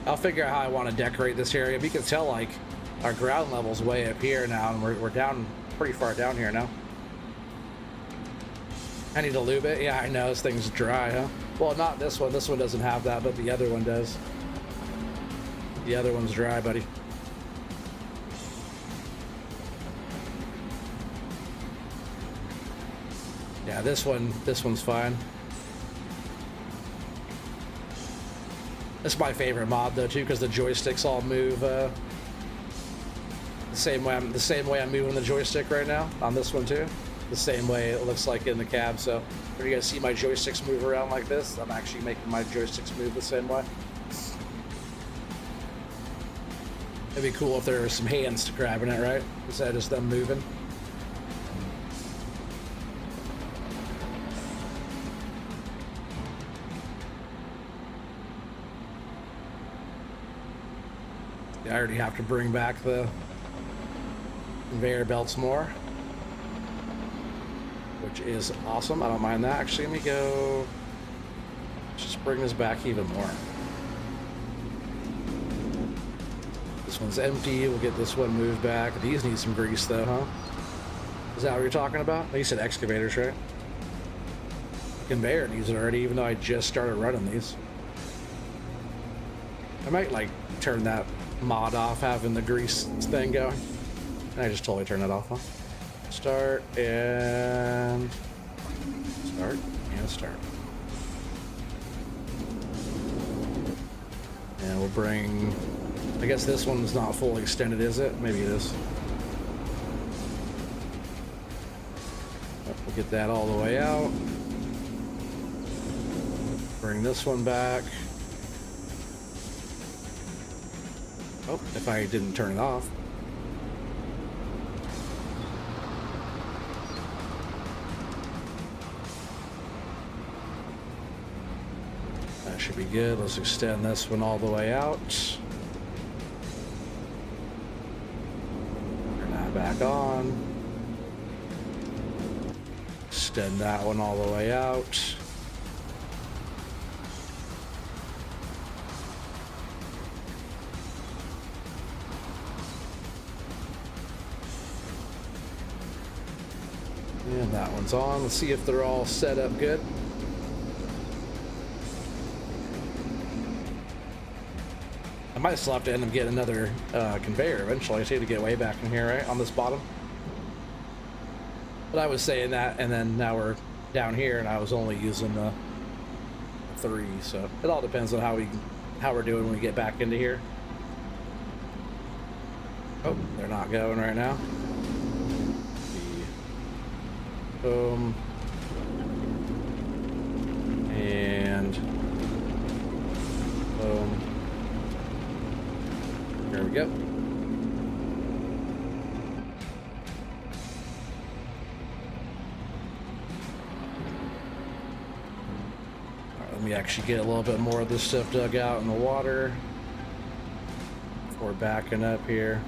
A: I'll figure out how I want to decorate this area. But you can tell, like, our ground level's way up here now, and we're down pretty far down here now. I need to lube it. Yeah, I know, this thing's dry, huh? Well, not this one. This one doesn't have that, but the other one does. The other one's dry, buddy. Yeah, this one's fine. It's my favorite mod though too, because the joysticks all move the same way I'm moving the joystick right now on this one too. The same way it looks like in the cab. So when you guys see my joysticks move around like this, I'm actually making my joysticks move the same way. It'd be cool if there were some hands to grabbing it, right? Instead of just them moving. I already have to bring back the conveyor belts more, which is awesome. I don't mind that. Actually, let me go. Let's just bring this back even more. This one's empty. We'll get this one moved back. These need some grease though, huh? Is that what you're talking about? You said excavators, right? Conveyor needs it already, even though I just started running these. I might like turn that mod off, having the grease thing going. I just totally turned that off, huh? Start and start and start. And we'll bring, I guess this one's not fully extended, is it? Maybe it is. We'll get that all the way out. Bring this one back. Oh, if I didn't turn it off. That should be good. Let's extend this one all the way out. Turn that back on. Extend that one all the way out. And that one's on. Let's see if they're all set up good. I might still have to end up getting another conveyor eventually. I just need to get way back in here, right? On this bottom. But I was saying that, and then now we're down here, and I was only using the 3. So it all depends on how we're doing when we get back into here. Oh, they're not going right now. Boom. And boom. There we go. Alright, let me actually get a little bit more of this stuff dug out in the water before backing up here.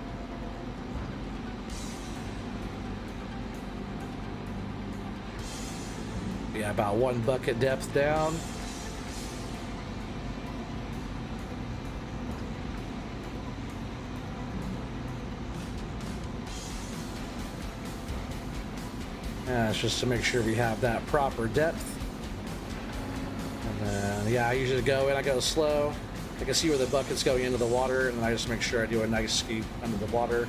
A: Yeah, about 1 bucket depth down. It's just to make sure we have that proper depth. And then, yeah, I usually go in, I go slow. I can see where the bucket's going into the water, and then I just make sure I do a nice scoop under the water.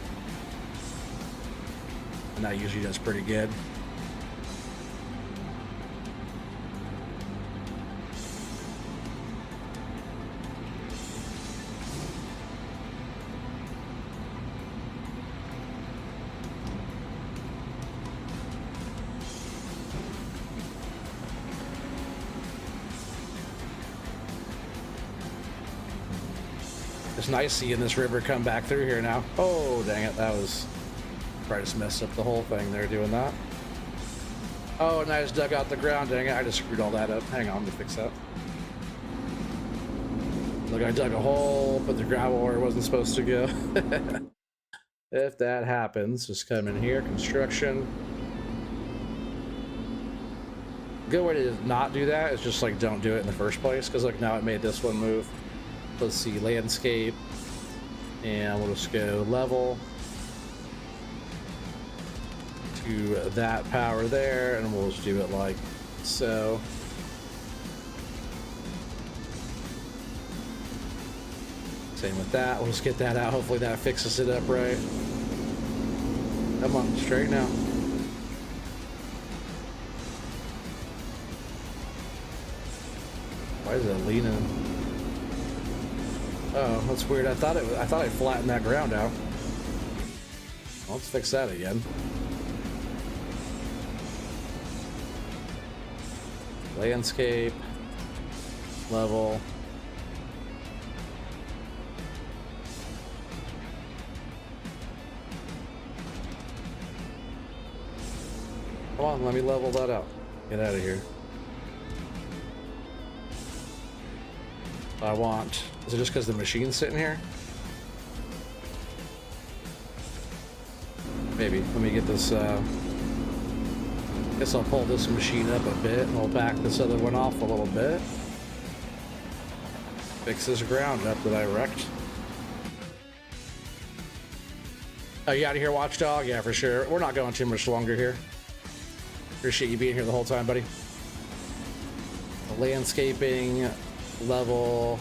A: And that usually does pretty good. It's nice seeing this river come back through here now. Oh, dang it. That was... probably just messed up the whole thing there doing that. Oh, and I just dug out the ground. Dang it, I just screwed all that up. Hang on, let me fix that. Look, I dug a hole, put the gravel where it wasn't supposed to go. If that happens, just come in here, construction. Good way to not do that is just like don't do it in the first place, because like now it made this one move. Let's see, landscape, and we'll just go level to that power there, and we'll just do it like so. Same with that. We'll just get that out. Hopefully that fixes it up right. Come on, straight now. Why is it leaning? Oh, that's weird. I thought I flattened that ground out. Well, let's fix that again. Landscape, level. Come on, let me level that out. Get out of here. I want. Is it just because the machine's sitting here? Maybe. Let me get this. Guess I'll pull this machine up a bit and I'll back this other one off a little bit. Fix this ground up that I wrecked. Oh, you out of here, Watchdog? Yeah, for sure. We're not going too much longer here. Appreciate you being here the whole time, buddy. The landscaping level.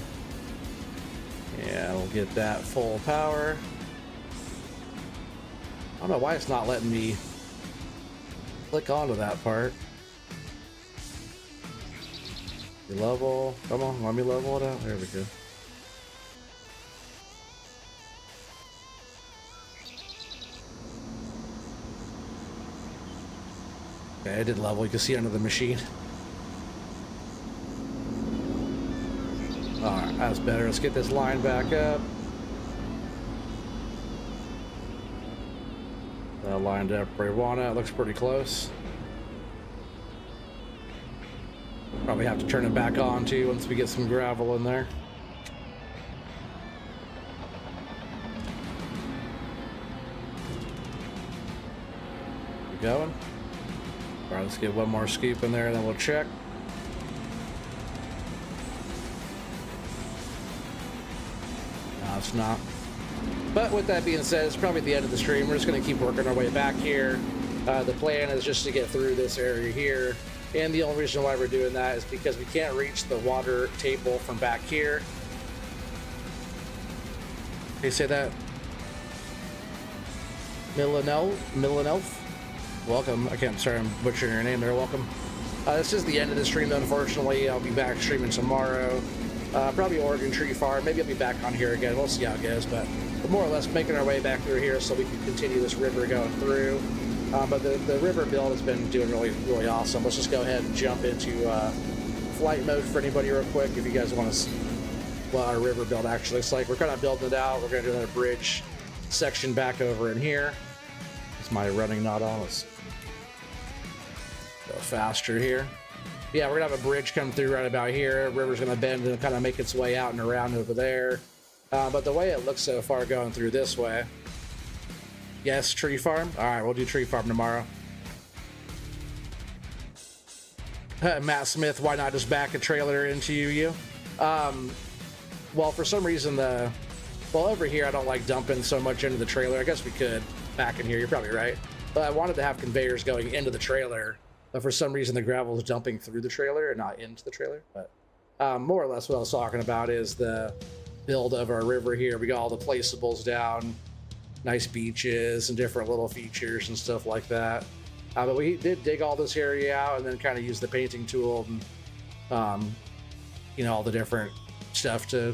A: Yeah, we'll get that full power. I don't know why it's not letting me click onto that part. Level. Come on, let me level it out. There we go. Okay, I did level. You can see under the machine. Alright, that's better. Let's get this line back up. Lined up where we want it. Looks pretty close. Probably have to turn it back on too once we get some gravel in there. Keep going. Alright, let's get one more scoop in there and then we'll check. No, it's not. But with that being said, it's probably the end of the stream. We're just going to keep working our way back here. The plan is just to get through this area here. And the only reason why we're doing that is because we can't reach the water table from back here. Can you say that? Millenelf? Welcome. I'm sorry, I'm butchering your name there. Welcome. This is the end of the stream, unfortunately. I'll be back streaming tomorrow. Probably Oregon Tree Farm. Maybe I'll be back on here again. We'll see how it goes. But we're more or less making our way back through here so we can continue this river going through. But the river build has been doing really awesome. Let's just go ahead and jump into flight mode for anybody real quick if you guys want to see what our river build actually looks like. We're kind of building it out. We're going to do another bridge section back over in here. Is my running not on? Let's go faster here. Yeah, we're going to have a bridge come through right about here. River's going to bend and kind of make its way out and around over there. But the way it looks so far going through this way. Yes, tree farm. All right, we'll do tree farm tomorrow. Matt Smith, why not just back a trailer into you? Well, for some reason, over here, I don't like dumping so much into the trailer. I guess we could back in here. You're probably right. But I wanted to have conveyors going into the trailer. But for some reason, the gravel is dumping through the trailer and not into the trailer. But more or less what I was talking about is the build of our river here. We got all the placeables down. Nice beaches and different little features and stuff like that. But we did dig all this area out and then kind of use the painting tool and, all the different stuff to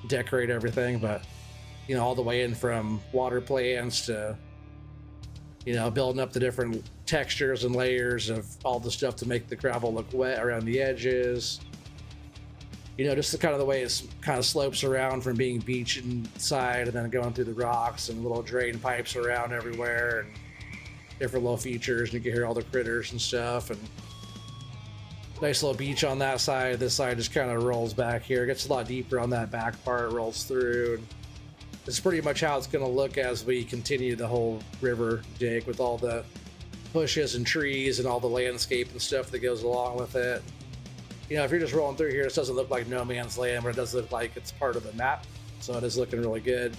A: decorate everything. But, all the way in from water plants to, building up the different textures and layers of all the stuff to make the gravel look wet around the edges. Just the kind of the way it kind of slopes around from being beach inside and then going through the rocks and little drain pipes around everywhere. And different little features, and you can hear all the critters and stuff. And nice little beach on that side. This side just kind of rolls back here. It gets a lot deeper on that back part, rolls through. And it's pretty much how it's going to look as we continue the whole river, Jake, with all the bushes and trees and all the landscape and stuff that goes along with it. You know, if you're just rolling through here, it doesn't look like no man's land, but it does look like it's part of the map. So it is looking really good.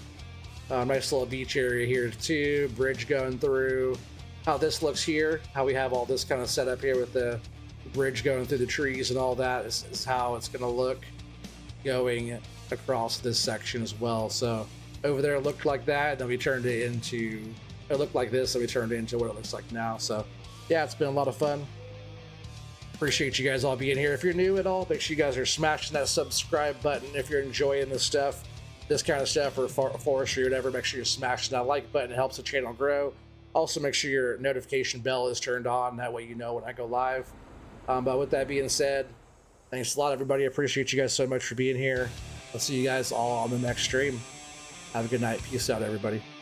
A: Nice little beach area here too. Bridge going through. How this looks here, how we have all this kind of set up here with the bridge going through the trees and all that is how it's going to look going across this section as well. So over there it looked like that, and then we turned it into, it looked like this, and we turned it into what it looks like now. So yeah, it's been a lot of fun. Appreciate you guys all being here. If you're new at all, make sure you guys are smashing that subscribe button. If you're enjoying this stuff, this kind of stuff, or forestry or whatever, make sure you're smashing that like button. It helps the channel grow. Also, make sure your notification bell is turned on. That way you know when I go live. But with that being said, thanks a lot, everybody. I appreciate you guys so much for being here. I'll see you guys all on the next stream. Have a good night. Peace out, everybody.